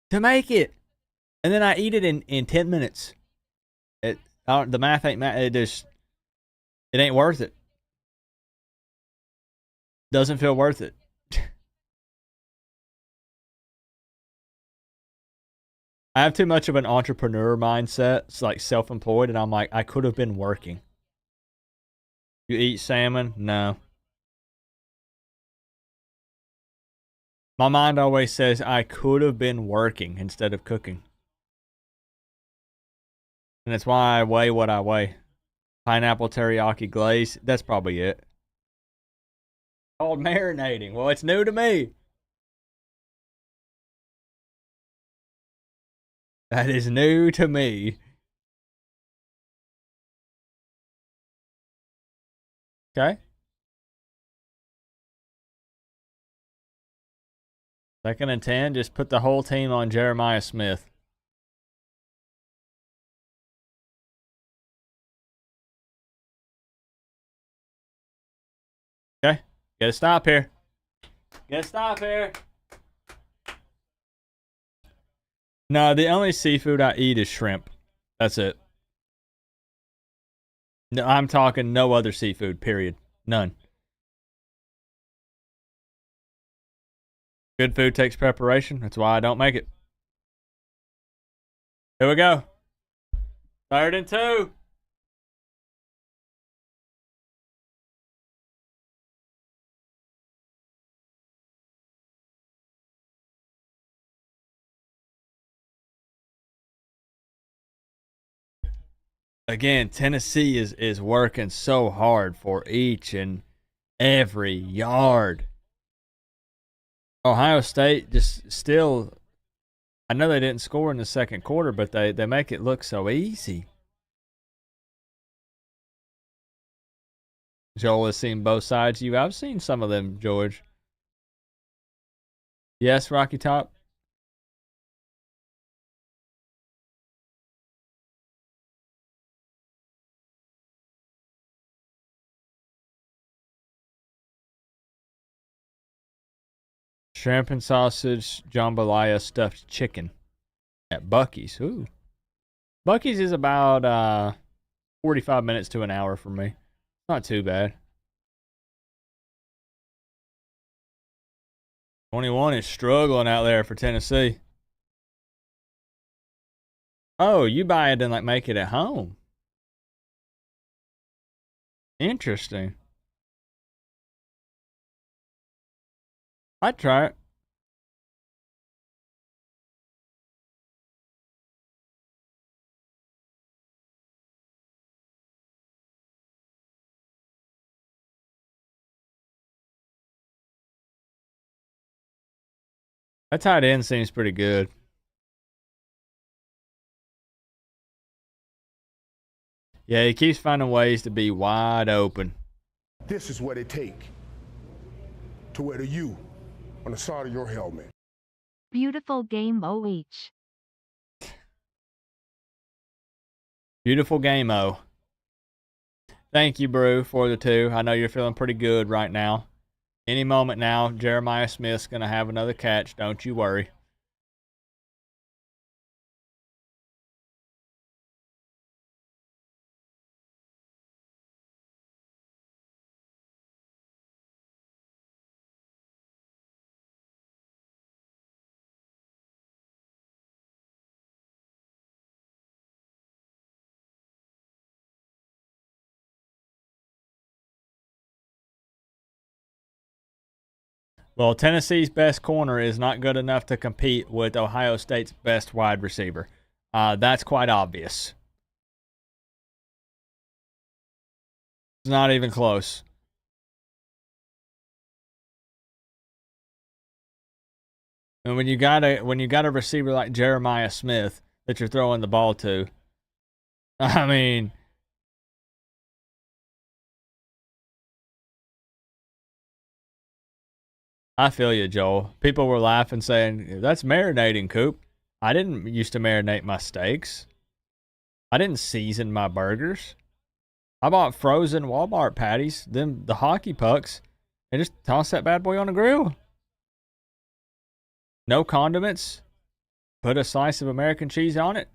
to make it. And then I eat it in 10 minutes. The math ain't math. It ain't worth it. Doesn't feel worth it. I have too much of an entrepreneur mindset. It's like self-employed, and I'm like, I could have been working. You eat salmon? No. My mind always says I could have been working instead of cooking. And that's why I weigh what I weigh. Pineapple teriyaki glaze, that's probably it. Called marinating. Well, it's new to me. That is new to me. Okay. Second and 10, just put the whole team on Jeremiah Smith. Okay. Get a stop here. Get a stop here. No, the only seafood I eat is shrimp. That's it. No, I'm talking no other seafood, period. None. Good food takes preparation. That's why I don't make it. Here we go. 3rd and 2. Again, Tennessee is working so hard for each and every yard. Ohio State just still, I know they didn't score in the second quarter, but they make it look so easy. Joel has seen both sides. I've seen some of them, George. Yes, Rocky Top. Shrimp and sausage, jambalaya stuffed chicken at Buc-ee's. Ooh. Buc-ee's is about 45 minutes to an hour for me. Not too bad. 21 is struggling out there for Tennessee. Oh, you buy it and like make it at home. Interesting. I'd try it. That tight end seems pretty good. Yeah, he keeps finding ways to be wide open. This is what it takes to wear the U on the side of your helmet. Beautiful game, OH. Beautiful game-o. Thank you, Brew, for the 2. I know you're feeling pretty good right now. Any moment now, Jeremiah Smith's going to have another catch. Don't you worry. Well, Tennessee's best corner is not good enough to compete with Ohio State's best wide receiver. That's quite obvious. It's not even close. And when you got a receiver like Jeremiah Smith that you're throwing the ball to, I mean, I feel you, Joel. People were laughing, saying, that's marinating, Coop. I didn't used to marinate my steaks. I didn't season my burgers. I bought frozen Walmart patties, then the hockey pucks, and just toss that bad boy on the grill. No condiments. Put a slice of American cheese on it.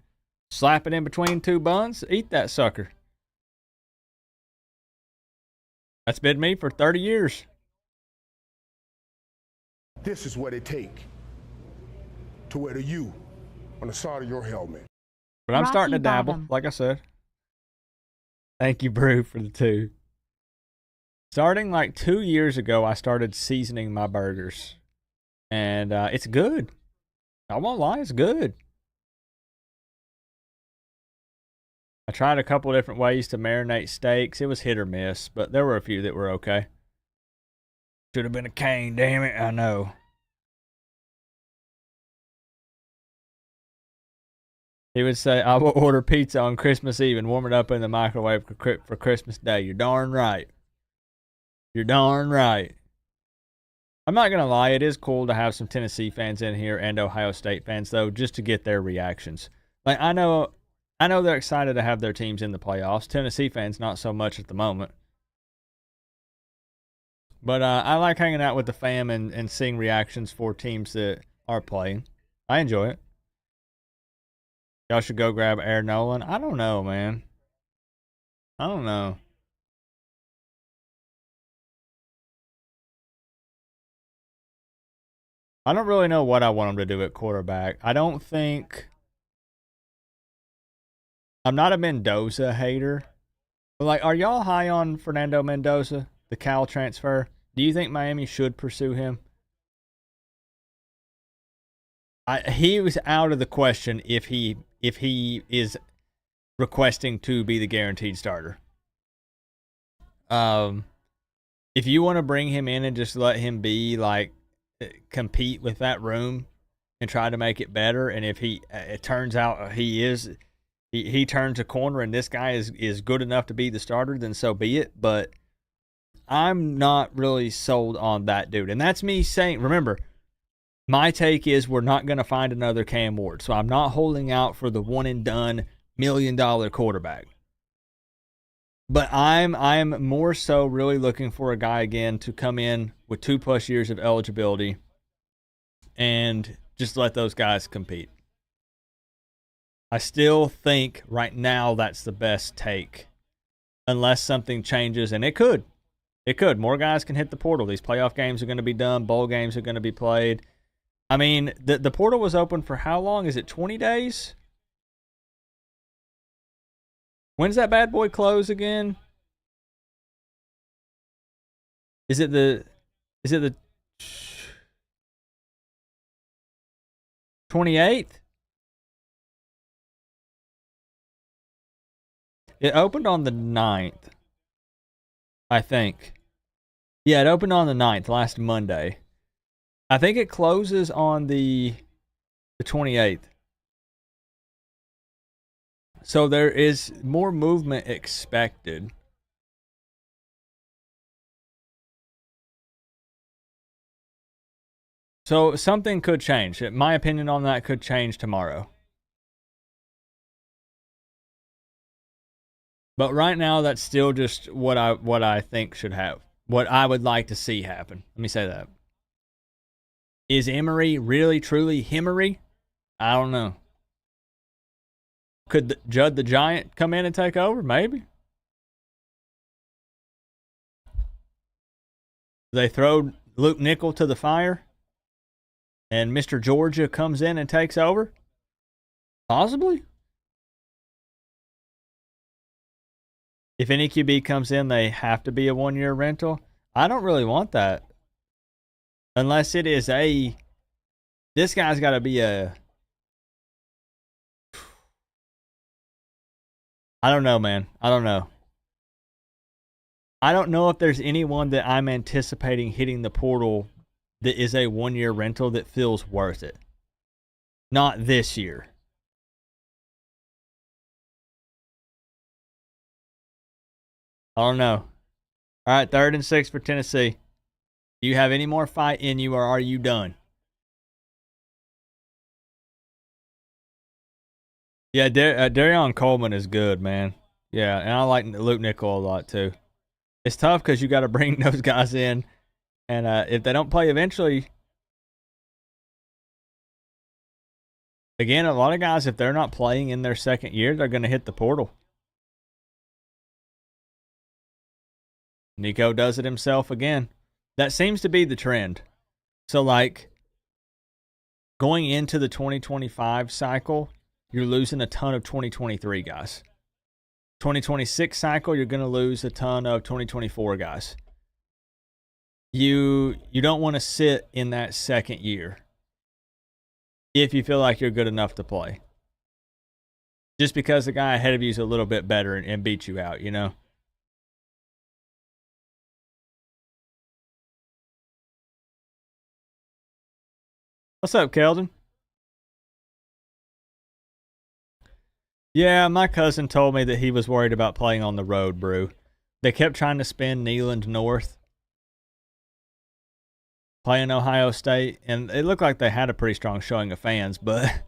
Slap it in between two buns. Eat that sucker. That's been me for 30 years. This is what it take to wear the U on the side of your helmet. But I'm Rocky starting to dabble, Bottom. like I said. Thank you, Brew, for the 2. Starting like 2 years ago, I started seasoning my burgers. And it's good. I won't lie, it's good. I tried a couple different ways to marinate steaks. It was hit or miss, but there were a few that were okay. Should have been a cane, damn it. I know. He would say, I will order pizza on Christmas Eve and warm it up in the microwave for Christmas Day. You're darn right. You're darn right. I'm not going to lie. It is cool to have some Tennessee fans in here and Ohio State fans, though, just to get their reactions. Like, I know they're excited to have their teams in the playoffs. Tennessee fans, not so much at the moment. But I like hanging out with the fam and seeing reactions for teams that are playing. I enjoy it. Y'all should go grab Air Nolan. I don't know, man. I don't know. I don't really know what I want him to do at quarterback. I'm not a Mendoza hater. But like, are y'all high on Fernando Mendoza, the Cal transfer? Do you think Miami should pursue him? He was out of the question if he is requesting to be the guaranteed starter. If you want to bring him in and just let him be like compete with that room and try to make it better, and if it turns out he turns a corner and this guy is good enough to be the starter, then so be it. But I'm not really sold on that dude. And that's me saying, remember, my take is we're not going to find another Cam Ward. So I'm not holding out for the one and done $1 million quarterback. But I'm more so really looking for a guy again to come in with 2+ years of eligibility and just let those guys compete. I still think right now that's the best take, unless something changes, and it could. It could. More guys can hit the portal. These playoff games are going to be done. Bowl games are going to be played. I mean, the portal was open for how long? Is it 20 days? When's that bad boy close again? Is it the 28th? It opened on the 9th, I think. Yeah, it opened on the 9th, last Monday. I think it closes on the 28th. So there is more movement expected. So something could change. My opinion on that could change tomorrow. But right now, that's still just what I think should have. What I would like to see happen. Let me say that. Is Emery really, truly Himmery? I don't know. Could Judd the Giant come in and take over? Maybe. They throw Luke Nickel to the fire and Mr. Georgia comes in and takes over? Possibly. If any QB comes in, they have to be a 1-year rental. I don't really want that. Unless it is this guy's got to be I don't know, man. I don't know. I don't know if there's anyone that I'm anticipating hitting the portal that is a 1-year rental that feels worth it. Not this year. I don't know. All right, 3rd and 6 for Tennessee. Do you have any more fight in you, or are you done? Yeah, Darion Coleman is good, man. Yeah, and I like Luke Nickel a lot, too. It's tough because you got to bring those guys in, and if they don't play eventually, again, a lot of guys, if they're not playing in their second year, they're going to hit the portal. Nico does it himself again. That seems to be the trend. So, like, going into the 2025 cycle, you're losing a ton of 2023 guys. 2026 cycle, you're going to lose a ton of 2024 guys. You don't want to sit in that second year if you feel like you're good enough to play. Just because the guy ahead of you is a little bit better and beats you out, you know? What's up, Keldon? Yeah, my cousin told me that he was worried about playing on the road, Brew. They kept trying to spin Neyland North, playing Ohio State, and it looked like they had a pretty strong showing of fans, but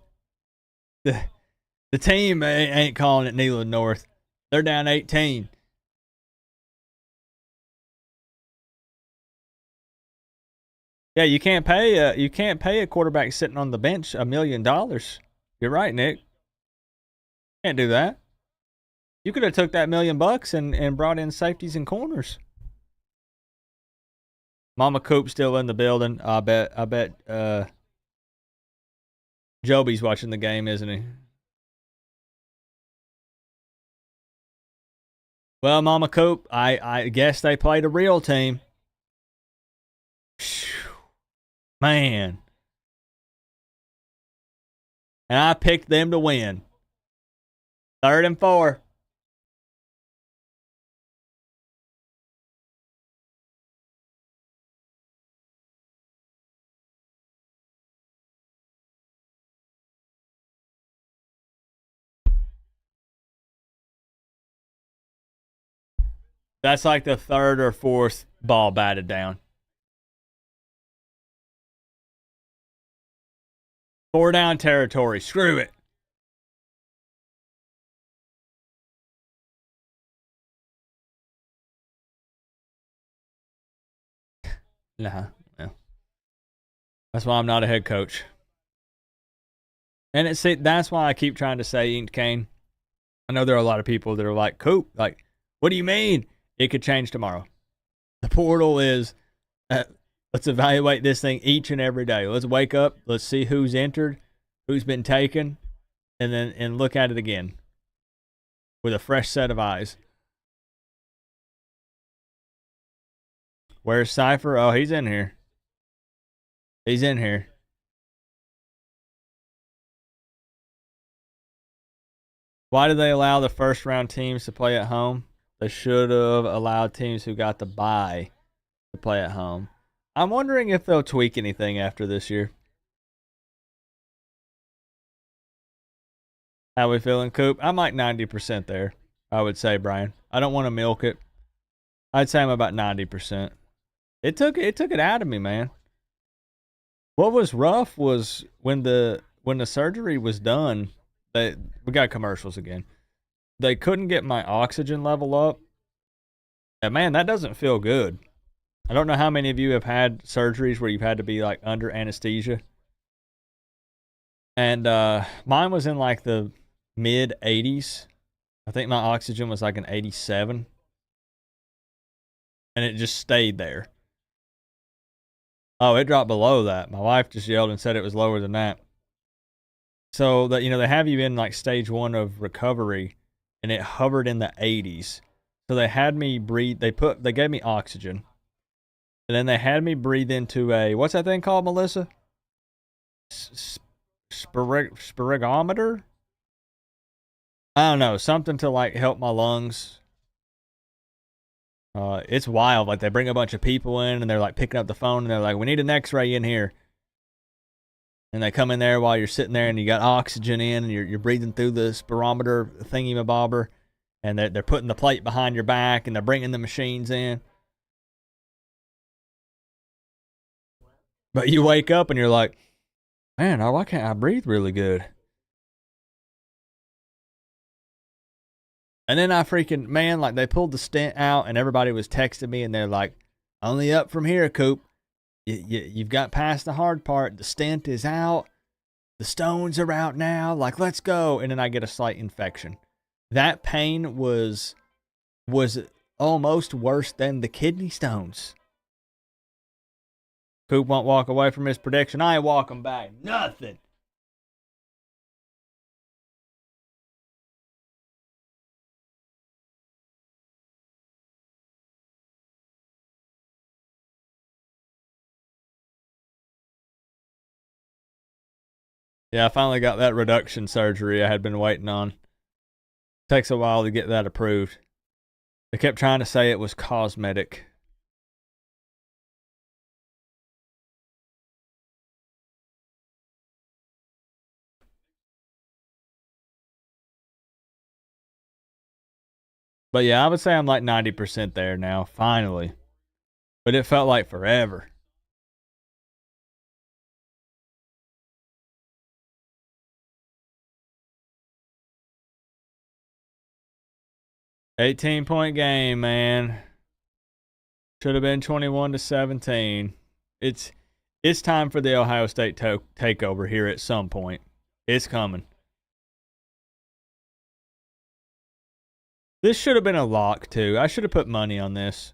the team ain't calling it Neyland North. They're down 18. Yeah, you can't pay a quarterback sitting on the bench $1 million. You're right, Nick. Can't do that. You could have took that $1 million and brought in safeties and corners. Mama Coop still in the building. I bet Joby's watching the game, isn't he? Well, Mama Coop, I guess they played a real team. Man. And I picked them to win. 3rd and 4. That's like the 3rd or 4th ball batted down. 4 down territory. Screw it. Nah. Yeah. That's why I'm not a head coach. And that's why I keep trying to say, Inked Kane. I know there are a lot of people that are like, Coop, like, what do you mean? It could change tomorrow. The portal is, let's evaluate this thing each and every day. Let's wake up. Let's see who's entered, who's been taken, and look at it again with a fresh set of eyes. Where's Cypher? Oh, he's in here. He's in here. Why did they allow the first round teams to play at home? They should have allowed teams who got the bye to play at home. I'm wondering if they'll tweak anything after this year. How we feeling, Coop? I'm like 90% there, I would say, Brian. I don't want to milk it. I'd say I'm about 90%. It took it out of me, man. What was rough was when the surgery was done, we got commercials again. They couldn't get my oxygen level up. And man, that doesn't feel good. I don't know how many of you have had surgeries where you've had to be like under anesthesia. And mine was in like the mid 80s. I think my oxygen was like an 87. And it just stayed there. Oh, it dropped below that. My wife just yelled and said it was lower than that. So that, they have you in like stage 1 of recovery, and it hovered in the 80s. So they had me breathe. They gave me oxygen, And then they had me breathe into a, what's that thing called, Melissa? Spirigometer? I don't know, something to like help my lungs. It's wild. Like they bring a bunch of people in and they're like picking up the phone and they're like, we need an x-ray in here. And they come in there while you're sitting there and you got oxygen in and you're breathing through the spirometer thingy-mabobber. And they're putting the plate behind your back and they're bringing the machines in. But you wake up and you're like, man, why can't I breathe really good? And then I freaking, man, like they pulled the stent out and everybody was texting me and they're like, only up from here, Coop. You've got past the hard part. The stent is out. The stones are out now. Like, let's go. And then I get a slight infection. That pain was almost worse than the kidney stones. Coop won't walk away from his prediction. I ain't walking back. Nothing. Yeah, I finally got that reduction surgery I had been waiting on. Takes a while to get that approved. They kept trying to say it was cosmetic. But yeah, I would say I'm like 90% there now, finally. But it felt like forever. $18-point game, man. Should have been 21-17. It's time for the Ohio State takeover here at some point. It's coming. This should have been a lock, too. I should have put money on this.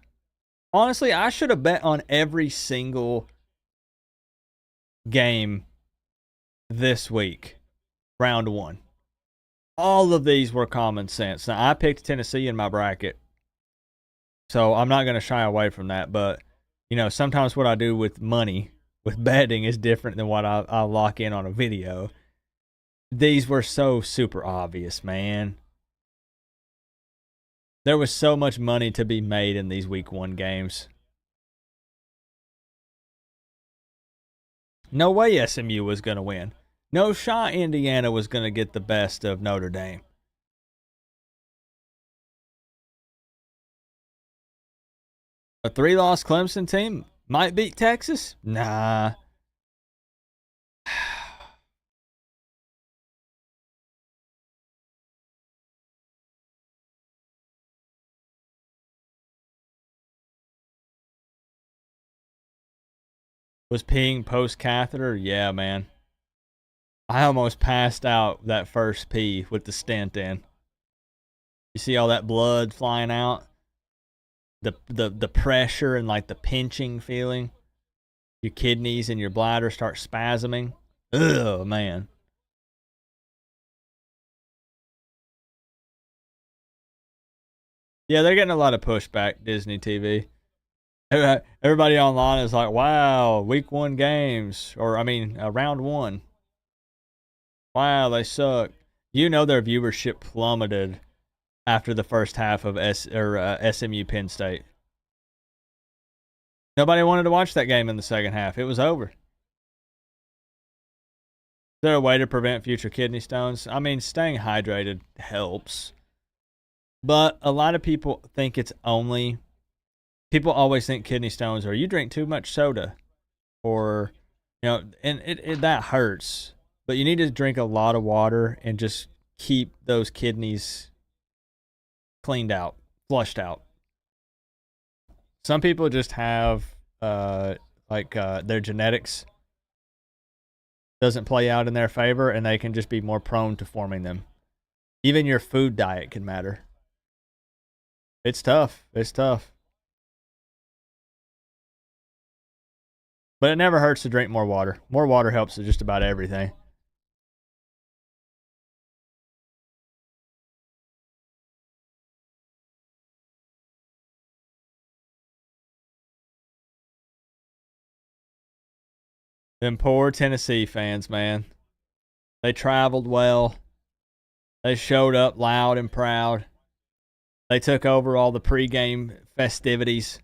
Honestly, I should have bet on every single game this week. Round 1. All of these were common sense. Now, I picked Tennessee in my bracket, so I'm not going to shy away from that. But, you know, sometimes what I do with money, with betting, is different than what I'll lock in on a video. These were so super obvious, man. There was so much money to be made in these week 1 games. No way SMU was going to win. No shot Indiana was going to get the best of Notre Dame. A 3-loss Clemson team might beat Texas? Nah. Was peeing post-catheter? Yeah, man. I almost passed out that first pee with the stent in. You see all that blood flying out? The pressure and like the pinching feeling. Your kidneys and your bladder start spasming. Ugh, man. Yeah, they're getting a lot of pushback, Disney TV. Everybody online is like, wow, week 1 games. Or, I mean, round 1. Wow, they suck. You know their viewership plummeted after the first half of SMU Penn State. Nobody wanted to watch that game in the second half. It was over. Is there a way to prevent future kidney stones? I mean, staying hydrated helps. But a lot of people think it's only... People always think kidney stones are you drink too much soda. Or, you know, and that hurts. But you need to drink a lot of water and just keep those kidneys cleaned out, flushed out. Some people just have, their genetics doesn't play out in their favor, and they can just be more prone to forming them. Even your food diet can matter. It's tough. It's tough. But it never hurts to drink more water. More water helps with just about everything. Them poor Tennessee fans, man. They traveled well. They showed up loud and proud. They took over all the pregame festivities.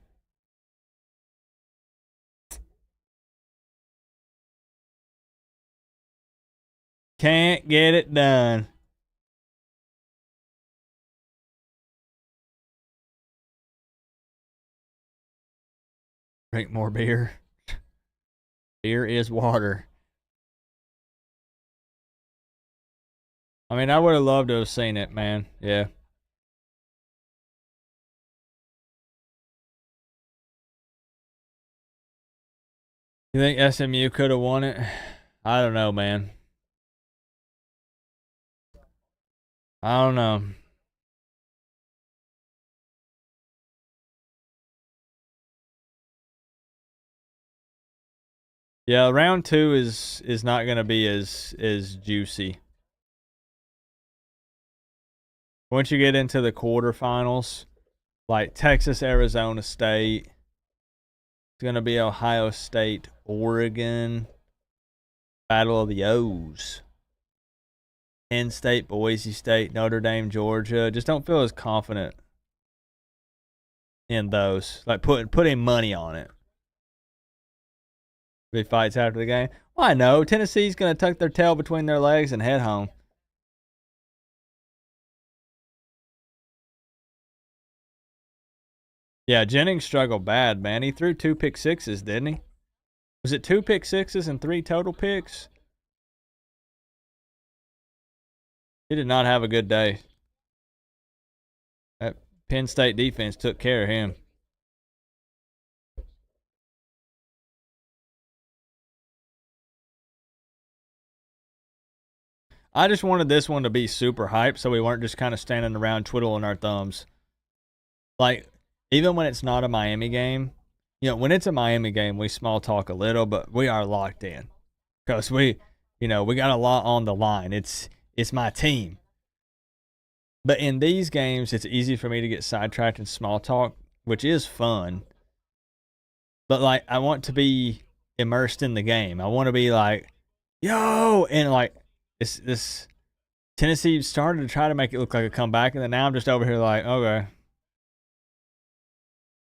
Can't get it done. Drink more beer. Beer is water. I mean, I would have loved to have seen it, man. Yeah. You think SMU could have won it? I don't know, man. I don't know. Yeah, round 2 is not going to be as juicy. Once you get into the quarterfinals, like Texas, Arizona State, it's going to be Ohio State, Oregon, Battle of the O's. Penn State, Boise State, Notre Dame, Georgia. Just don't feel as confident in those. Like putting money on it. Big fights after the game. Well, I know. Tennessee's going to tuck their tail between their legs and head home. Yeah, Jennings struggled bad, man. He threw 2 pick sixes, didn't he? Was it 2 pick sixes and 3 total picks? He did not have a good day. That Penn State defense took care of him. I just wanted this one to be super hype so we weren't just kind of standing around twiddling our thumbs. Like, even when it's not a Miami game, you know, when it's a Miami game, we small talk a little, but we are locked in. Because we got a lot on the line. It's my team. But in these games, it's easy for me to get sidetracked in small talk, which is fun. But, like, I want to be immersed in the game. I want to be like, yo! And, like, this Tennessee started to try to make it look like a comeback, and then now I'm just over here like, okay.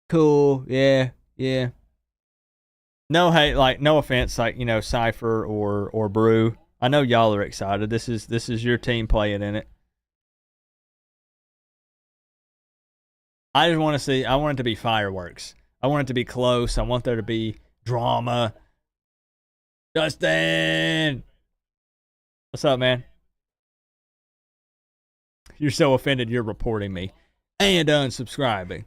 Cool, yeah. No hate, like, no offense, like, you know, Cypher or Brew. I know y'all are excited. This is your team playing in it. I just want to see, I want it to be fireworks. I want it to be close. I want there to be drama. Justin! What's up, man? You're so offended you're reporting me. And unsubscribing.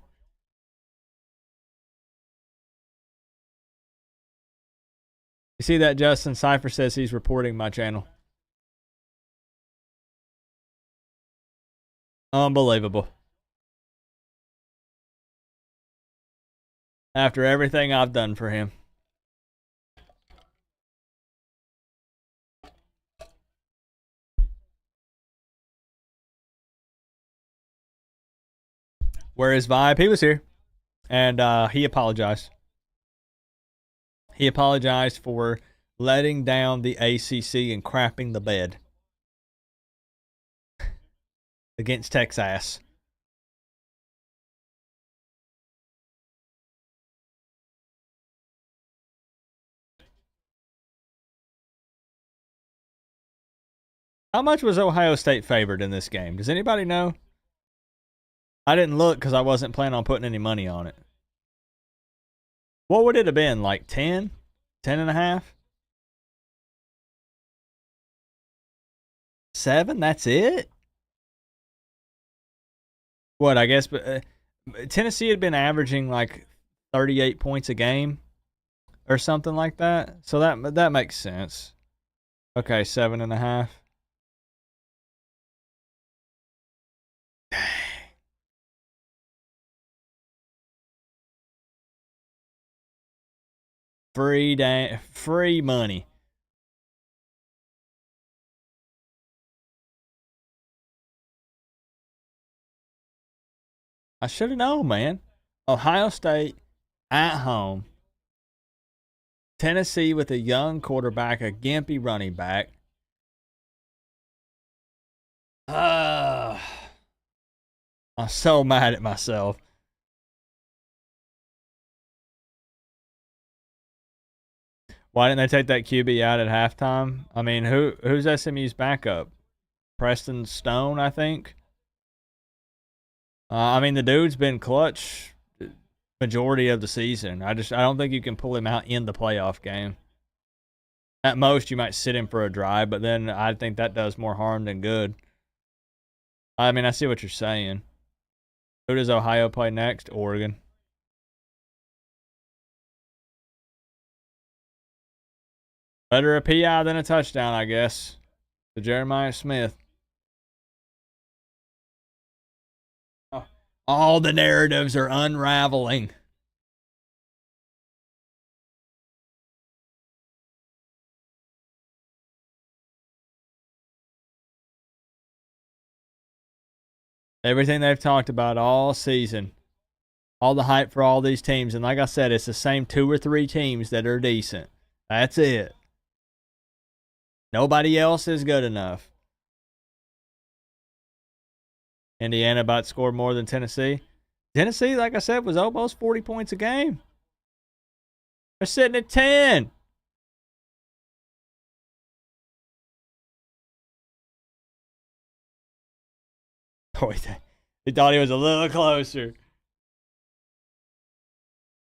You see that, Justin? Cypher says he's reporting my channel. Unbelievable. After everything I've done for him. Where is Vibe? He was here. And he apologized. He apologized for letting down the ACC and crapping the bed against Texas. How much was Ohio State favored in this game? Does anybody know? I didn't look because I wasn't planning on putting any money on it. What would it have been? Like 10? 10 and a half? 7? That's it? What, I guess, but Tennessee had been averaging like 38 points a game or something like that. So that makes sense. Okay, 7 and a half. Free money. I should have known, man. Ohio State at home. Tennessee with a young quarterback, a gimpy running back. I'm so mad at myself. Why didn't they take that QB out at halftime? I mean, who's SMU's backup? Preston Stone, I think. I mean, the dude's been clutch majority of the season. I don't think you can pull him out in the playoff game. At most, you might sit him for a drive, but then I think that does more harm than good. I mean, I see what you're saying. Who does Ohio play next? Oregon. Better a PI than a touchdown, I guess. To Jeremiah Smith. All the narratives are unraveling. Everything they've talked about all season. All the hype for all these teams. And like I said, it's the same 2 or 3 teams that are decent. That's it. Nobody else is good enough. Indiana about to score more than Tennessee. Tennessee, like I said, was almost 40 points a game. They're sitting at 10. Oh, he thought he was a little closer.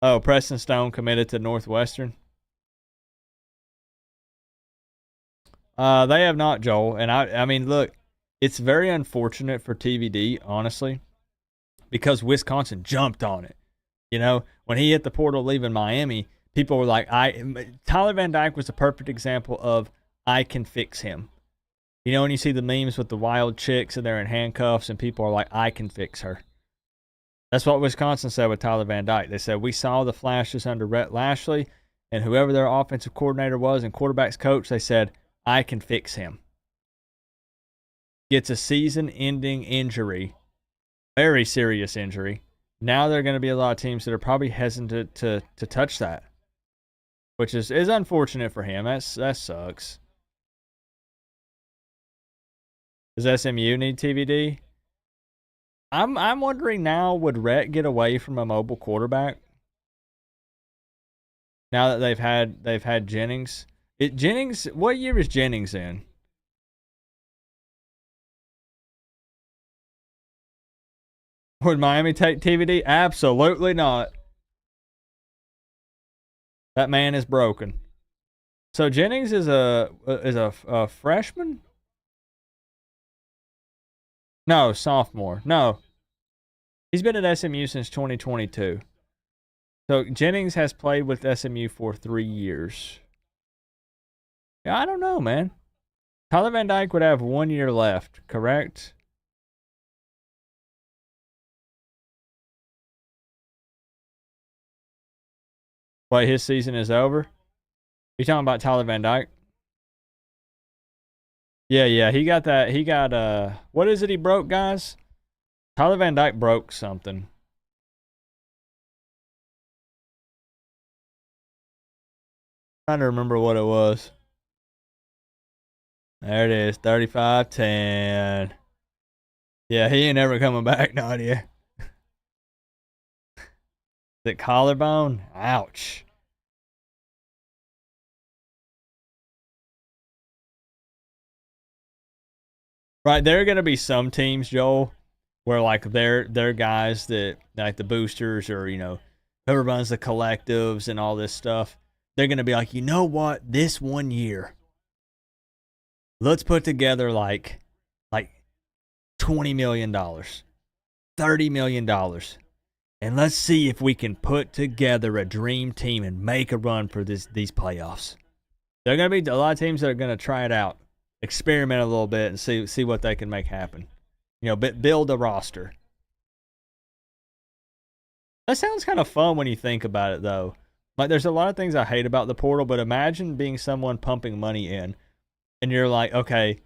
Oh, Preston Stone committed to Northwestern. They have not, Joel. And I mean, look, it's very unfortunate for TVD, honestly, because Wisconsin jumped on it. You know, when he hit the portal leaving Miami, people were like, Tyler Van Dyke was a perfect example of I can fix him. You know, when you see the memes with the wild chicks and they're in handcuffs and people are like, I can fix her. That's what Wisconsin said with Tyler Van Dyke. They said, we saw the flashes under Rhett Lashley and whoever their offensive coordinator was and quarterback's coach, they said, I can fix him. Gets a season-ending injury, very serious injury. Now there are going to be a lot of teams that are probably hesitant to touch that, which is unfortunate for him. That sucks. Does SMU need TVD? I'm wondering now, would Rhett get away from a mobile quarterback? Now that they've had Jennings. Jennings, what year is Jennings in? Would Miami take TVD? Absolutely not. That man is broken. So Jennings is a freshman? No, sophomore. No. He's been at SMU since 2022. So Jennings has played with SMU for 3 years. Yeah, I don't know, man. Tyler Van Dyke would have 1 year left, correct? Wait, his season is over? You talking about Tyler Van Dyke? Yeah, he got that. He got, what is it he broke, guys? Tyler Van Dyke broke something. Trying to remember what it was. There it is, 35-10. Yeah, he ain't ever coming back, Nadia. Is it collarbone? Ouch. Right, there are going to be some teams, Joel, where like they're guys that like the boosters or, you know, whoever runs the collectives and all this stuff, they're going to be like, you know what, this 1 year, let's put together like $20 million, $30 million, and let's see if we can put together a dream team and make a run for these playoffs. There are going to be a lot of teams that are going to try it out, experiment a little bit, and see what they can make happen. You know, build a roster. That sounds kind of fun when you think about it, though. Like, there's a lot of things I hate about the portal, but imagine being someone pumping money in, and you're like, okay,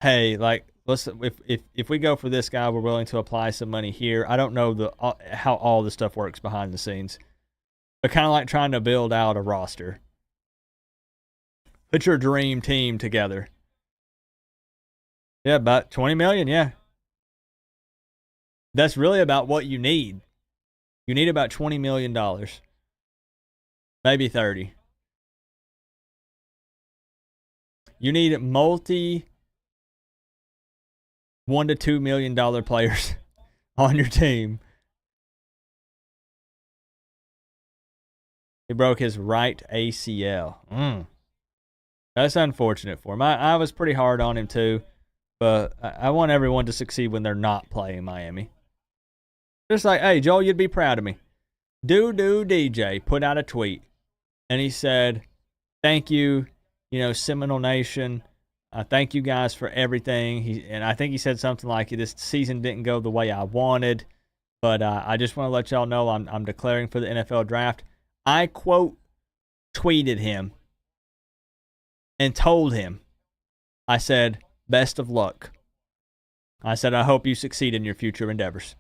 hey, like, if we go for this guy, we're willing to apply some money here. I don't know how all the stuff works behind the scenes, but kind of like trying to build out a roster. Put your dream team together. Yeah, about 20 million, yeah. That's really about what you need. You need about $20 million. Maybe 30. You need multi $1 to $2 million players on your team. He broke his right ACL. That's unfortunate for him. I was pretty hard on him too, but I want everyone to succeed when they're not playing Miami. Just like, hey, Joel, you'd be proud of me. DJ put out a tweet, and he said, thank you, Seminole Nation. Thank you guys for everything. And I think he said something like, this season didn't go the way I wanted, but I just want to let y'all know I'm declaring for the NFL draft. I quote tweeted him and told him, I said, best of luck. I said, I hope you succeed in your future endeavors.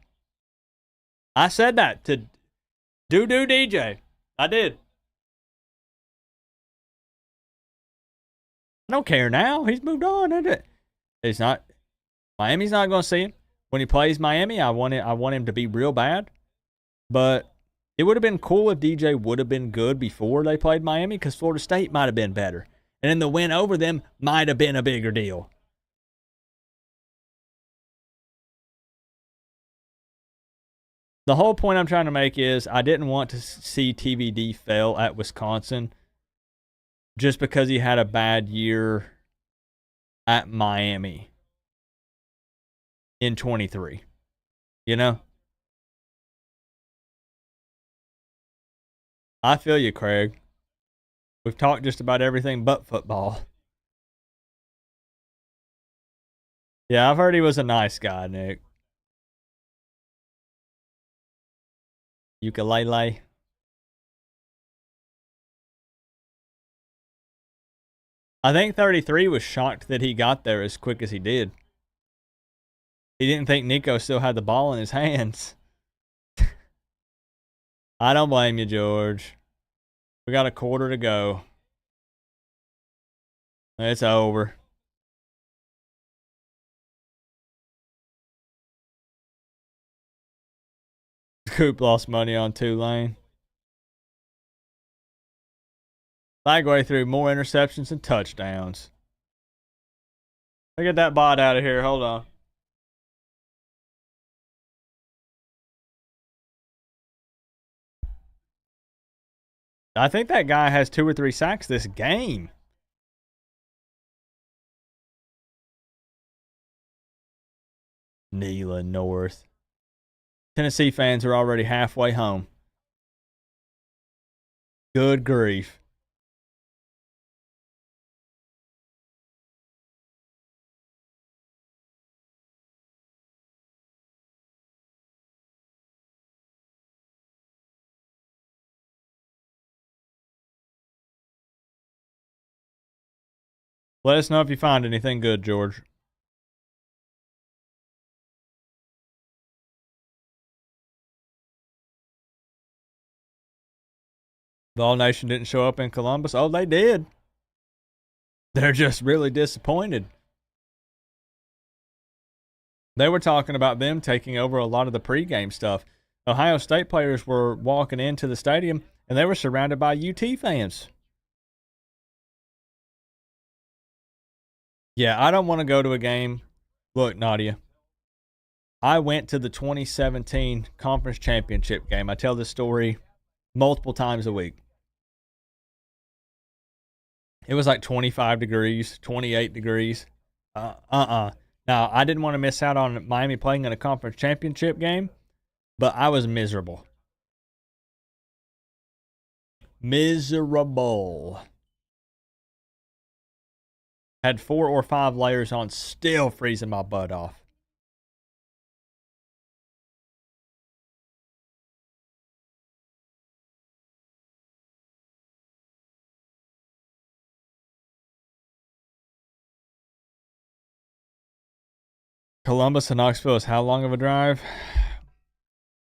I said that to DJ. I did. I don't care now. He's moved on, isn't it? It's not. Miami's not going to see him. When he plays Miami, I want him to be real bad. But it would have been cool if DJ would have been good before they played Miami, because Florida State might have been better. And then the win over them might have been a bigger deal. The whole point I'm trying to make is I didn't want to see TVD fail at Wisconsin just because he had a bad year at Miami in 23. I feel you, Craig. We've talked just about everything but football. Yeah, I've heard he was a nice guy, Nick. Ukulele. I think 33 was shocked that he got there as quick as he did. He didn't think Nico still had the ball in his hands. I don't blame you, George. We got a quarter to go. It's over. Coop lost money on Tulane. Lagway threw more interceptions and touchdowns. Look at that bot out of here. Hold on. I think that guy has 2 or 3 sacks this game. Neela North. Tennessee fans are already halfway home. Good grief. Let us know if you find anything good, George. The All Nation didn't show up in Columbus. Oh, they did. They're just really disappointed. They were talking about them taking over a lot of the pregame stuff. Ohio State players were walking into the stadium, and they were surrounded by UT fans. Yeah, I don't want to go to a game. Look, Nadia, I went to the 2017 Conference Championship game. I tell this story multiple times a week. It was like 25 degrees, 28 degrees. Now, I didn't want to miss out on Miami playing in a Conference Championship game, but I was miserable. Miserable. Had 4 or 5 layers on, still freezing my butt off. Columbus to Knoxville is how long of a drive?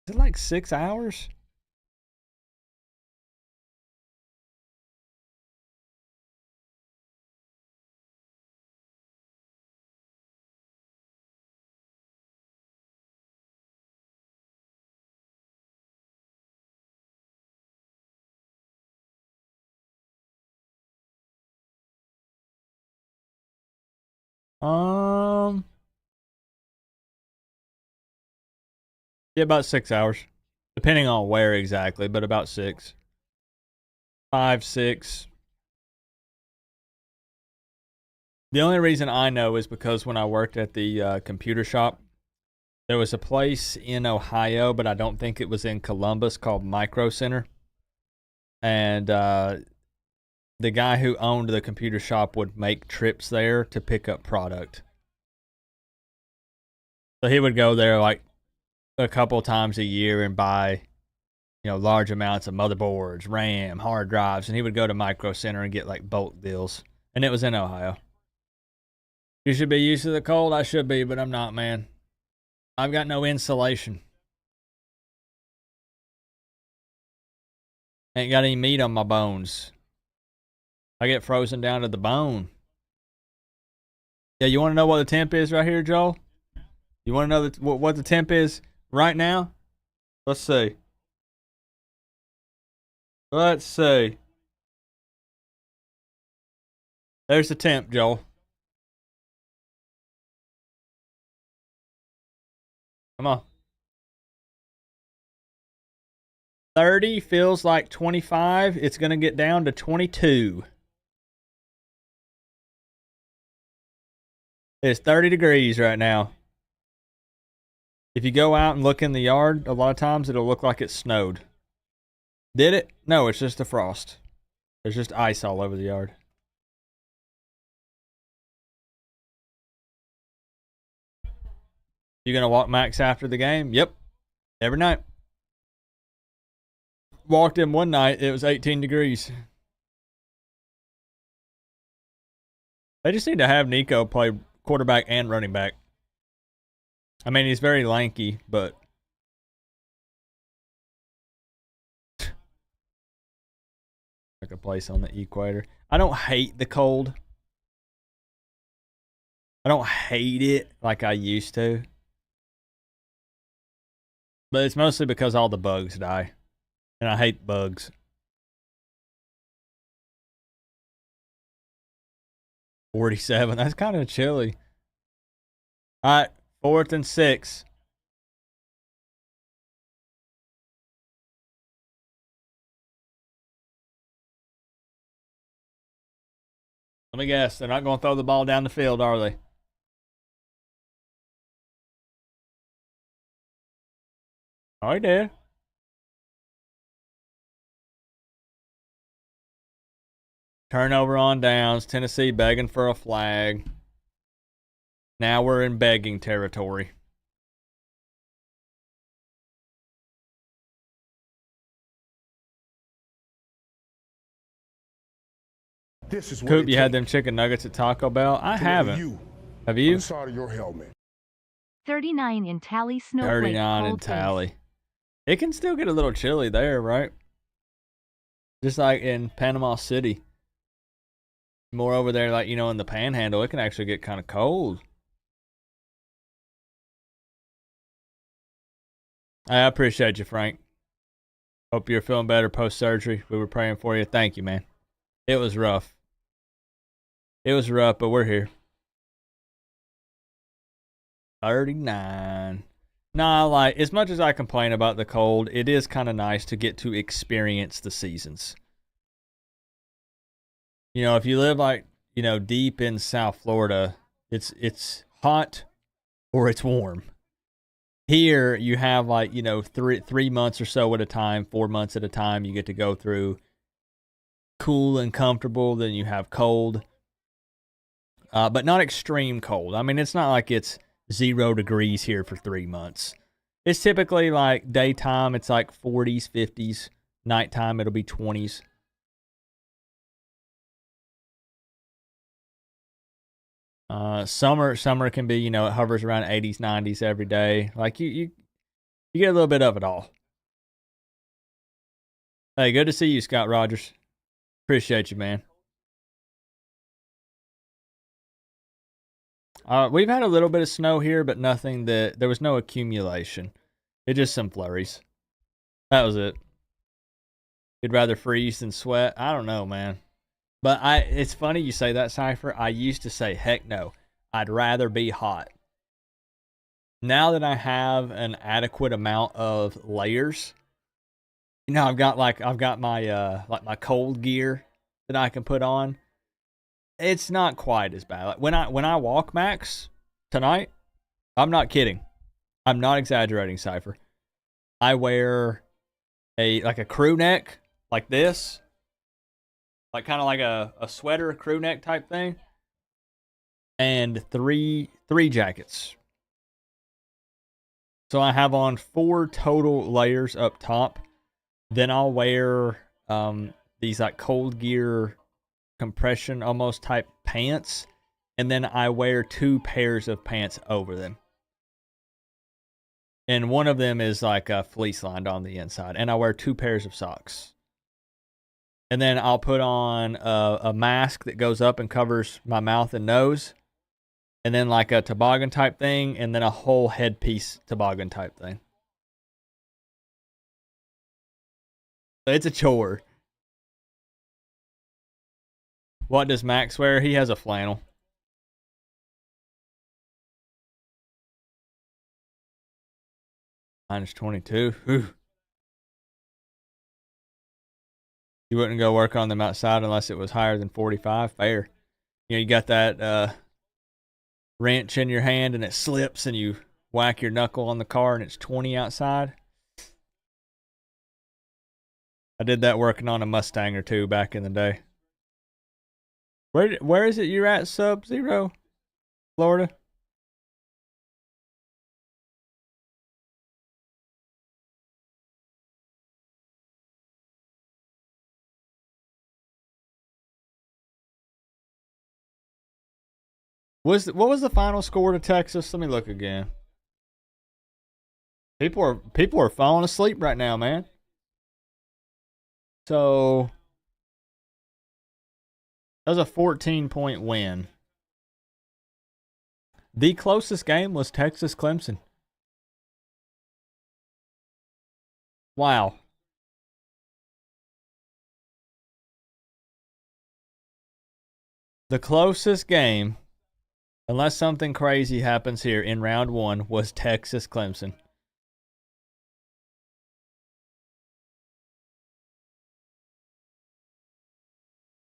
Is it like 6 hours? Yeah, about 6 hours. Depending on where exactly, but about 6. 5, 6. The only reason I know is because when I worked at the computer shop, there was a place in Ohio, but I don't think it was in Columbus, called Micro Center. And the guy who owned the computer shop would make trips there to pick up product. So he would go there like a couple times a year and buy, large amounts of motherboards, RAM, hard drives, and he would go to Micro Center and get like bulk deals. And it was in Ohio. You should be used to the cold. I should be, but I'm not, man. I've got no insulation. Ain't got any meat on my bones. I get frozen down to the bone. Yeah, you want to know what the temp is right here, Joel? You want to know what the temp is right now? Let's see. Let's see. There's the temp, Joel. Come on. 30 feels like 25. It's going to get down to 22. It's 30 degrees right now. If you go out and look in the yard, a lot of times it'll look like it snowed. Did it? No, it's just the frost. There's just ice all over the yard. You gonna walk Max after the game? Yep. Every night. Walked in one night, it was 18 degrees. They just need to have Nico play quarterback and running back. I mean, he's very lanky, but like a place on the equator. I don't hate the cold. I don't hate it like I used to. But it's mostly because all the bugs die. And I hate bugs. 47. That's kind of chilly. All right, 4th and 6. Let me guess. They're not going to throw the ball down the field, are they? Oh, he did. Turnover on downs. Tennessee begging for a flag. Now we're in begging territory. This is what Coop, it you had takes them chicken nuggets at Taco Bell? I to haven't. you Have on you? the side of your helmet. 39 in Tally Snowflake. 39 in cold face. Tally. It can still get a little chilly there, right? Just like in Panama City. More over there, like, in the Panhandle, it can actually get kind of cold. I appreciate you, Frank. Hope you're feeling better post-surgery. We were praying for you. Thank you, man. It was rough. It was rough, but we're here. 39. Nah, like, as much as I complain about the cold, it is kind of nice to get to experience the seasons. If you live like, deep in South Florida, it's hot or it's warm. Here you have like, 3 months or so at a time, 4 months at a time. You get to go through cool and comfortable. Then you have cold, but not extreme cold. I mean, it's not like it's 0 degrees here for 3 months. It's typically like daytime, it's like 40s, 50s. Nighttime, it'll be 20s. Summer can be, it hovers around 80s, 90s every day. Like you get a little bit of it all. Hey, good to see you, Scott Rogers. Appreciate you, man. We've had a little bit of snow here, but nothing there was no accumulation. It just some flurries. That was it. You'd rather freeze than sweat? I don't know, man. But it's funny you say that, Cypher. I used to say, heck no. I'd rather be hot. Now that I have an adequate amount of layers, you know, I've got my like my cold gear that I can put on. It's not quite as bad. Like when I walk, Max, tonight, I'm not kidding. I'm not exaggerating, Cypher. I wear a crew neck like this, like kind of like a sweater crew neck type thing, and three jackets. So I have on 4 total layers up top. Then I'll wear these like cold gear compression almost type pants, and then I wear 2 pairs of pants over them. And one of them is like a fleece lined on the inside, and I wear 2 pairs of socks. And then I'll put on a mask that goes up and covers my mouth and nose, and then like a toboggan type thing, and then a whole headpiece toboggan type thing. It's a chore. What does Max wear? He has a flannel. -22. Whew. You wouldn't go work on them outside unless it was higher than 45. Fair. You know, you got that wrench in your hand and it slips and you whack your knuckle on the car and it's 20 outside. I did that working on a Mustang or two back in the day. Where is it you're at, Sub-Zero? Florida? What was the final score to Texas? Let me look again. People are falling asleep right now, man. So that was a 14-point win. The closest game was Texas Clemson. Wow. The closest game, unless something crazy happens here in round 1, was Texas Clemson.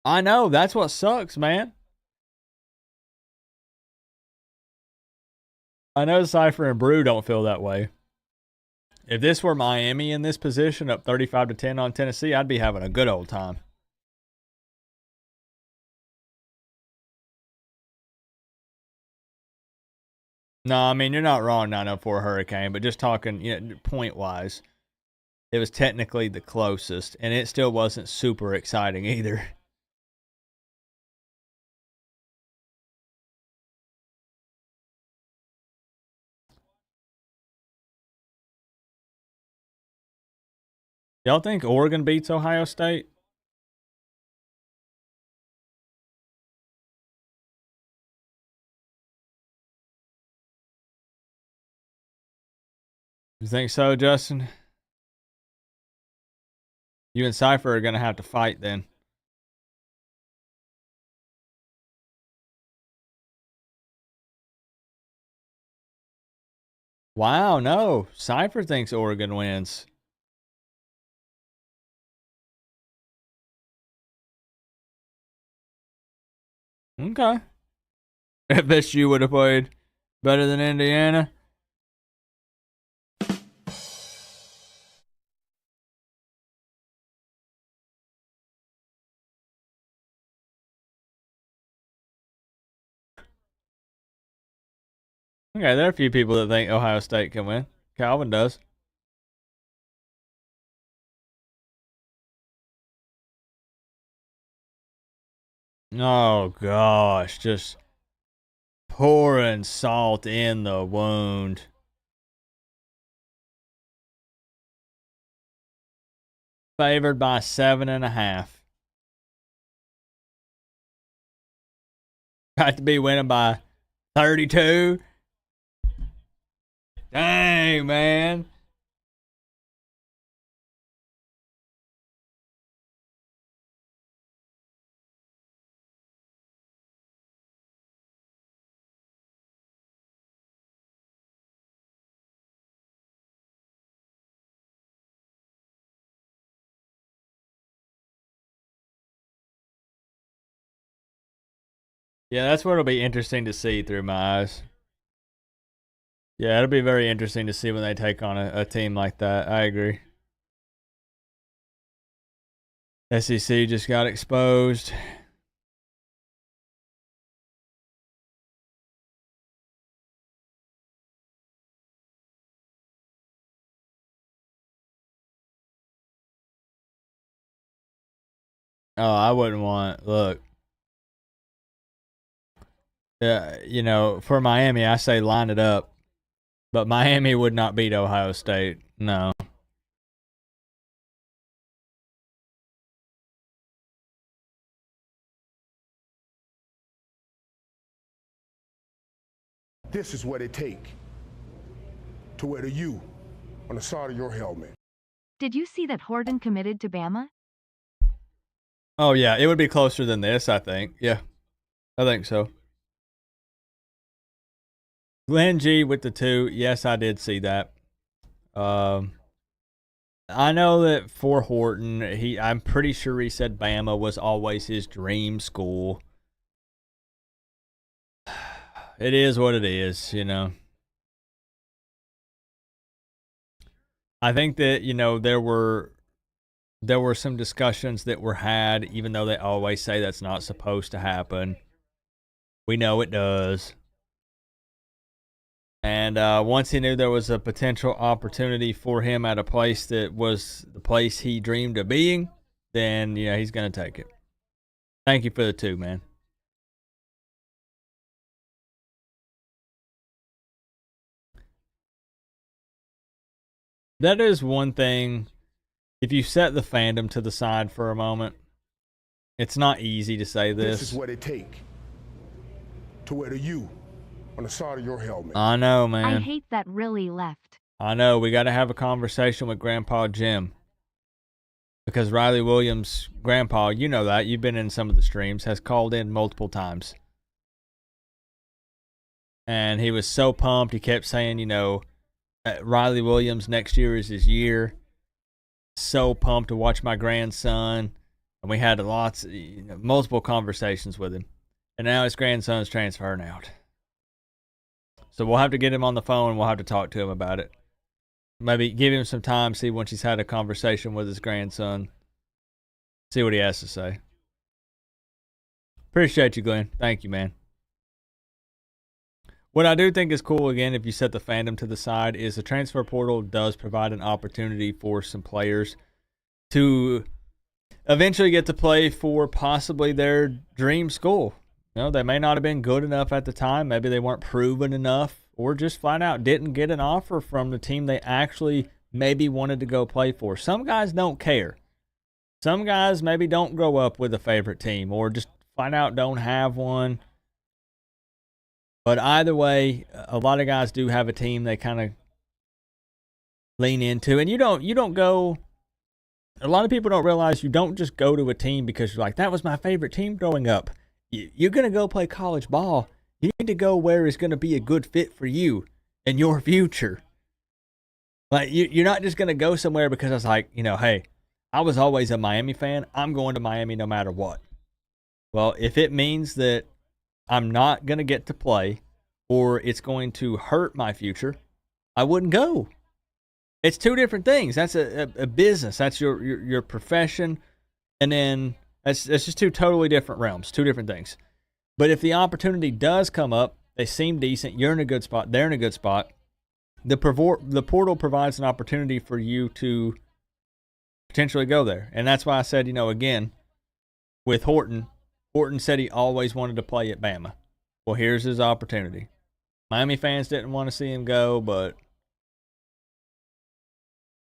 I know, that's what sucks, man. I know Cypher and Brew don't feel that way. If this were Miami in this position, up 35-10 on Tennessee, I'd be having a good old time. No, I mean, you're not wrong, 904 Hurricane, but just talking, you know, point-wise, it was technically the closest, and it still wasn't super exciting either. Y'all think Oregon beats Ohio State? You think so, Justin? You and Cypher are going to have to fight then. Wow, no. Cypher thinks Oregon wins. Okay. FSU would have played better than Indiana. Okay, there are a few people that think Ohio State can win. Calvin does. Oh, gosh. Just pouring salt in the wound. Favored by 7.5. Got to be winning by 32. Dang, man. Yeah, that's what it'll be interesting to see through my eyes. Yeah, it'll be very interesting to see when they take on a team like that. I agree. SEC just got exposed. Oh, I wouldn't want. Look, you know, for Miami, I say line it up, but Miami would not beat Ohio State. No. This is what it takes to wear the U on the side of your helmet. Did you see that Horton committed to Bama? Oh yeah, it would be closer than this, I think. Yeah, I think so. Glenn G with the 2. Yes, I did see that. I know that for Horton, I'm pretty sure he said Bama was always his dream school. It is what it is, you know. I think that, you know, there were some discussions that were had, even though they always say that's not supposed to happen. We know it does. And once he knew there was a potential opportunity for him at a place that was the place he dreamed of being, then, yeah, he's going to take it. Thank you for the 2, man. That is one thing. If you set the fandom to the side for a moment, it's not easy to say this. This is what it takes to wear the U on the side of your helmet. I know, man. I hate that really left. I know. We got to have a conversation with Grandpa Jim. Because Riley Williams' grandpa, you know that, you've been in some of the streams, has called in multiple times. And he was so pumped. He kept saying, you know, Riley Williams next year is his year. So pumped to watch my grandson. And we had multiple conversations with him. And now his grandson's transferring out. So we'll have to get him on the phone and we'll have to talk to him about it. Maybe give him some time, see once he's had a conversation with his grandson. See what he has to say. Appreciate you, Glenn. Thank you, man. What I do think is cool, again, if you set the fandom to the side, is the transfer portal does provide an opportunity for some players to eventually get to play for possibly their dream school. You know, they may not have been good enough at the time. Maybe they weren't proven enough, or just flat out didn't get an offer from the team they actually maybe wanted to go play for. Some guys don't care. Some guys maybe don't grow up with a favorite team, or just flat out don't have one. But either way, a lot of guys do have a team they kind of lean into. And you don't go, a lot of people don't realize you don't just go to a team because you're like, that was my favorite team growing up. You're going to go play college ball. You need to go where it's going to be a good fit for you and your future. Like, you're not just going to go somewhere because it's like, you know, hey, I was always a Miami fan. I'm going to Miami no matter what. Well, if it means that I'm not going to get to play or it's going to hurt my future, I wouldn't go. It's two different things. That's a business. That's your profession. And then that's just two totally different realms, two different things. But if the opportunity does come up, they seem decent, you're in a good spot, they're in a good spot, the portal provides an opportunity for you to potentially go there. And that's why I said, you know, again, with Horton said he always wanted to play at Bama. Well, here's his opportunity. Miami fans didn't want to see him go, but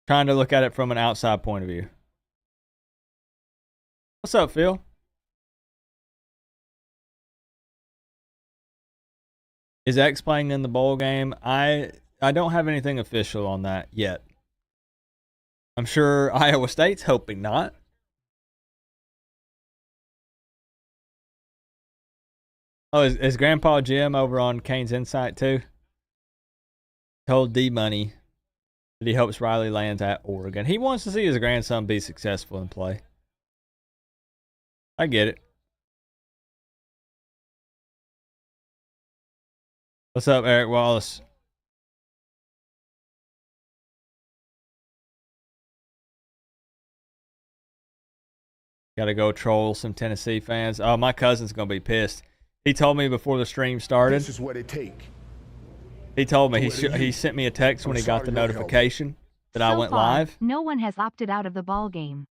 trying to look at it from an outside point of view. What's up, Phil? Is X playing in the bowl game? I don't have anything official on that yet. I'm sure Iowa State's hoping not. Oh, is Grandpa Jim over on Kane's Insight too? Told D-Money that he hopes Riley lands at Oregon. He wants to see his grandson be successful and play. I get it. What's up, Eric Wallace? Gotta go troll some Tennessee fans. Oh, my cousin's gonna be pissed. He told me before the stream started. This is what it take. He told me he sent me a text when he got the notification that I went live. No one has opted out of the ball game.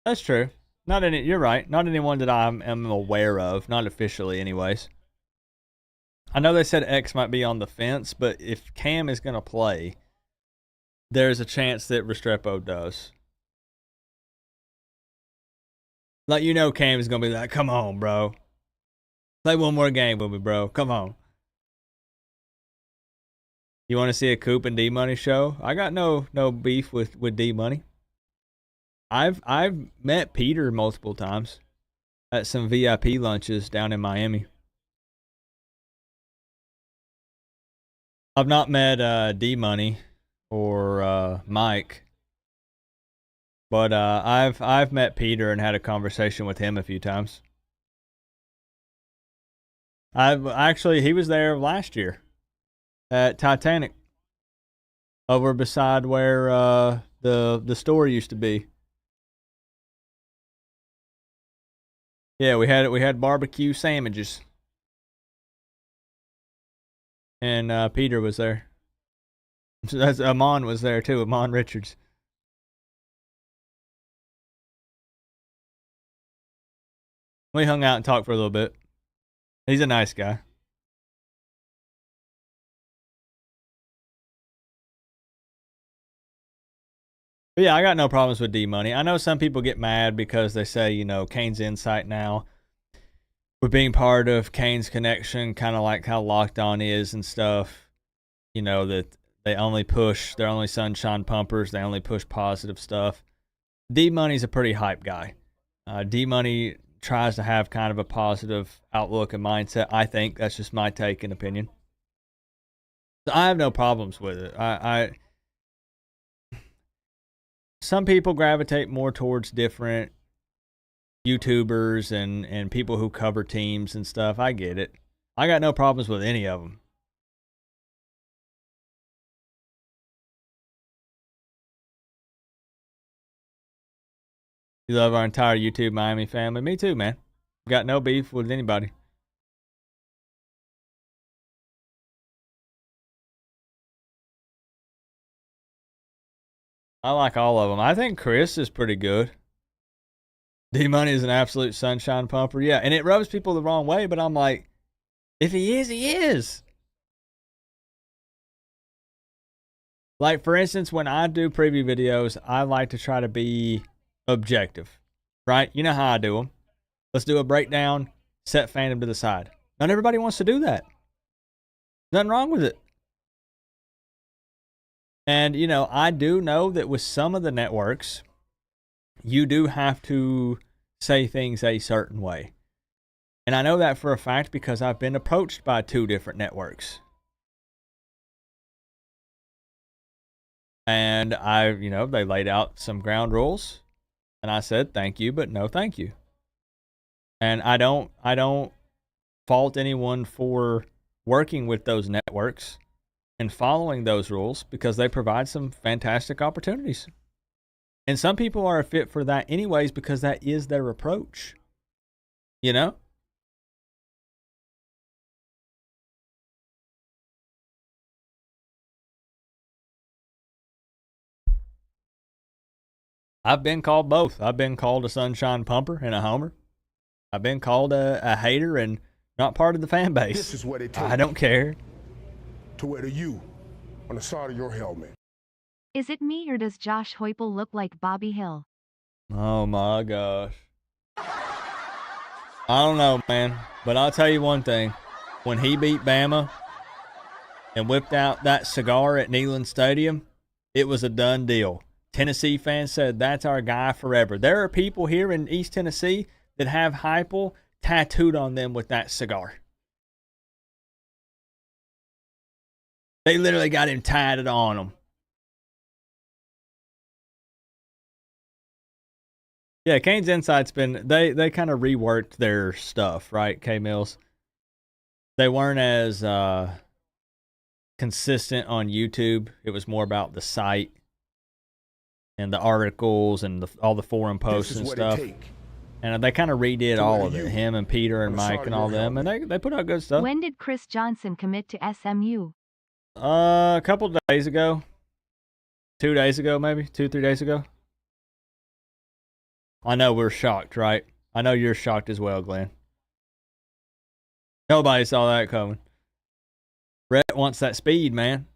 That's true. Not any. You're right. Not anyone that I am aware of. Not officially, anyways. I know they said X might be on the fence, but if Cam is gonna play, there's a chance that Restrepo does. Like, you know, Cam is gonna be like, "Come on, bro. Play one more game with me, bro. Come on." You want to see a Coop and D Money show? I got no beef with D Money. I've met Peter multiple times at some VIP lunches down in Miami. I've not met D Money or Mike, but I've met Peter and had a conversation with him a few times. He was there last year at Titanic, over beside where the store used to be. Yeah, we had barbecue sandwiches, and Peter was there. So that's Amon was there too. Amon Richards. We hung out and talked for a little bit. He's a nice guy. But yeah, I got no problems with D Money. I know some people get mad because they say, you know, Kane's Insight now, with being part of Kane's Connection, kind of like how Locked On is and stuff. You know, that they're only sunshine pumpers. They only push positive stuff. D Money's a pretty hype guy. D Money tries to have kind of a positive outlook and mindset. I think that's just my take and opinion. So I have no problems with it. Some people gravitate more towards different YouTubers and people who cover teams and stuff. I get it. I got no problems with any of them. You love our entire YouTube Miami family. Me too, man. Got no beef with anybody. I like all of them. I think Chris is pretty good. D Money is an absolute sunshine pumper. Yeah, and it rubs people the wrong way, but I'm like, if he is, he is. Like, for instance, when I do preview videos, I like to try to be objective, right? You know how I do them. Let's do a breakdown, set fandom to the side. Not everybody wants to do that. Nothing wrong with it. And, you know, I do know that with some of the networks, you do have to say things a certain way. And I know that for a fact because I've been approached by 2 different networks. And they laid out some ground rules. And I said, thank you, but no thank you. And I don't fault anyone for working with those networks and following those rules because they provide some fantastic opportunities. And some people are a fit for that anyways because that is their approach. You know? I've been called both. I've been called a sunshine pumper and a homer. I've been called a hater and not part of the fan base. This is what it takes. I don't care. To wear the U on the side of your helmet. Is it me or does Josh Heupel look like Bobby Hill? Oh my gosh. I don't know, man. But I'll tell you one thing. When he beat Bama and whipped out that cigar at Neyland Stadium, it was a done deal. Tennessee fans said, that's our guy forever. There are people here in East Tennessee that have Heupel tattooed on them with that cigar. They literally got him tatted on them. Yeah, Kane's Insight's been, they kind of reworked their stuff, right, K Mills? They weren't as consistent on YouTube. It was more about the site and the articles and all the forum posts and stuff. And they kind of redid all of it. Him and Peter and Mike and all them, and they put out good stuff. When did Chris Johnson commit to SMU? A couple days ago. 2 days ago, maybe 2-3 days ago. I know we're shocked, right? I know you're shocked as well, Glenn. Nobody saw that coming. Brett wants that speed, man.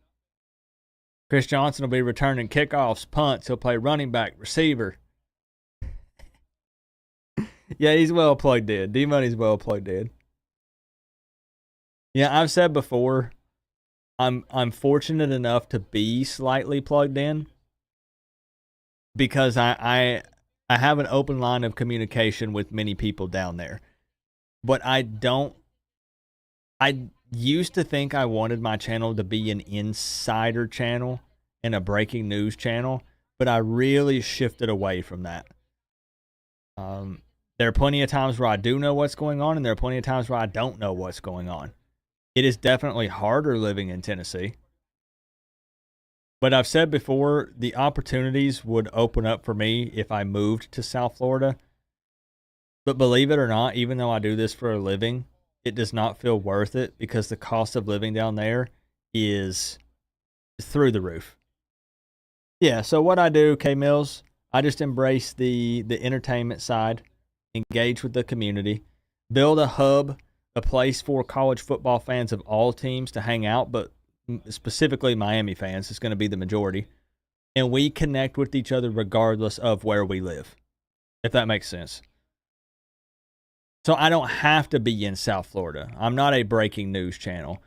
Chris Johnson will be returning kickoffs, punts. He'll play running back, receiver. Yeah, he's well plugged in. D-Money's well plugged in. Yeah, I've said before, I'm fortunate enough to be slightly plugged in because I have an open line of communication with many people down there. But I used to think I wanted my channel to be an insider channel and a breaking news channel, but I really shifted away from that. There are plenty of times where I do know what's going on, and there are plenty of times where I don't know what's going on. It is definitely harder living in Tennessee. But I've said before, the opportunities would open up for me if I moved to South Florida. But believe it or not, even though I do this for a living, it does not feel worth it because the cost of living down there is through the roof. Yeah, so what I do, K-Mills, I just embrace the entertainment side, engage with the community, build a hub, a place for college football fans of all teams to hang out, but specifically Miami fans is going to be the majority. And we connect with each other regardless of where we live, if that makes sense. So I don't have to be in South Florida. I'm not a breaking news channel.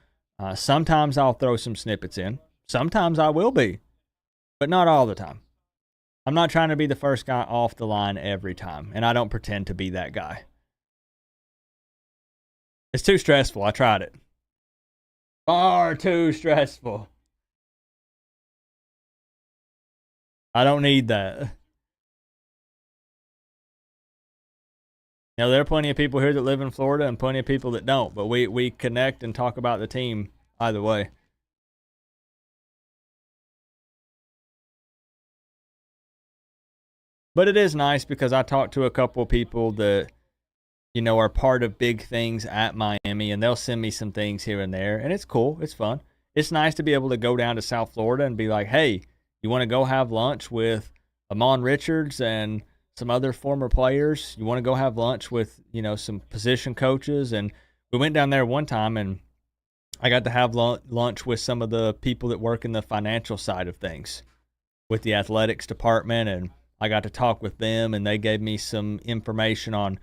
Sometimes I'll throw some snippets in. Sometimes I will be, but not all the time. I'm not trying to be the first guy off the line every time, and I don't pretend to be that guy. It's too stressful. I tried it. Far too stressful. I don't need that. Now, there are plenty of people here that live in Florida and plenty of people that don't, but we connect and talk about the team either way. But it is nice because I talked to a couple of people that, you know, are part of big things at Miami, and they'll send me some things here and there, and it's cool. It's fun. It's nice to be able to go down to South Florida and be like, hey, you want to go have lunch with Amon Richards and some other former players? You want to go have lunch with, you know, some position coaches? And we went down there one time, and I got to have lunch with some of the people that work in the financial side of things with the athletics department, and I got to talk with them, and they gave me some information on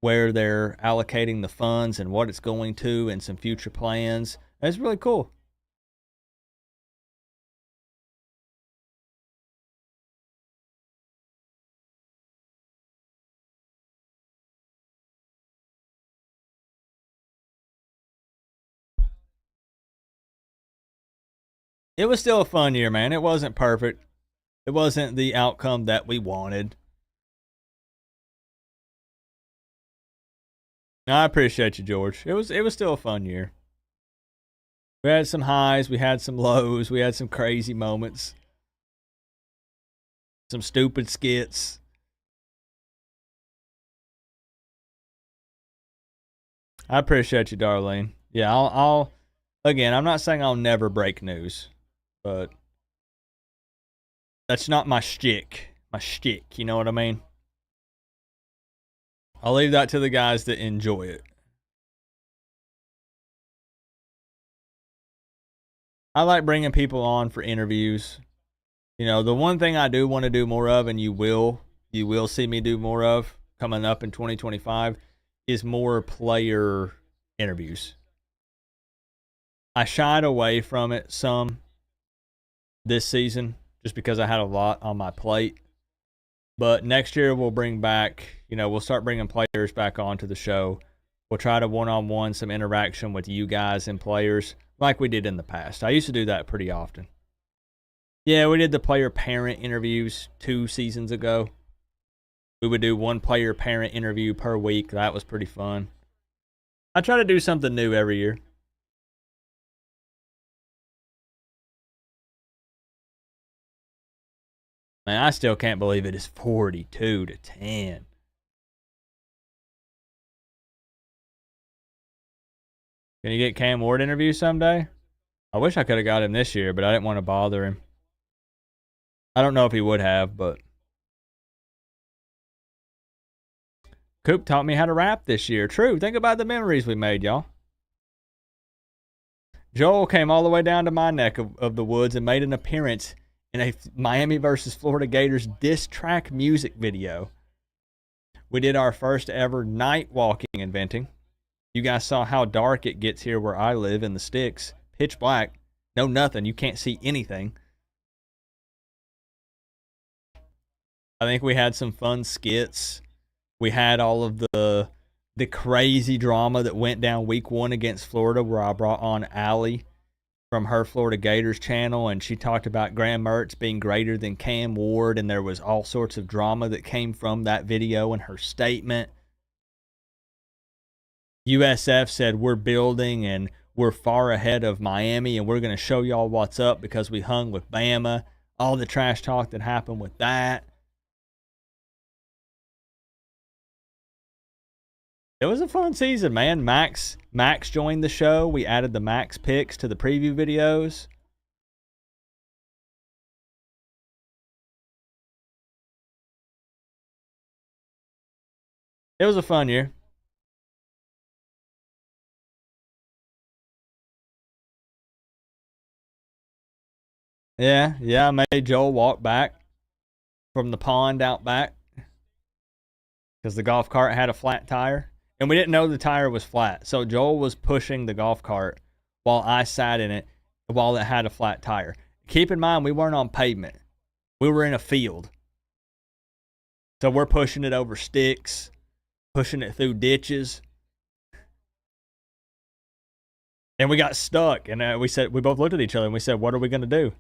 where they're allocating the funds and what it's going to and some future plans. It's really cool. It was still a fun year, man. It wasn't perfect. It wasn't the outcome that we wanted. I appreciate you, George. It was still a fun year. We had some highs, we had some lows, we had some crazy moments, some stupid skits. I appreciate you, Darlene. Yeah, I'll again, I'm not saying I'll never break news, but that's not my shtick. My shtick, you know what I mean? I'll leave that to the guys that enjoy it. I like bringing people on for interviews. You know, the one thing I do want to do more of, and you will see me do more of coming up in 2025, is more player interviews. I shied away from it some this season just because I had a lot on my plate. But next year we'll bring back, you know, we'll start bringing players back onto the show. We'll try to one-on-one some interaction with you guys and players like we did in the past. I used to do that pretty often. Yeah, we did the player-parent interviews 2 seasons ago. We would do one player-parent interview per week. That was pretty fun. I try to do something new every year. Man, I still can't believe it is 42-10. Can you get Cam Ward interview someday? I wish I could have got him this year, but I didn't want to bother him. I don't know if he would have, but Coop taught me how to rap this year. True. Think about the memories we made, y'all. Joel came all the way down to my neck of the woods and made an appearance in a Miami versus Florida Gators diss track music video. We did our first ever night walking and venting. You guys saw how dark it gets here where I live in the sticks. Pitch black. No nothing. You can't see anything. I think we had some fun skits. We had all of the crazy drama that went down week 1 against Florida, where I brought on Allie from her Florida Gators channel, and she talked about Graham Mertz being greater than Cam Ward, and there was all sorts of drama that came from that video and her statement. USF said we're building and we're far ahead of Miami, and we're going to show y'all what's up because we hung with Bama. All the trash talk that happened with that. It was a fun season, man. Max joined the show. We added the Max picks to the preview videos. It was a fun year. Yeah, I made Joel walk back from the pond out back because the golf cart had a flat tire. And we didn't know the tire was flat. So Joel was pushing the golf cart while I sat in it while it had a flat tire. Keep in mind, we weren't on pavement. We were in a field. So we're pushing it over sticks, pushing it through ditches. And we got stuck. And we both looked at each other and we said, what are we going to do?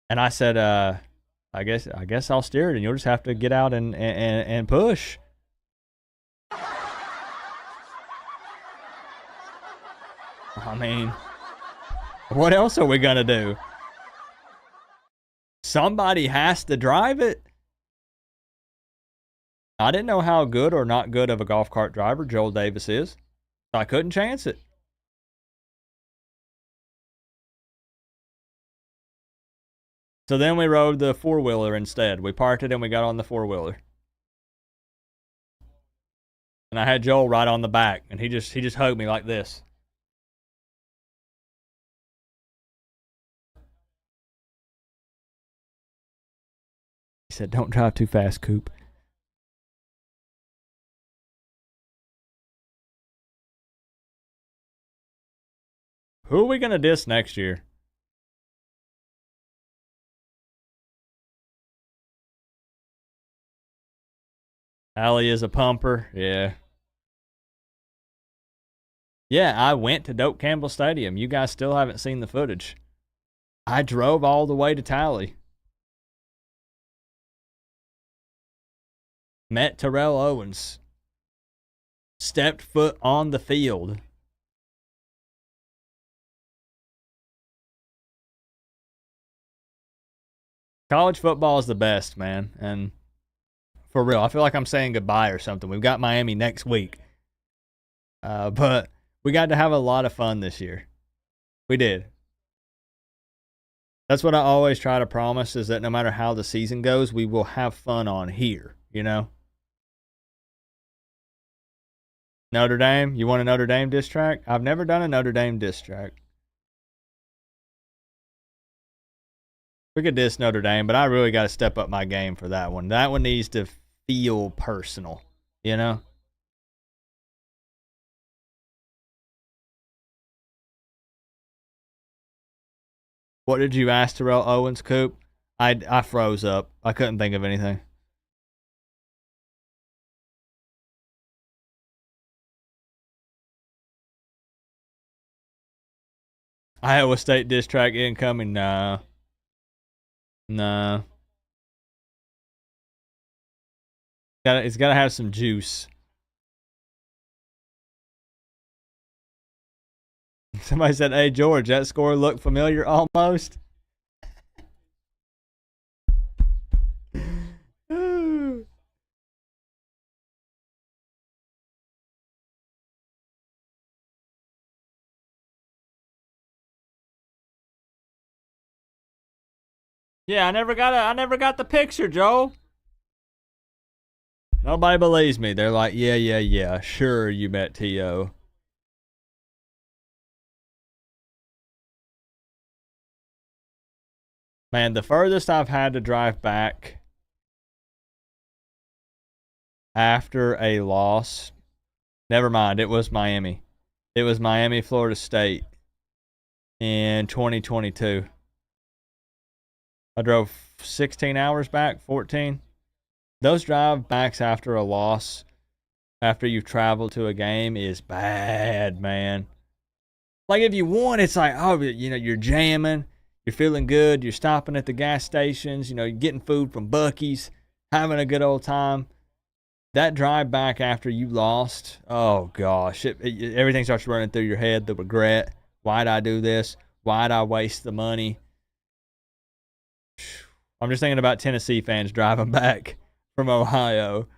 And I said, I guess I'll steer it and you'll just have to get out and push. I mean, what else are we going to do? Somebody has to drive it. I didn't know how good or not good of a golf cart driver Joel Davis is. So I couldn't chance it. So then we rode the four-wheeler instead. We parked it and we got on the four-wheeler. And I had Joel right on the back, and he just hugged me like this. He said, "Don't drive too fast, Coop." Who are we going to diss next year? Allie is a pumper. Yeah. Yeah, I went to Doak Campbell Stadium. You guys still haven't seen the footage. I drove all the way to Tally. Met Terrell Owens. Stepped foot on the field. College football is the best, man. And for real, I feel like I'm saying goodbye or something. We've got Miami next week. But we got to have a lot of fun this year. We did. That's what I always try to promise, is that no matter how the season goes, we will have fun on here, you know? Notre Dame? You want a Notre Dame diss track? I've never done a Notre Dame diss track. We could diss Notre Dame, but I really got to step up my game for that one. That one needs to feel personal, you know? What did you ask Terrell Owens, Coop? I froze up. I couldn't think of anything. Iowa State diss track incoming? Nah. It's got to have some juice. Somebody said, "Hey, George, that score looked familiar almost." Yeah, I never got the picture, Joel. Nobody believes me. They're like, yeah. Sure, you met T.O. Man, the furthest I've had to drive back after a loss, never mind, it was Miami. It was Miami, Florida State in 2022. I drove 16 hours back, 14. Those drive backs after a loss, after you've traveled to a game, is bad, man. Like, if you won, it's like, oh, you know, you're jamming, you're feeling good, you're stopping at the gas stations, you know, you're getting food from Buc-ee's, having a good old time. That drive back after you lost, oh gosh, everything starts running through your head. The regret. Why'd I do this? Why'd I waste the money? I'm just thinking about Tennessee fans driving back from Ohio.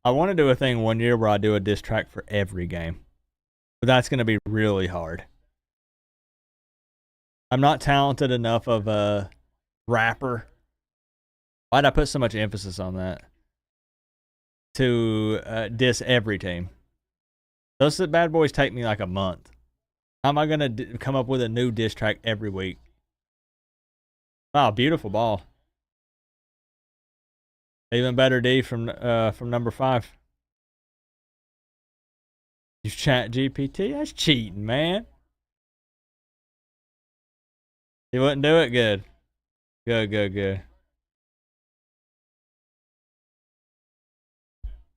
I want to do a thing one year where I do a diss track for every game. But that's going to be really hard. I'm not talented enough of a rapper. Why'd I put so much emphasis on that? To diss every team. Those bad boys take me like a month. How am I going to come up with a new diss track every week? Wow, beautiful ball. Even better D from number 5. You chat GPT? That's cheating, man. He wouldn't do it? Good. Good.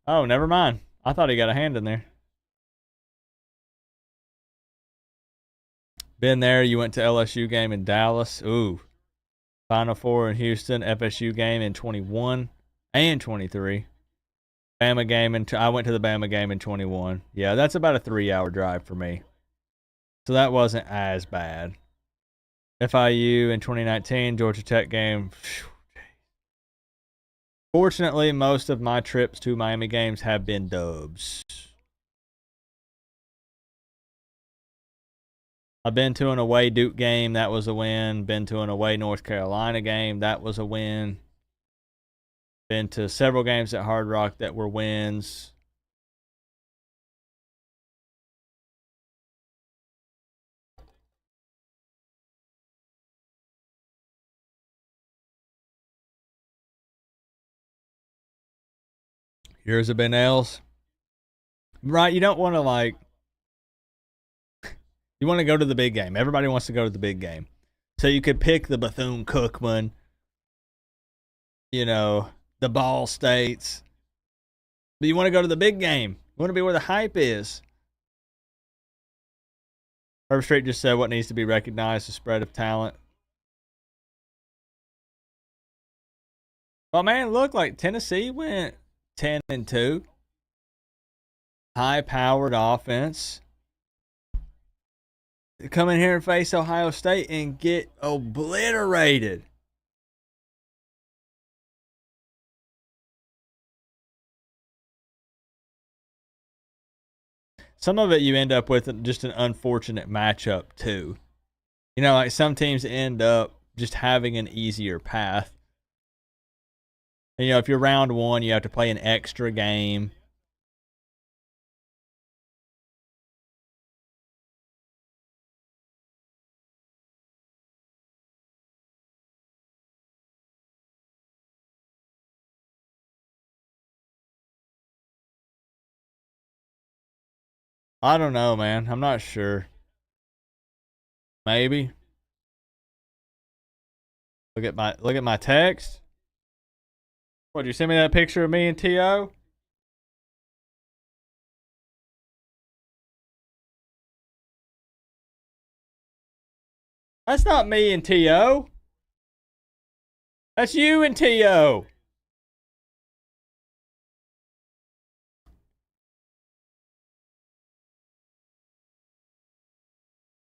Oh, never mind. I thought he got a hand in there. Been there. You went to LSU game in Dallas. Ooh. Final Four in Houston. FSU game in 21 and 23. Bama game, and I went to the Bama game in 21. Yeah, that's about a 3-hour drive for me. So that wasn't as bad. FIU in 2019, Georgia Tech game. Fortunately, most of my trips to Miami games have been dubs. I've been to an away Duke game. That was a win. Been to an away North Carolina game. That was a win. Been to several games at Hard Rock that were wins. Yours have been L's. Right, you don't want to like... You want to go to the big game. Everybody wants to go to the big game. So you could pick the Bethune-Cookman, you know, the Ball States. But you want to go to the big game. You want to be where the hype is. Herb Street just said what needs to be recognized, the spread of talent. Well, man, look, like Tennessee went 10-2. High-powered offense. Come in here and face Ohio State and get obliterated. Some of it you end up with just an unfortunate matchup, too. You know, like some teams end up just having an easier path. And, you know, if you're round 1, you have to play an extra game. I don't know, man. I'm not sure. Maybe. Look at my text. What, did you send me that picture of me and T.O.? That's not me and T.O. That's you and T.O.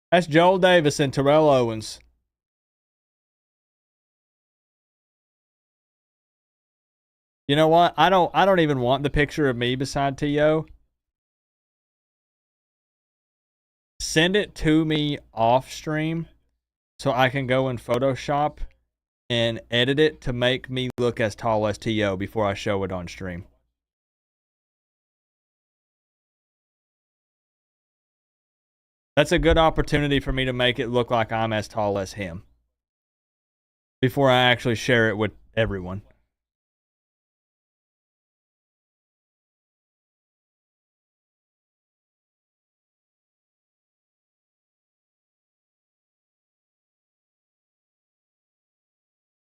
That's Joel Davis and Terrell Owens. You know what? I don't even want the picture of me beside T.O. Send it to me off stream so I can go in Photoshop and edit it to make me look as tall as T.O. before I show it on stream. That's a good opportunity for me to make it look like I'm as tall as him before I actually share it with everyone.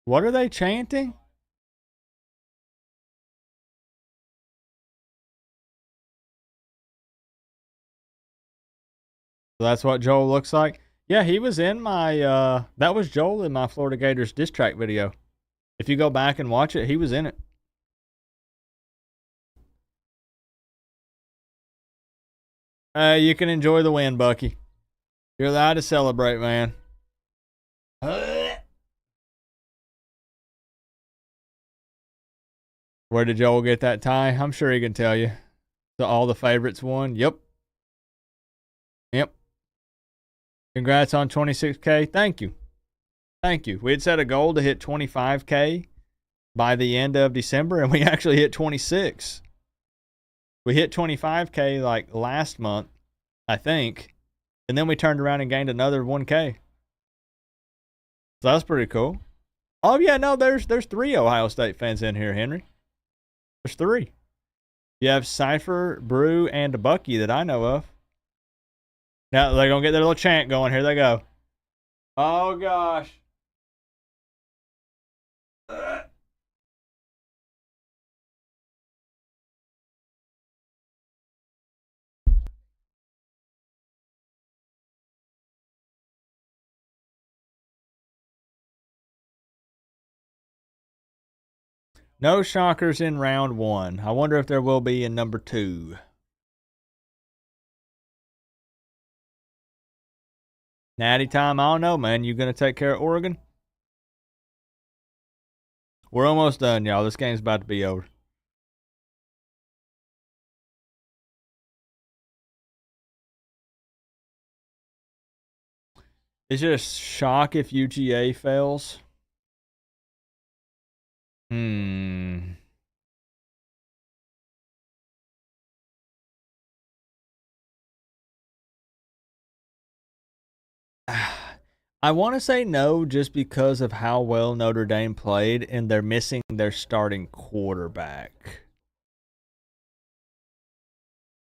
What are they chanting? So that's what Joel looks like. Yeah, he was in my, that was Joel in my Florida Gators diss track video. If you go back and watch it, he was in it. You can enjoy the win, Bucky. You're allowed to celebrate, man. Where did Joel get that tie? I'm sure he can tell you. So all the favorites won. Yep. Yep. Congrats on 26K. Thank you. Thank you. We had set a goal to hit 25K by the end of December, and we actually hit 26. We hit 25K like last month, I think, and then we turned around and gained another 1K. So that's pretty cool. Oh yeah, no, there's 3 Ohio State fans in here, Henry. There's 3. You have Cypher, Brew, and Bucky that I know of. Now they're gonna get their little chant going. Here they go. Oh gosh. No shockers in round 1. I wonder if there will be in number 2. Natty time, I don't know, man. You gonna take care of Oregon? We're almost done, y'all. This game's about to be over. Is it a shock if UGA fails? I want to say no just because of how well Notre Dame played and they're missing their starting quarterback.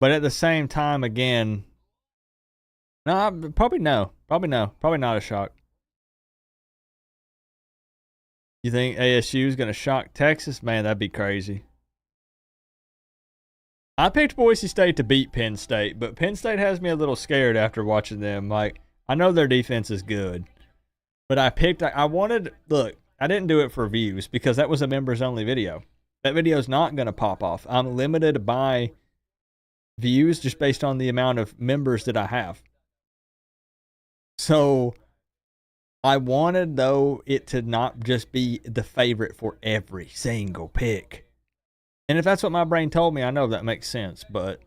But at the same time, again, no, probably no. Probably no. Probably not a shock. You think ASU is going to shock Texas? Man, that'd be crazy. I picked Boise State to beat Penn State, but Penn State has me a little scared after watching them. Like, I know their defense is good, but I wanted, look, I didn't do it for views because that was a members only video. That video is not going to pop off. I'm limited by views just based on the amount of members that I have. So I wanted, though, it to not just be the favorite for every single pick. And if that's what my brain told me, I know that makes sense, but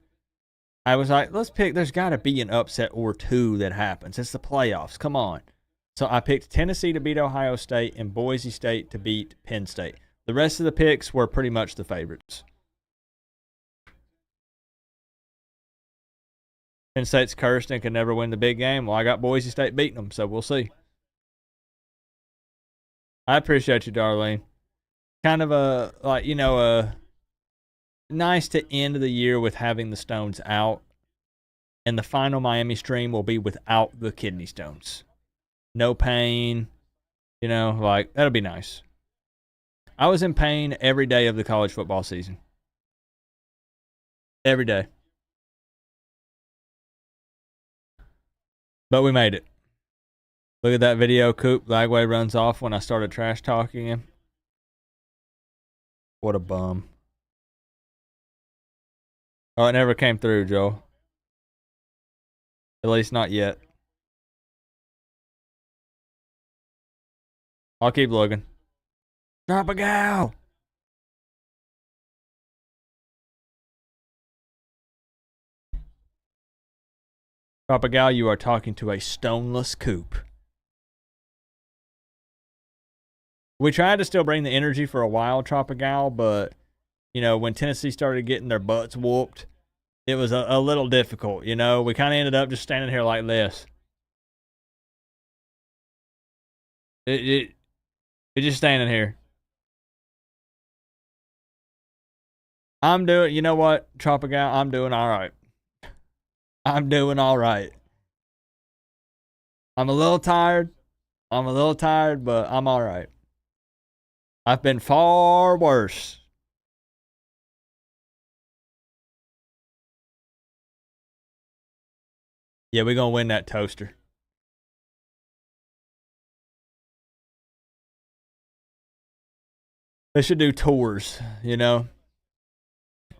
I was like, let's pick, there's got to be an upset or 2 that happens. It's the playoffs. Come on. So I picked Tennessee to beat Ohio State and Boise State to beat Penn State. The rest of the picks were pretty much the favorites. Penn State's cursed and can never win the big game. Well, I got Boise State beating them, so we'll see. I appreciate you, Darlene. Kind of nice to end the year with having the stones out. And the final Miami stream will be without the kidney stones. No pain. That'll be nice. I was in pain every day of the college football season. Every day. But we made it. Look at that video. Coop Lagway runs off when I started trash talking him. What a bum. Oh, it never came through, Joel. At least not yet. I'll keep looking. Drop a gal. Tropical, you are talking to a stoneless Coop. We tried to still bring the energy for a while, Tropical, but, you know, when Tennessee started getting their butts whooped, it was a little difficult, you know? We kind of ended up just standing here like this. It just standing here. You know what, Tropical? I'm doing all right. I'm doing all right. I'm a little tired, but I'm all right. I've been far worse. Yeah, we're going to win that toaster. They should do tours, you know,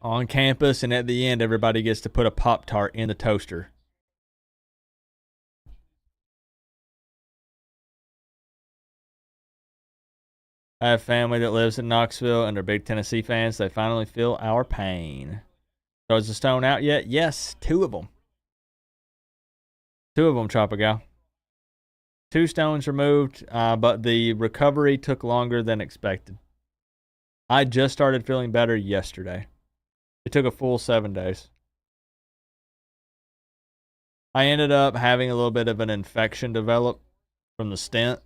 on campus, and at the end, everybody gets to put a Pop-Tart in the toaster. I have family that lives in Knoxville, and they're big Tennessee fans. They finally feel our pain. So is the stone out yet? Yes, 2 of them. 2 of them, Tropical. 2 stones removed, but the recovery took longer than expected. I just started feeling better yesterday. It took a full 7 days. I ended up having a little bit of an infection develop from the stent.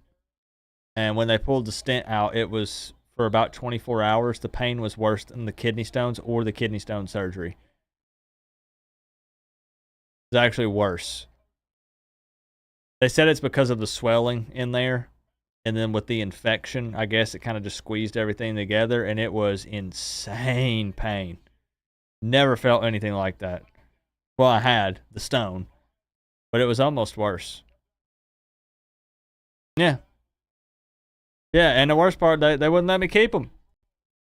And when they pulled the stent out, it was for about 24 hours. The pain was worse than the kidney stones or the kidney stone surgery. It's actually worse. They said it's because of the swelling in there. And then with the infection, I guess it kind of just squeezed everything together. And it was insane pain. Never felt anything like that. Well, I had the stone. But it was almost worse. Yeah. Yeah, and the worst part, they wouldn't let me keep them.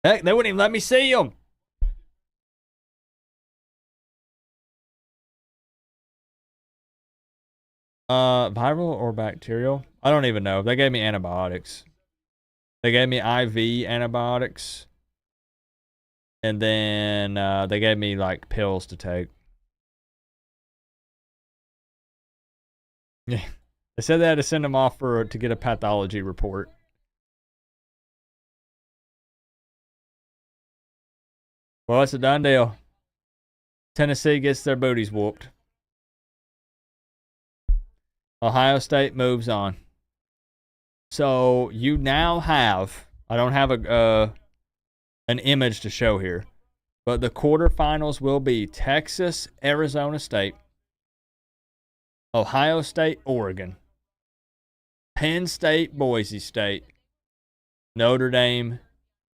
Heck, they wouldn't even let me see them. Viral or bacterial? I don't even know. They gave me antibiotics. They gave me IV antibiotics. And then they gave me, like, pills to take. Yeah. They said they had to send them off to get a pathology report. Well, it's a done deal. Tennessee gets their booties whooped. Ohio State moves on. So you now have, I don't have an image to show here, but the quarterfinals will be Texas, Arizona State, Ohio State, Oregon, Penn State, Boise State, Notre Dame,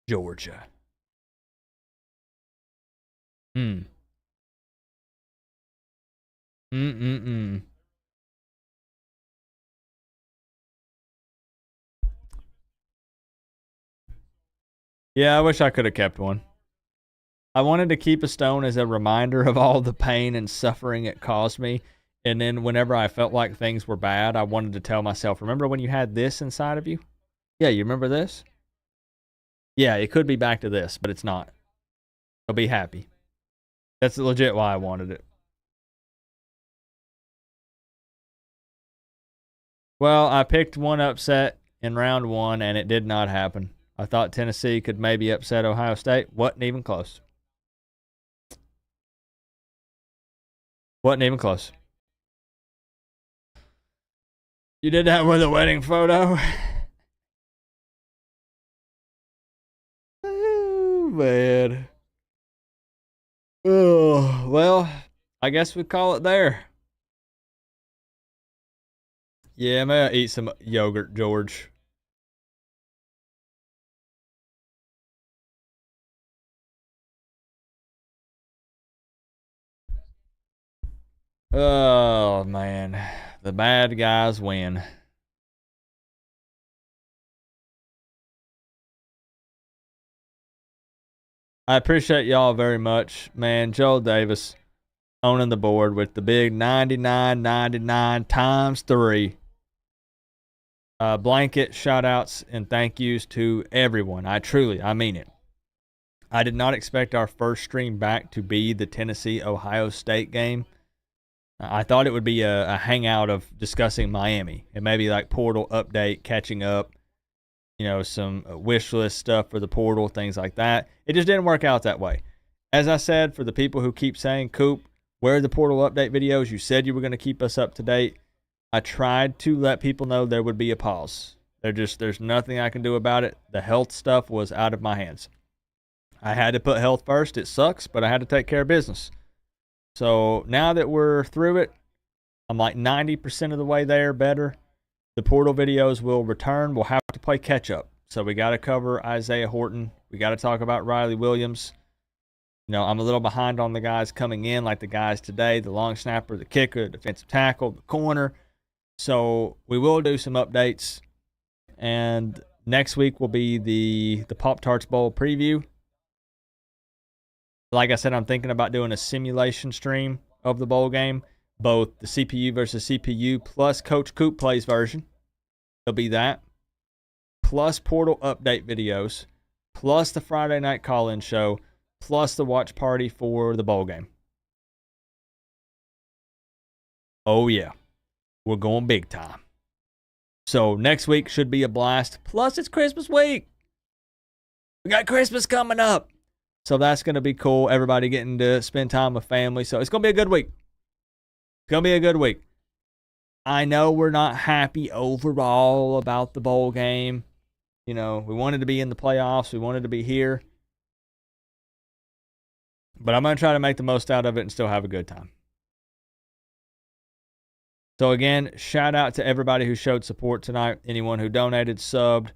Georgia. Yeah, I wish I could have kept one. I wanted to keep a stone as a reminder of all the pain and suffering it caused me. And then whenever I felt like things were bad, I wanted to tell myself, remember when you had this inside of you? Yeah, you remember this? Yeah, it could be back to this, but it's not. So be happy. That's legit why I wanted it. Well, I picked one upset in round 1, and it did not happen. I thought Tennessee could maybe upset Ohio State. Wasn't even close. Wasn't even close. You did that with a wedding photo? Oh, man. Oh, well, I guess we call it there. Yeah, I'm gonna eat some yogurt, George. Oh, man. The bad guys win. I appreciate y'all very much. Man, Joel Davis owning the board with the big 99.99 times 3. Blanket shout outs and thank yous to everyone. I mean it. I did not expect our first stream back to be the Tennessee-Ohio State game. I thought it would be a hangout of discussing Miami and maybe like portal update, catching up, some wish list stuff for the portal, things like that. It just didn't work out that way. As I said, for the people who keep saying, Coop, where are the portal update videos? You said you were going to keep us up to date. I tried to let people know there would be a pause. There's nothing I can do about it. The health stuff was out of my hands. I had to put health first. It sucks, but I had to take care of business. So now that we're through it, I'm like 90% of the way there, better. The portal videos will return. We'll have to play catch up. So we got to cover Isaiah Horton. We got to talk about Riley Williams. I'm a little behind on the guys coming in, like the guys today, the long snapper, the kicker, the defensive tackle, the corner. So we will do some updates. And next week will be the Pop-Tarts Bowl preview. Like I said, I'm thinking about doing a simulation stream of the bowl game, both the CPU versus CPU plus Coach Coop plays version. There'll be that, plus portal update videos, plus the Friday night call-in show, plus the watch party for the bowl game. Oh, yeah. We're going big time. So next week should be a blast. Plus, it's Christmas week. We got Christmas coming up. So that's going to be cool. Everybody getting to spend time with family. So it's going to be a good week. It's going to be a good week. I know we're not happy overall about the bowl game. We wanted to be in the playoffs. We wanted to be here. But I'm going to try to make the most out of it and still have a good time. So again, shout out to everybody who showed support tonight. Anyone who donated, subbed,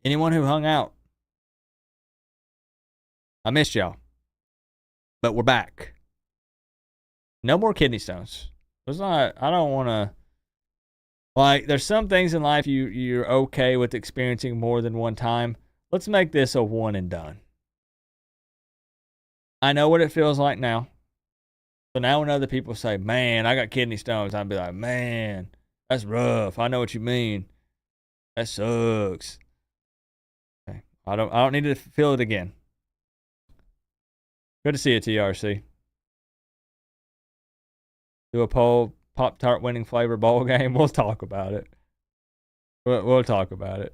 anyone who hung out. I missed y'all. But we're back. No more kidney stones. I don't want to. There's some things in life you're okay with experiencing more than one time. Let's make this a one and done. I know what it feels like now. So now when other people say, man, I got kidney stones, I'd be like, man, that's rough. I know what you mean. That sucks. Okay. I don't need to feel it again. Good to see you, TRC. Do a poll, Pop-Tart winning flavor bowl game. We'll talk about it. We'll talk about it.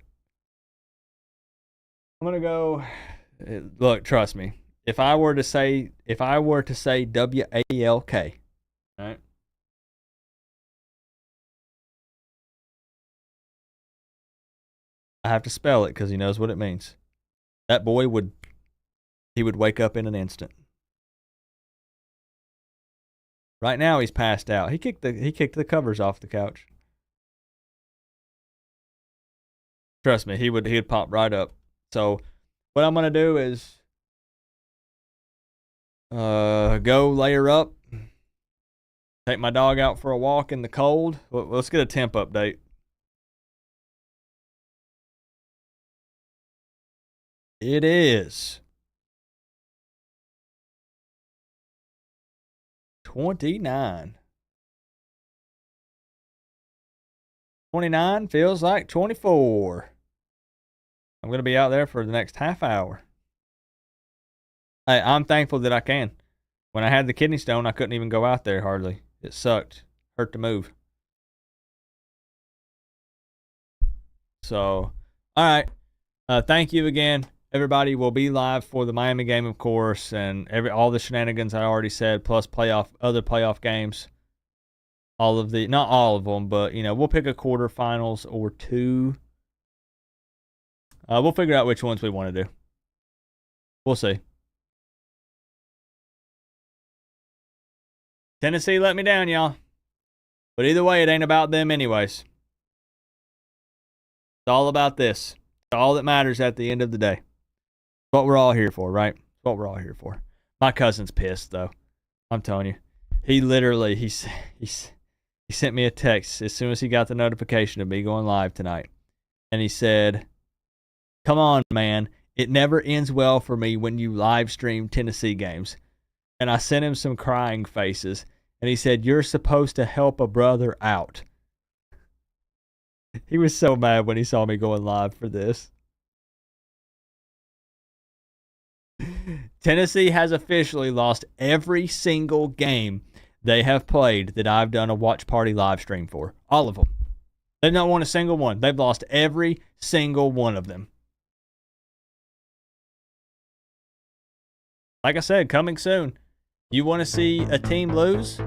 I'm going to go. Look, trust me. If I were to say WALK, right? I have to spell it because he knows what it means. That boy would wake up in an instant. Right now he's passed out. He kicked the covers off the couch. Trust me, he'd pop right up. So what I'm gonna do is go layer up, take my dog out for a walk in the cold. Let's get a temp update. It is 29. 29 feels like 24. I'm going to be out there for the next half hour. Hey, I'm thankful that I can. When I had the kidney stone, I couldn't even go out there hardly. It sucked. Hurt to move. So, all right. Thank you again. Everybody will be live for the Miami game, of course, and all the shenanigans I already said, plus other playoff games. Not all of them, but we'll pick a quarterfinals or two. We'll figure out which ones we want to do. We'll see. Tennessee let me down, y'all. But either way, it ain't about them anyways. It's all about this. It's all that matters at the end of the day. What we're all here for, right? What we're all here for. My cousin's pissed, though. I'm telling you. He literally, he sent me a text as soon as he got the notification of me going live tonight. And he said, come on, man. It never ends well for me when you live stream Tennessee games. And I sent him some crying faces. And he said, you're supposed to help a brother out. He was so mad when he saw me going live for this. Tennessee has officially lost every single game they have played that I've done a watch party live stream for. All of them. They've not won a single one. They've lost every single one of them. Like I said, coming soon. You want to see a team lose?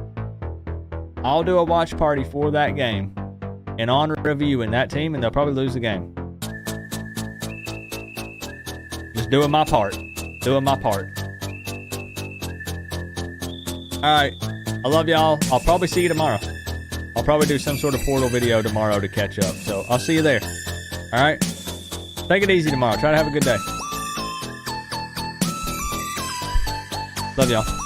I'll do a watch party for that game in honor of you and that team, and they'll probably lose the game. Just doing my part. Doing my part. Alright. I love y'all. I'll probably see you tomorrow. I'll probably do some sort of portal video tomorrow to catch up. So I'll see you there. Alright? Take it easy tomorrow. Try to have a good day. Love y'all.